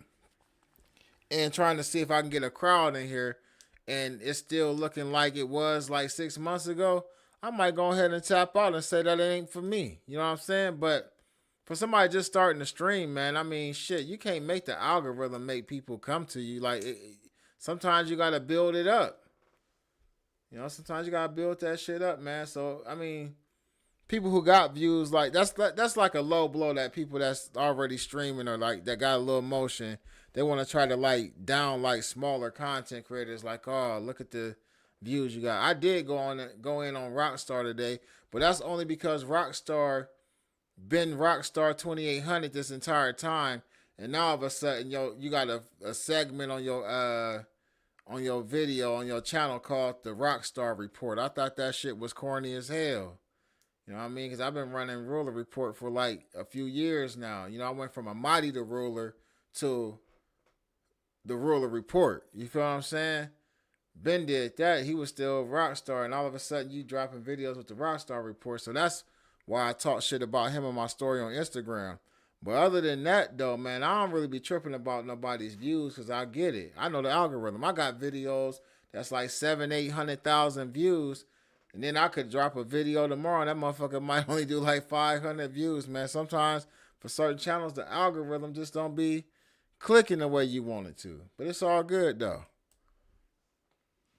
And trying to see if I can get a crowd in here, and it's still looking like it was like 6 months ago, I might go ahead and tap out and say that it ain't for me. You know what I'm saying? But for somebody just starting to stream, man, I mean, shit, you can't make the algorithm make people come to you. Like, sometimes you got to build it up. You know, sometimes you got to build that shit up, man. So, I mean, people who got views, like, that's like a low blow that people that's already streaming or, like, that got a little motion, they want to try to, like, down, like, smaller content creators. Like, oh, look at the views you got. I did go in on Rockstar today, but that's only because Rockstar been Rockstar 2800 this entire time, and now all of a sudden, you got a segment on your video on your channel called the Rockstar Report. I thought that shit was corny as hell. You know what I mean? Because I've been running Ruler Report for like a few years now. You know, I went from a Mighty the Ruler to the Ruler Report. You feel what I'm saying? Ben did that. He was still Rockstar, and all of a sudden you dropping videos with the Rockstar Report. So that's why I talk shit about him in my story on Instagram. But other than that, though, man, I don't really be tripping about nobody's views because I get it. I know the algorithm. I got videos that's like 700,000-800,000 views, and then I could drop a video tomorrow, and that motherfucker might only do like 500 views, man. Sometimes for certain channels, the algorithm just don't be clicking the way you want it to. But it's all good, though.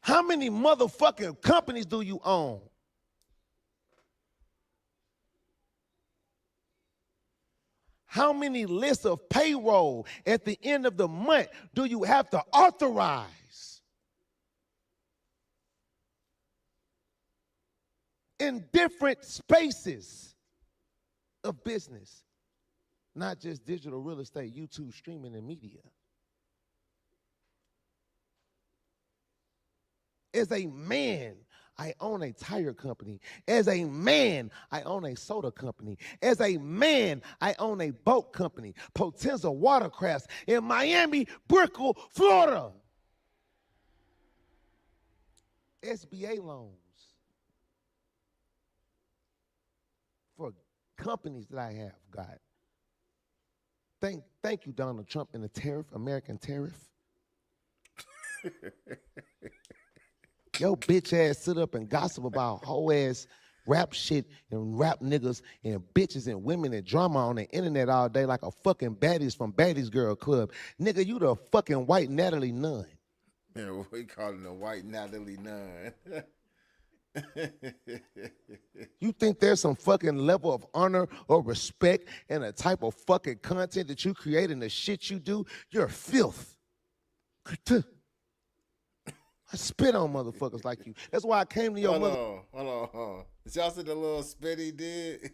How many motherfucking companies do you own? How many lists of payroll at the end of the month do you have to authorize? In different spaces of business, not just digital real estate, YouTube, streaming, and media. As a man, I own a tire company. As a man, I own a soda company. As a man, I own a boat company, Potenza Watercrafts in Miami, Brickell, Florida. SBA loans for companies that I have got. Thank you, Donald Trump, and the tariff, American tariff. Yo, bitch ass sit up and gossip about whole ass rap shit and rap niggas and bitches and women and drama on the internet all day like a fucking baddies from Baddies Girl Club. Nigga, you the fucking white Natalie Nunn. Yeah, we calling the white Natalie Nunn. You think there's some fucking level of honor or respect in the type of fucking content that you create and the shit you do? You're filth. I spit on motherfuckers like you. That's why I came to your Hold on. Did y'all see the little spit he did?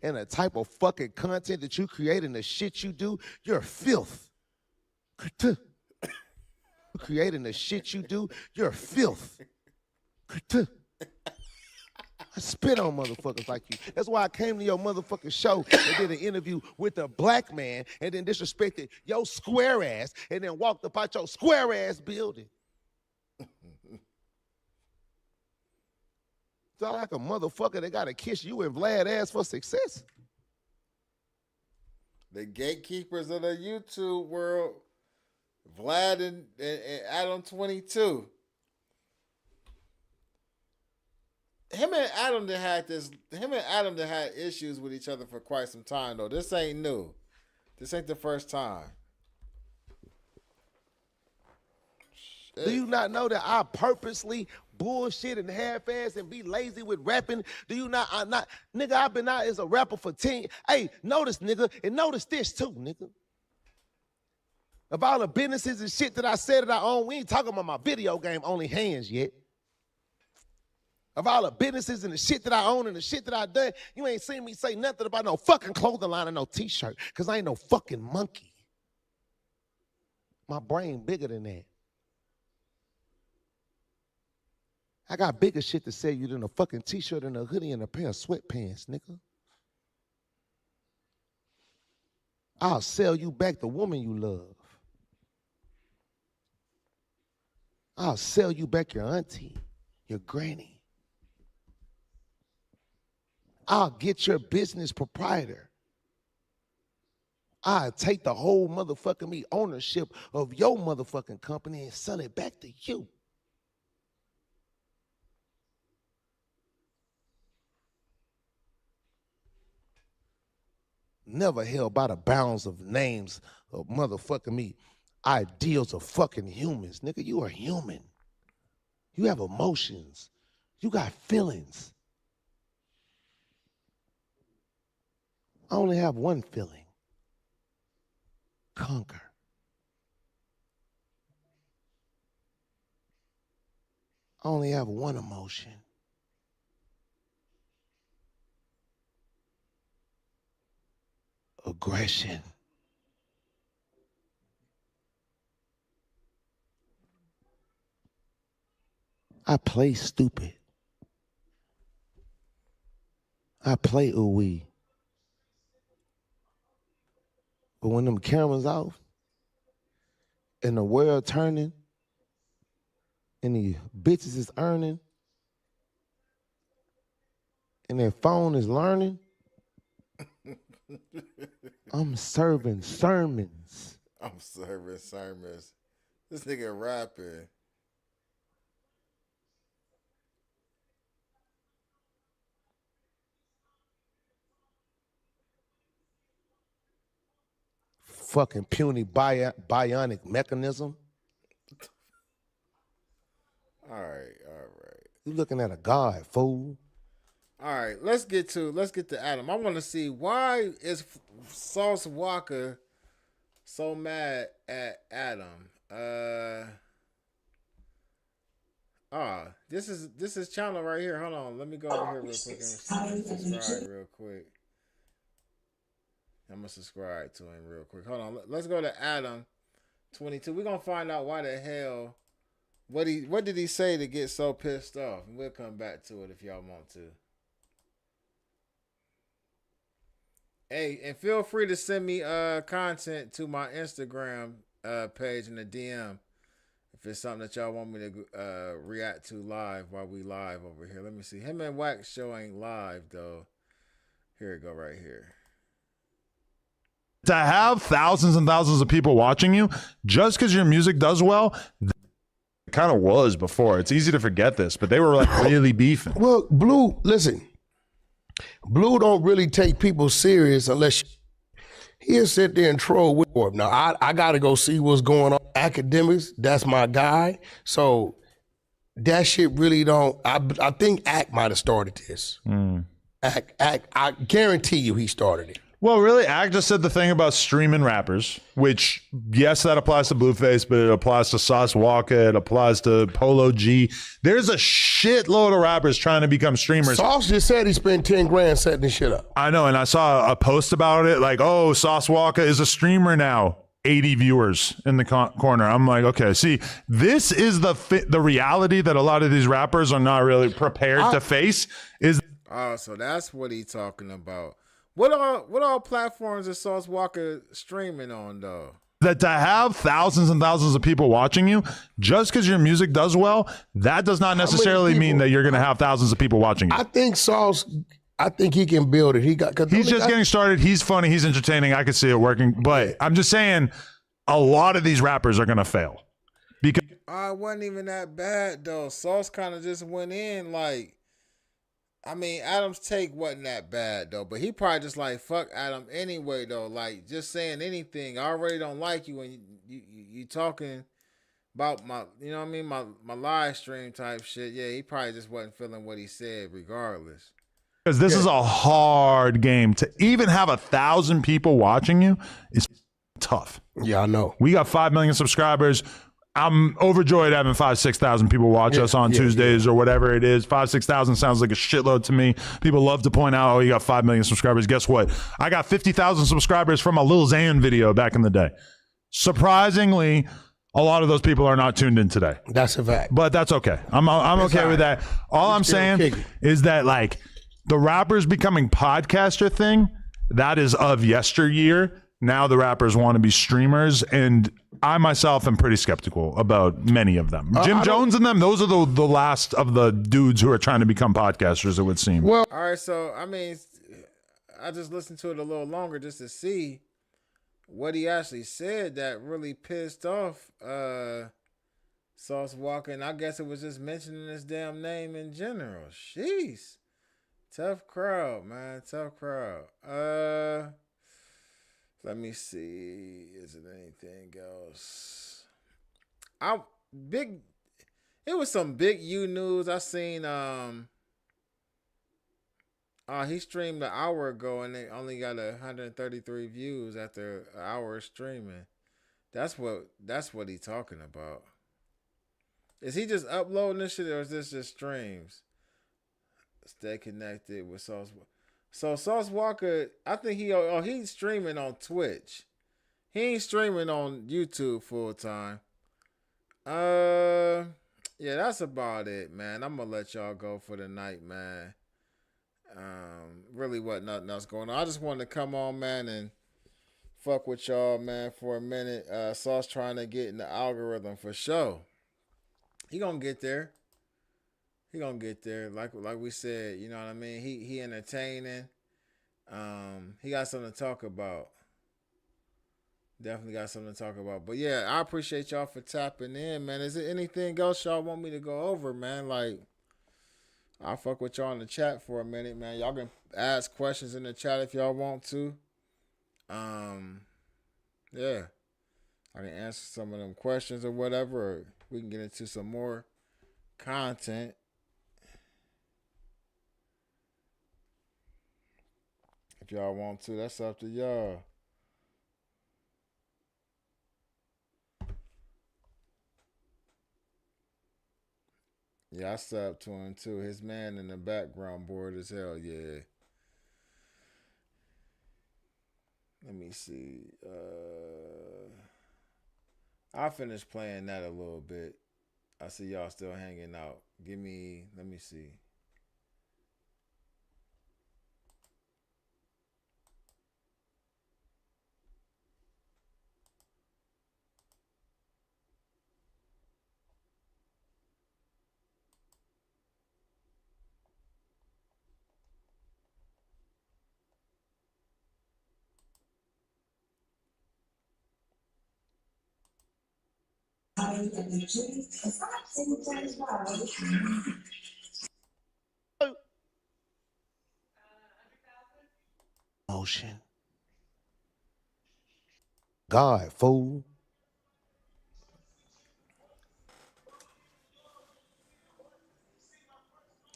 And the type of fucking content that you create and the shit you do, you're filth. Creating the shit you do, you're filth. I spit on motherfuckers like you. That's why I came to your motherfucking show and did an interview with a black man and then disrespected your square ass and then walked up out your square ass building. Sound like a motherfucker that gotta kiss you and Vlad ass for success. The gatekeepers of the YouTube world, Vlad and Adam 22. Him and Adam had issues with each other for quite some time though. This ain't new. This ain't the first time. Do you not know that I purposely bullshit and half-ass and be lazy with rapping? Do you not? Nigga, I've been out as a rapper for 10. Hey, notice, nigga, and notice this too, nigga. Of all the businesses and shit that I said that I own, we ain't talking about my video game Only Hands yet. Of all the businesses and the shit that I own and the shit that I done, you ain't seen me say nothing about no fucking clothing line or no t-shirt, because I ain't no fucking monkey. My brain bigger than that. I got bigger shit to sell you than a fucking t-shirt and a hoodie and a pair of sweatpants, nigga. I'll sell you back the woman you love. I'll sell you back your auntie, your granny. I'll get your business proprietor. I'll take the whole motherfucking ownership of your motherfucking company and sell it back to you. Never held by the bounds of names of motherfucking ideals of fucking humans. Nigga, you are human. You have emotions. You got feelings. I only have one feeling. Conquer. I only have one emotion. Aggression. I play stupid. I play ooh-wee. But when them cameras off and the world turning and the bitches is earning and their phone is learning, I'm serving sermons. I'm serving sermons. This nigga rapping. Fucking puny bionic mechanism. All right. You looking at a god, fool. All right, let's get to Adam. I want to see, why is Sauce Walka so mad at Adam? This is channel right here. Hold on, let me go over here real quick and subscribe real quick. I'm gonna subscribe to him real quick. Hold on, let's go to Adam 22. We're gonna find out why the hell, what did he say to get so pissed off, and we'll come back to it if y'all want to. Hey, and feel free to send me content to my Instagram page in the DM if it's something that y'all want me to react to live while we live over here. Let me see. Him and Wack show ain't live though. Here it go right here. To have thousands and thousands of people watching you just because your music does well, it kind of was before. It's easy to forget this, but they were like really beefing. Well, Blue, listen. Blue don't really take people serious unless he'll sit there and troll with him. Now, I got to go see what's going on. Academics, that's my guy. So that shit really don't, I think Ack might have started this. Ack, I guarantee you he started it. Well, really, Ack just said the thing about streaming rappers, which, yes, that applies to Blueface, but it applies to Sauce Walka, it applies to Polo G. There's a shitload of rappers trying to become streamers. Sauce just said he spent 10 grand setting this shit up. I know, and I saw a post about it, like, oh, Sauce Walka is a streamer now. 80 viewers in the corner. I'm like, okay, see, this is the reality that a lot of these rappers are not really prepared to face. Oh, so that's what he's talking about. What all platforms is Sauce Walka streaming on though? That to have thousands and thousands of people watching you, just because your music does well, that does not necessarily mean that you're going to have thousands of people watching you. I think Sauce, I think he can build it. He's just getting started. He's funny. He's entertaining. I could see it working. But I'm just saying, a lot of these rappers are going to fail. Because it wasn't even that bad though. Sauce kind of just went in like, I mean, Adam's take wasn't that bad though, but he probably just like fuck Adam anyway though. Like just saying anything, I already don't like you when you talking about my, you know what I mean, my live stream type shit. Yeah, he probably just wasn't feeling what he said regardless. Because this is a hard game to even have 1,000 people watching you is tough. Yeah, I know. We got 5 million subscribers. I'm overjoyed having 5,000-6,000 people watch us on Tuesdays or whatever it is. 5,000-6,000 sounds like a shitload to me. People love to point out, oh, you got 5 million subscribers. Guess what? I got 50,000 subscribers from a Lil Xan video back in the day. Surprisingly, A lot of those people are not tuned in today. That's a fact. But that's okay. I'm okay with that. All I'm saying is that like the rappers becoming podcaster thing, that is of yesteryear. Now the rappers want to be streamers, and I myself am pretty skeptical about many of them. Jim Jones and them, those are the last of the dudes who are trying to become podcasters, it would seem. Well, all right, so I mean, I just listened to it a little longer just to see what he actually said that really pissed off Sauce Walka, and I guess it was just mentioning his damn name in general. Jeez. Tough crowd, man. Tough crowd. Let me see. Is it anything else? It was some big U news. I seen he streamed an hour ago and they only got 133 views after an hour of streaming. That's what he talking about. Is he just uploading this shit or is this just streams? Stay connected with Sauce. So Sauce Walka, I think he's streaming on Twitch. He ain't streaming on YouTube full time. Yeah, that's about it, man. I'm gonna let y'all go for the night, man. Really wasn't nothing else going on. I just wanted to come on, man, and fuck with y'all, man, for a minute. Sauce trying to get in the algorithm for sure. He gonna get there. He gonna get there. Like we said, you know what I mean? He entertaining. He got something to talk about. Definitely got something to talk about. But yeah, I appreciate y'all for tapping in, man. Is there anything else y'all want me to go over, man? Like, I'll fuck with y'all in the chat for a minute, man. Y'all can ask questions in the chat if y'all want to. Yeah. I can answer some of them questions or whatever, or we can get into some more content. If y'all want to, that's up to y'all. Yeah, I subbed to him too. His man in the background bored as hell, yeah. Let me see. I'll finish playing that a little bit. I see y'all still hanging out. Let me see. Motion. God, fool.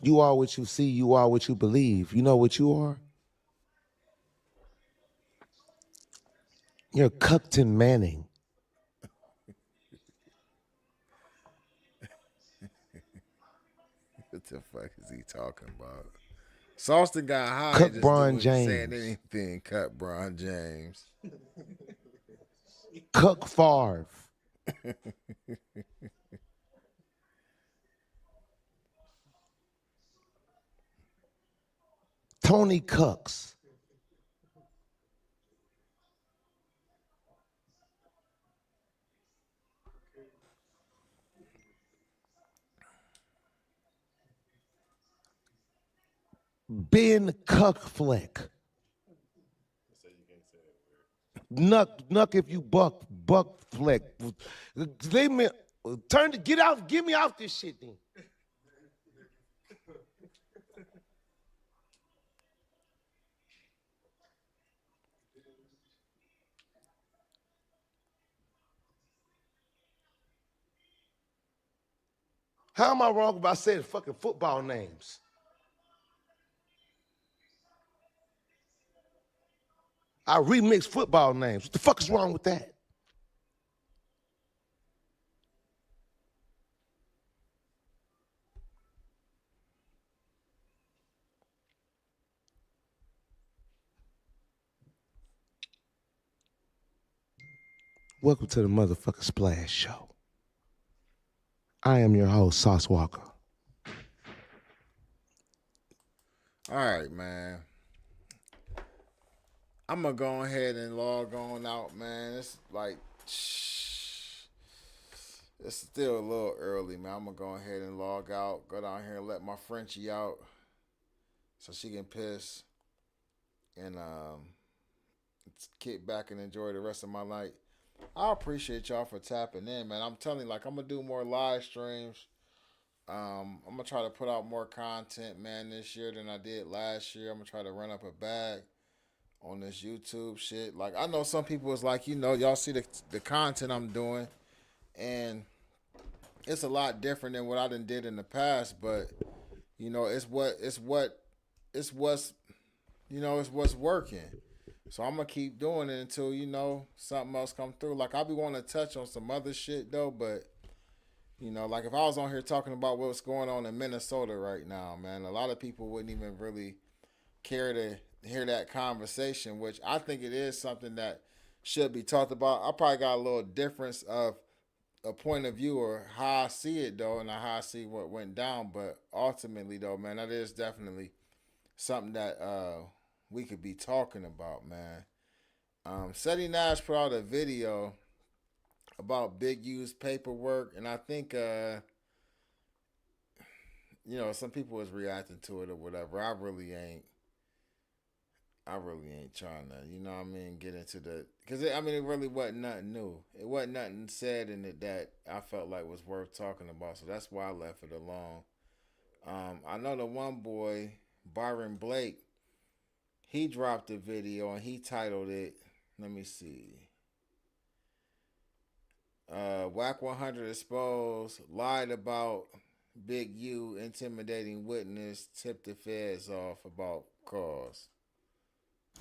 You are what you see. You are what you believe. You know what you are? You're Cuckton Manning. What the fuck is he talking about? Sauceton got high. Cut just Bron James. Saying anything. Cut Bron James. Cuck Favre. Tony Cucks. Ben Cuckfleck. Nuck if you buck fleck. They meant get me off this shit then. How am I wrong about saying fucking football names? I remix football names. What the fuck is wrong with that? Welcome to the motherfucking Splash Show. I am your host, Sauce Walka. All right, man. I'm going to go ahead and log on out, man. It's like, it's still a little early, man. I'm going to go ahead and log out, go down here and let my Frenchie out so she can piss and kick back and enjoy the rest of my night. I appreciate y'all for tapping in, man. I'm telling you, like, I'm going to do more live streams. I'm going to try to put out more content, man, this year than I did last year. I'm going to try to run up a bag on this YouTube shit. Like, I know some people is like, you know, y'all see the content I'm doing, and it's a lot different than what I done did in the past, but, you know, it's what's working. So I'm going to keep doing it until, you know, something else come through. Like, I be wanting to touch on some other shit, though, but, you know, like, if I was on here talking about what's going on in Minnesota right now, man, a lot of people wouldn't even really care to hear that conversation, which I think it is something that should be talked about. I probably got a little difference of a point of view or how I see it, though, and how I see what went down. But ultimately, though, man, that is definitely something that we could be talking about, man. Seti Nash put out a video about Big U's paperwork, and I think, you know, some people was reacting to it or whatever. I really ain't trying to, you know what I mean, get into because it really wasn't nothing new. It wasn't nothing said in it that I felt like was worth talking about, so that's why I left it alone. I know the one boy, Byron Blake, he dropped a video and he titled it, let me see, Wack 100 exposed, lied about Big U, intimidating witness, tipped the feds off about cause.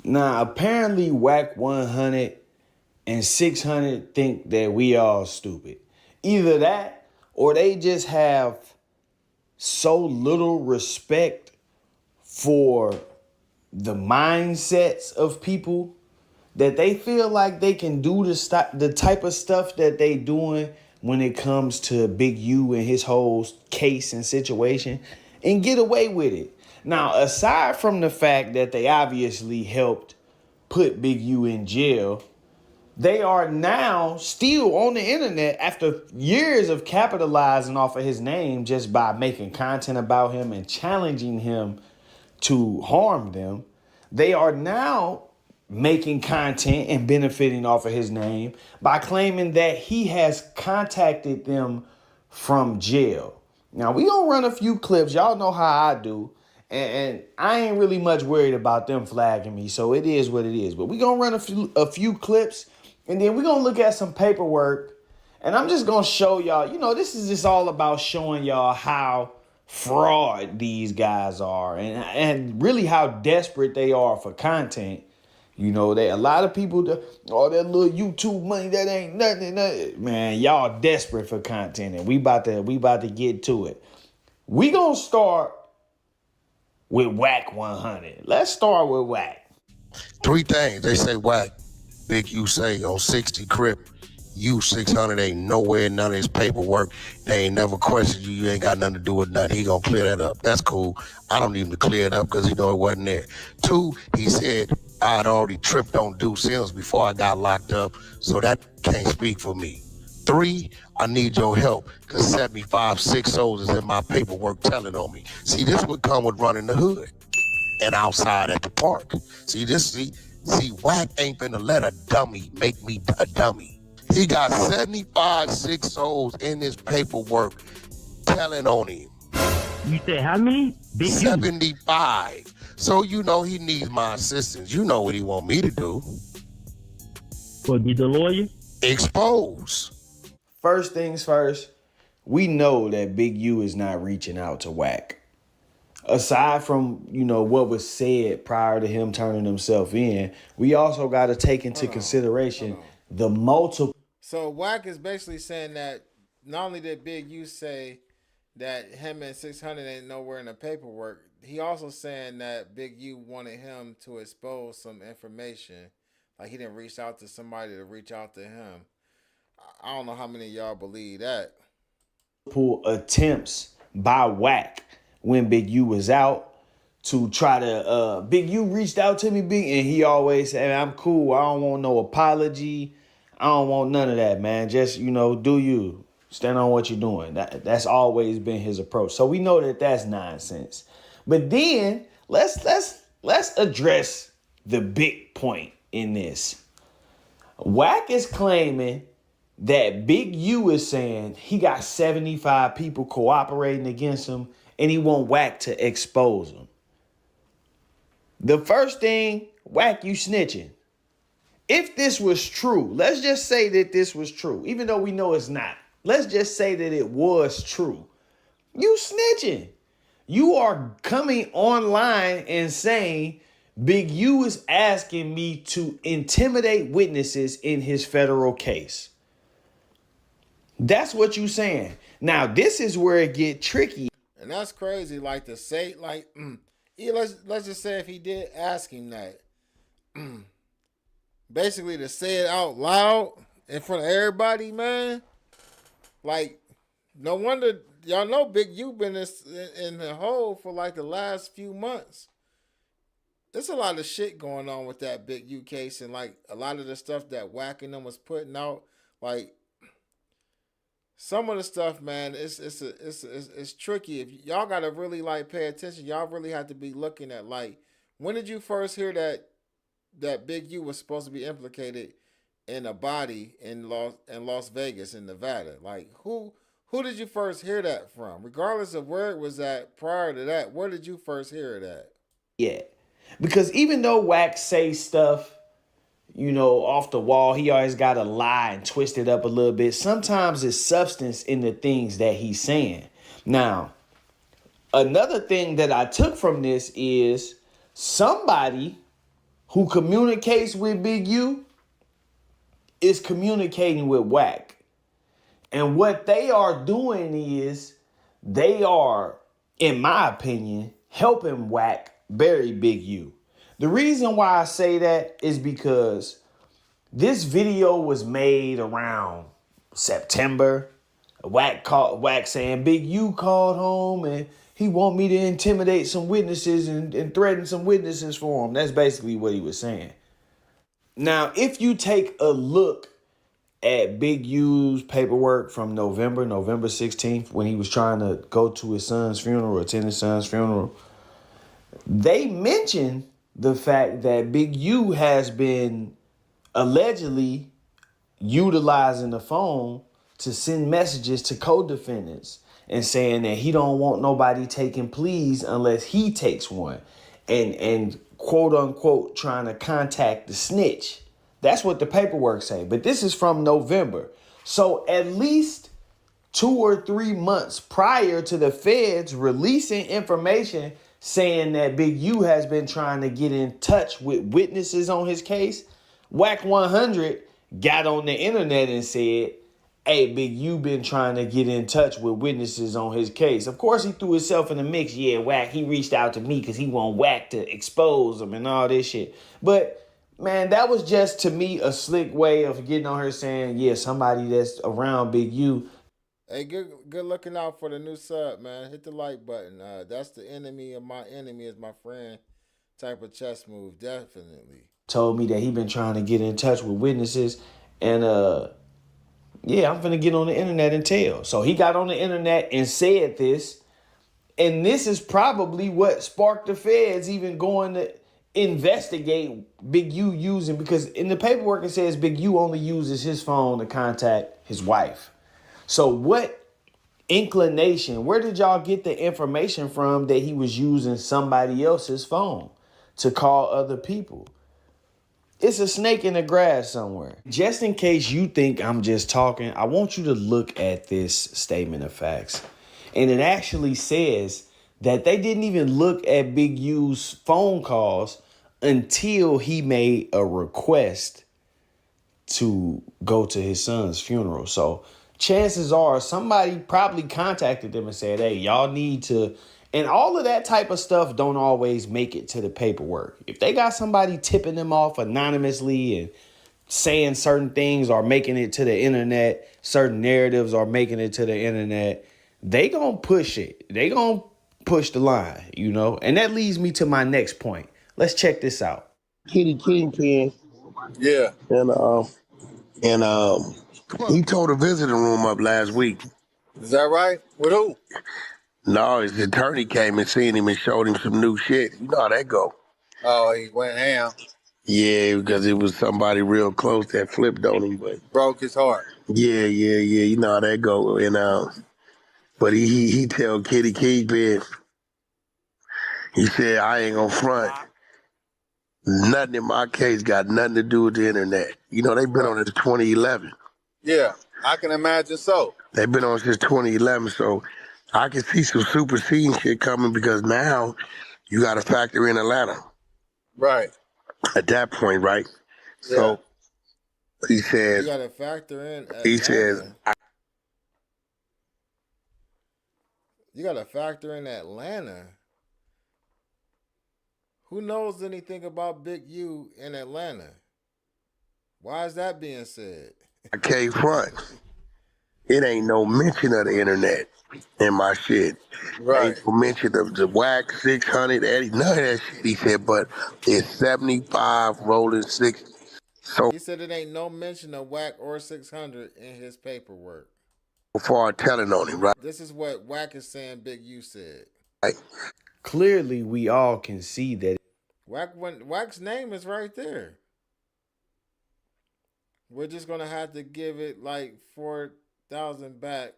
Now, apparently Wack 100 and 600 think that we all stupid. Either that or they just have so little respect for the mindsets of people that they feel like they can do the type of stuff that they doing when it comes to Big U and his whole case and situation and get away with it. Now, aside from the fact that they obviously helped put Big U in jail, they are now still on the internet after years of capitalizing off of his name just by making content about him and challenging him to harm them. They are now making content and benefiting off of his name by claiming that he has contacted them from jail. Now, we gonna run a few clips. Y'all know how I do. And I ain't really much worried about them flagging me, so it is what it is. But we gonna run a few clips, and then we gonna look at some paperwork. And I'm just gonna show y'all, you know, this is just all about showing y'all how fraud these guys are and really how desperate they are for content. You know, a lot of people, all that little YouTube money, that ain't nothing. Man, y'all desperate for content, and we about to get to it. We gonna start with Wack 100. Let's start with Wack. Three things they say Wack. Big U say on 60 Crip, you 600 ain't nowhere, none of his paperwork. They ain't never questioned you. You ain't got nothing to do with nothing. He gonna clear that up. That's cool. I don't need him to clear it up because he know it wasn't there. Two, he said I'd already tripped on due Sims before I got locked up, so that can't speak for me. Three, I need your help because 75 6-0s is in my paperwork telling on me. See, this would come with running the hood and outside at the park. See, Wack ain't finna let a dummy make me a dummy. He got 75 6-0s in his paperwork telling on him. You said how many? 75. So you know he needs my assistance. You know what he want me to do. What, be the lawyer? Expose. First things first, we know that Big U is not reaching out to Wack. Aside from, you know, what was said prior to him turning himself in, we also got to take into consideration the multiple. So Wack is basically saying that not only did Big U say that him and 600 ain't nowhere in the paperwork, he also saying that Big U wanted him to expose some information. Like he didn't reach out to somebody to reach out to him. I don't know how many of y'all believe that. Attempts by Wack when Big U was out to try to Big U reached out to me, and he always said, I'm cool, I don't want no apology, I don't want none of that, man. Just, do you stand on what you're doing. That's always been his approach. So we know that that's nonsense. But then let's address the big point in this. Wack is claiming that Big U is saying he got 75 people cooperating against him and he want Wack to expose him. The first thing, Wack, you snitching. If this was true, let's just say that this was true, even though we know it's not. Let's just say that it was true. You snitching. You are coming online and saying Big U is asking me to intimidate witnesses in his federal case. That's what you saying. Now, this is where it get tricky. And that's crazy. Like to say, yeah, let's just say if he did ask him that, basically to say it out loud in front of everybody, man. Like, no wonder y'all know Big U been in the hole for like the last few months. There's a lot of shit going on with that Big U case, and like a lot of the stuff that Wack and them was putting out, like. Some of the stuff, man, it's tricky. If y'all gotta really like pay attention, y'all really have to be looking at like, when did you first hear that Big U was supposed to be implicated in a body in Las Vegas in Nevada? Like who did you first hear that from? Regardless of where it was at prior to that, where did you first hear it at? Yeah, because even though Wack say stuff, off the wall, he always got to lie and twist it up a little bit. Sometimes there's substance in the things that he's saying. Now, another thing that I took from this is somebody who communicates with Big U is communicating with Wack. And what they are doing is they are, in my opinion, helping Wack bury Big U. The reason why I say that is because this video was made around September. Wack saying Big U called home and he want me to intimidate some witnesses and threaten some witnesses for him. That's basically what he was saying. Now, if you take a look at Big U's paperwork from November 16th, when he was trying to go to his son's funeral, attend his son's funeral, they mentioned the fact that Big U has been allegedly utilizing the phone to send messages to co-defendants and saying that he don't want nobody taking pleas unless he takes one, and quote unquote trying to contact the snitch. That's what the paperwork say. But this is from November. So at least 2 or 3 months prior to the feds releasing information saying that Big U has been trying to get in touch with witnesses on his case, Wack 100 got on the internet and said, hey, Big U been trying to get in touch with witnesses on his case. Of course, he threw himself in the mix. Yeah, Wack, he reached out to me because he want Wack to expose him and all this shit. But, man, that was just, to me, a slick way of getting on her saying, yeah, somebody that's around Big U. Hey, good looking out for the new sub, man. Hit the like button. That's the enemy of my enemy is my friend type of chess move, definitely. Told me that he been trying to get in touch with witnesses, and yeah, I'm finna get on the internet and tell. So he got on the internet and said this, and this is probably what sparked the feds even going to investigate Big U using, because in the paperwork it says Big U only uses his phone to contact his wife. So what inclination, where did y'all get the information from that he was using somebody else's phone to call other people? It's a snake in the grass somewhere. Just in case you think I'm just talking, I want you to look at this statement of facts. And it actually says that they didn't even look at Big U's phone calls until he made a request to go to his son's funeral. So chances are somebody probably contacted them and said, hey, y'all need to, and all of that type of stuff don't always make it to the paperwork. If they got somebody tipping them off anonymously and saying certain things are making it to the internet, certain narratives are making it to the internet, they gonna push it. They gonna push the line, you know? And that leads me to my next point. Let's check this out. Kitty Kingpin. Yeah. And he tore the visiting room up last week. Is that right? With who? No, his attorney came and seen him and showed him some new shit. You know how that go. Oh, he went ham. Yeah, because it was somebody real close that flipped on him, but Broke his heart. yeah. You know how that go. And but he tell Kitty Kingpin, he said, I ain't gonna front. Nothing in my case got nothing to do with the internet. You know, they've been on it since 2011. Yeah, I can imagine so. They've been on since 2011, so I can see some superseding shit coming because now you got to factor in Atlanta. Right. At that point, right? Yeah. So he says, You got to factor in Atlanta. he says, You got to factor in Atlanta. Who knows anything about Big U in Atlanta? Why is that being said? I can't front. It ain't no mention of the internet in my shit. Right. Ain't no mention of the Wack 600, Eddie, none of that shit. He said, but it's 75 rolling 60. So He said it ain't no mention of Wack or 600 in his paperwork. far telling on him, right? This is what Wack is saying Big U said. Right. Clearly, we all can see that. Wack's name is right there. We're just going to have to give it like 4,000 back.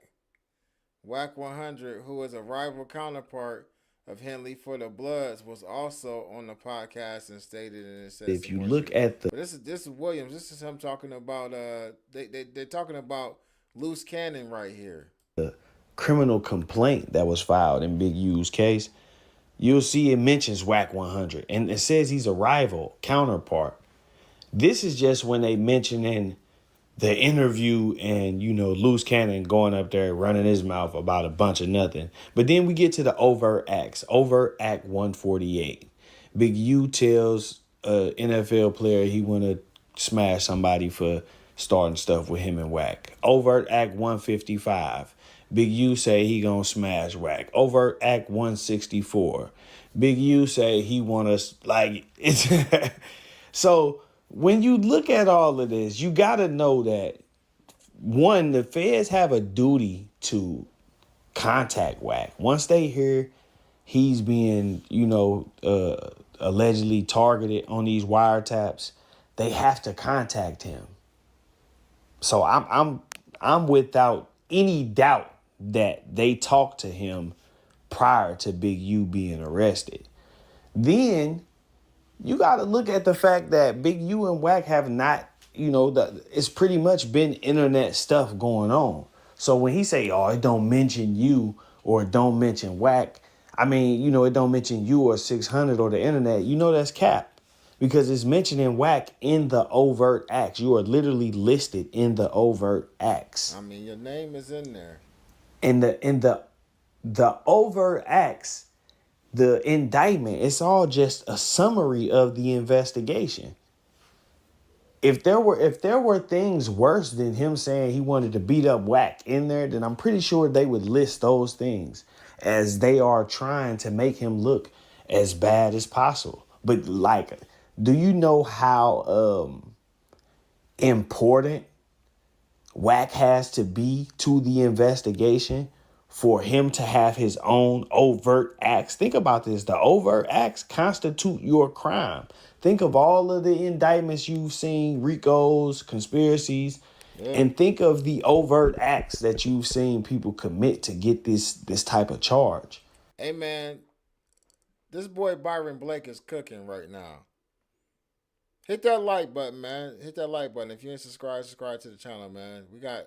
Wack 100, who is a rival counterpart of Henley for the Bloods, was also on the podcast and stated, and it says, If you look at the... But this is Williams. This is him talking about, they're talking about loose cannon right here. The criminal complaint that was filed in Big U's case, you'll see it mentions Wack 100, and it says he's a rival counterpart. This is just when they mention in the interview and, you know, Loose Cannon going up there running his mouth about a bunch of nothing. But then we get to the overt acts. Overt Act 148. Big U tells an NFL player he want to smash somebody for starting stuff with him and Wack. Overt Act 155. Big U say he gonna smash Wack. Overt Act 164. Big U say he want us, like, it's... So when you look at all of this, you got to know that, one, the feds have a duty to contact Wack. Once they hear he's being, you know, allegedly targeted on these wiretaps, they have to contact him. So I'm without any doubt that they talked to him prior to Big U being arrested. Then you got to look at the fact that Big U and Wack have not, you know, it's pretty much been internet stuff going on. So when he say, oh, it don't mention you or it don't mention Wack, I mean, you know, it don't mention you or 600 or the internet, you know that's cap. Because it's mentioning Wack in the overt acts. You are literally listed in the overt acts. I mean, your name is in there. And the overt acts, the indictment, it's all just a summary of the investigation. If there were things worse than him saying he wanted to beat up Wack in there, then I'm pretty sure they would list those things as they are trying to make him look as bad as possible. But like, do you know how important Wack has to be to the investigation for him to have his own overt acts? Think about this. The overt acts constitute your crime. Think of all of the indictments you've seen, RICOs, conspiracies, and think of the overt acts that you've seen people commit to get this type of charge. Hey, man, this boy Byron Blake is cooking right now. Hit that like button, man. Hit that like button. If you ain't subscribed to the channel, man. We got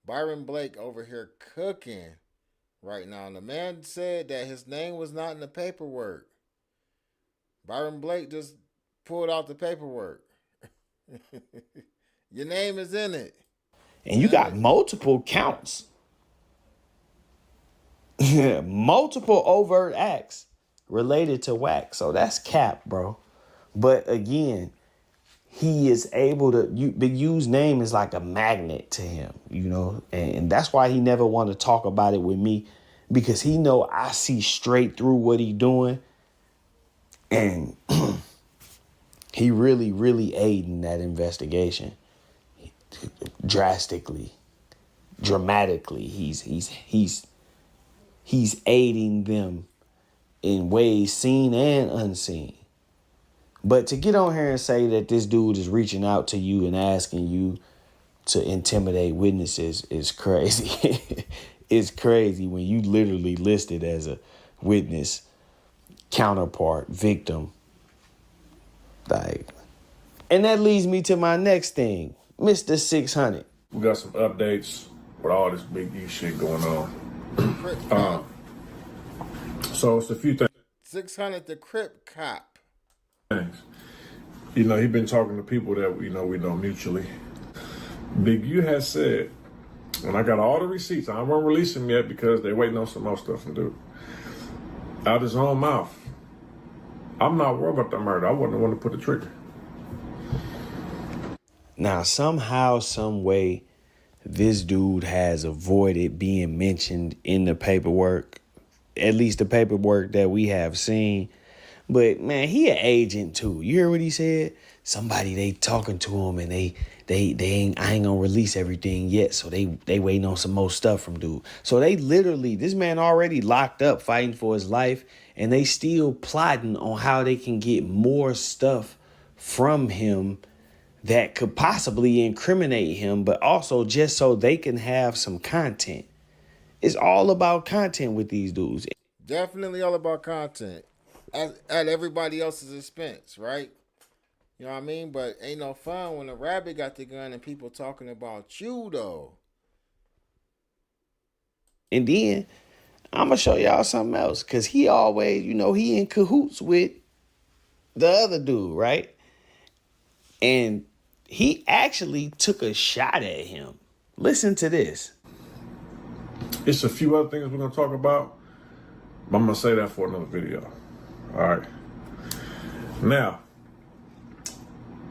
Byron Blake over here cooking right now. And the man said that his name was not in the paperwork. Byron Blake just pulled out the paperwork. Your name is in it. And you got multiple counts. Multiple overt acts related to Wack. So that's cap, bro. But again, he is able to, Big U's name is like a magnet to him, you know, and that's why he never want to talk about it with me, because he know I see straight through what he doing, and he really, really aiding that investigation dramatically. He's aiding them in ways seen and unseen. But to get on here and say that this dude is reaching out to you and asking you to intimidate witnesses is crazy. It's crazy when you literally listed as a witness, counterpart, victim. Like, and that leads me to my next thing, Mr. 600. We got some updates with all this Big U shit going on. So it's a few things. 600 the Crip cop. You know, he been talking to people that we know mutually. Big U has said, and I got all the receipts, I won't release them yet because they're waiting on some more stuff to do. Out his own mouth, I'm not worried about the murder. I wasn't the one to put the trigger. Now, somehow, some way, this dude has avoided being mentioned in the paperwork, at least the paperwork that we have seen. But man, he an agent too. You hear what he said? Somebody, they talking to him and they ain't, I ain't gonna release everything yet. So they waiting on some more stuff from dude. So they literally, this man already locked up fighting for his life, and they still plotting on how they can get more stuff from him that could possibly incriminate him, but also just so they can have some content. It's all about content with these dudes. Definitely all about content. At everybody else's expense, right? You know what I mean? But ain't no fun when a rabbit got the gun and people talking about you, though. And then I'm going to show y'all something else, because he always, you know, he in cahoots with the other dude, right? And he actually took a shot at him. Listen to this. It's a few other things we're going to talk about, but I'm going to say that for another video. All right. Now,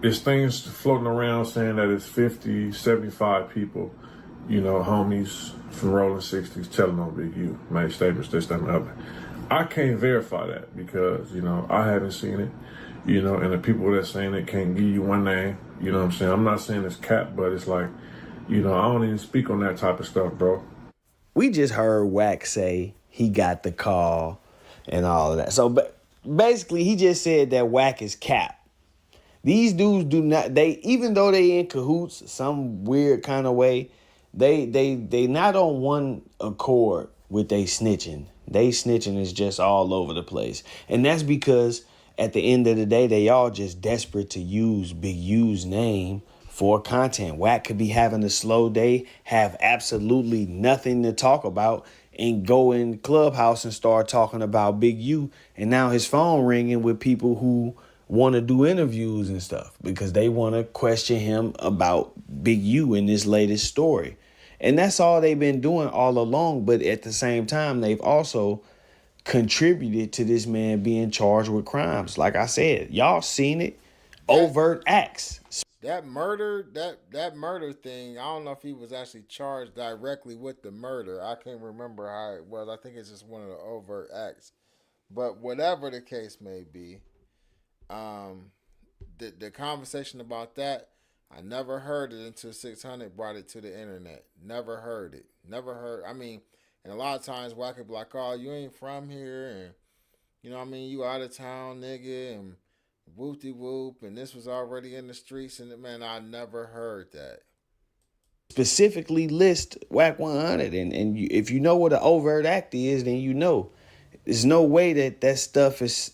there's things floating around saying that it's 50, 75 people, you know, homies from Rolling 60s telling on Big U, made statements, this, that, and the other. I can't verify that because, you know, I haven't seen it, you know, and the people that's saying it can't give you one name, you know what I'm saying? I'm not saying it's cap, but it's like, you know, I don't even speak on that type of stuff, bro. We just heard Wack say he got the call and all of that. So, basically, he just said that Wack is cap. These dudes do not, even though they in cahoots some weird kind of way, they not on one accord with they snitching. They snitching is just all over the place. And that's because at the end of the day, they all just desperate to use Big U's name for content. Wack could be having a slow day, have absolutely nothing to talk about, and go in Clubhouse and start talking about Big U. And now his phone ringing with people who want to do interviews and stuff because they want to question him about Big U in this latest story. And that's all they've been doing all along. But at the same time, they've also contributed to this man being charged with crimes. Like I said, y'all seen it. Overt acts. That murder thing, I don't know if he was actually charged directly with the murder. I can't remember how it was. I think it's just one of the overt acts. But whatever the case may be, the conversation about that, I never heard it until 600 brought it to the internet. Never heard it. I mean, and a lot of times Wack would be like, oh, you ain't from here, and you know what I mean, you out of town, nigga, and whoop-de-whoop, and this was already in the streets, and man, I never heard that. Specifically list Wack 100, and if you know what an overt act is, then you know. There's no way that stuff is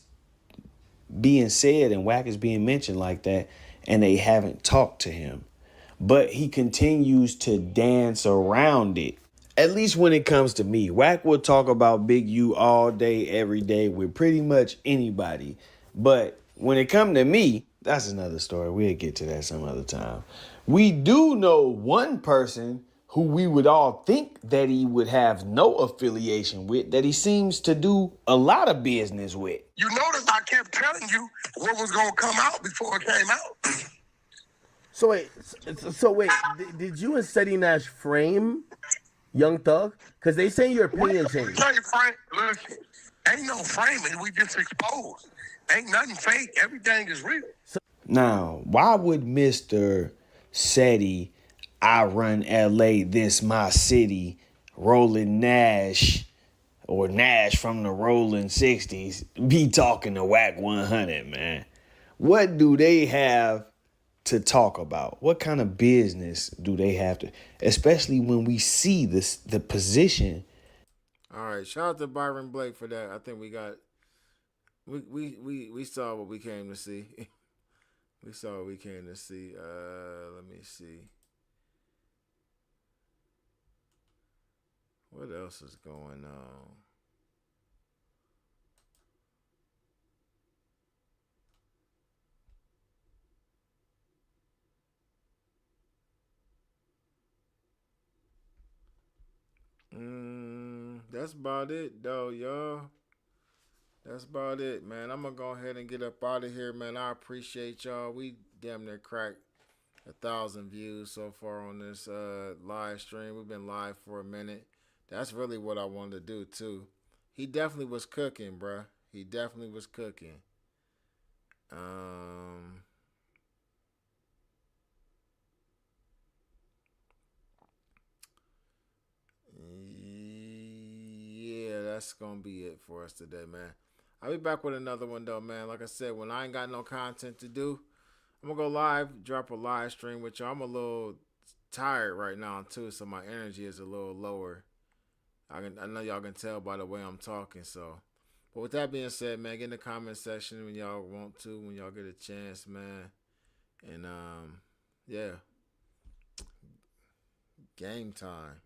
being said and Wack is being mentioned like that, and they haven't talked to him. But he continues to dance around it. At least when it comes to me, Wack will talk about Big U all day, every day with pretty much anybody. But when it comes to me, that's another story. We'll get to that some other time. We do know one person who we would all think that he would have no affiliation with, that he seems to do a lot of business with. You notice I kept telling you what was going to come out before it came out. So wait, did you and Seti Nash frame Young Thug? Because they say your opinion changed. Listen, ain't no framing. We just exposed. Ain't nothing fake. Everything is real. Now, why would Mr. Seti, I run LA, this my city, Rolling Nash, or Nash from the Rolling 60s, be talking to Wack 100, man? What do they have to talk about? What kind of business do they have to, especially when we see this, the position? All right, shout out to Byron Blake for that. I think we got we saw what we came to see. We saw what we came to see. Let me see. What else is going on? That's about it, though, y'all. That's about it, man. I'm gonna go ahead and get up out of here, man. I appreciate y'all. We damn near cracked 1,000 views so far on this live stream. We've been live for a minute. That's really what I wanted to do too. He definitely was cooking, bruh. He definitely was cooking. Yeah, that's gonna be it for us today, man. I'll be back with another one though, man. Like I said, when I ain't got no content to do, I'm gonna go live, drop a live stream with y'all. I'm a little tired right now too, so my energy is a little lower. I know y'all can tell by the way I'm talking, so. But with that being said, man, get in the comment section when y'all want to, when y'all get a chance, man. And yeah. Game time.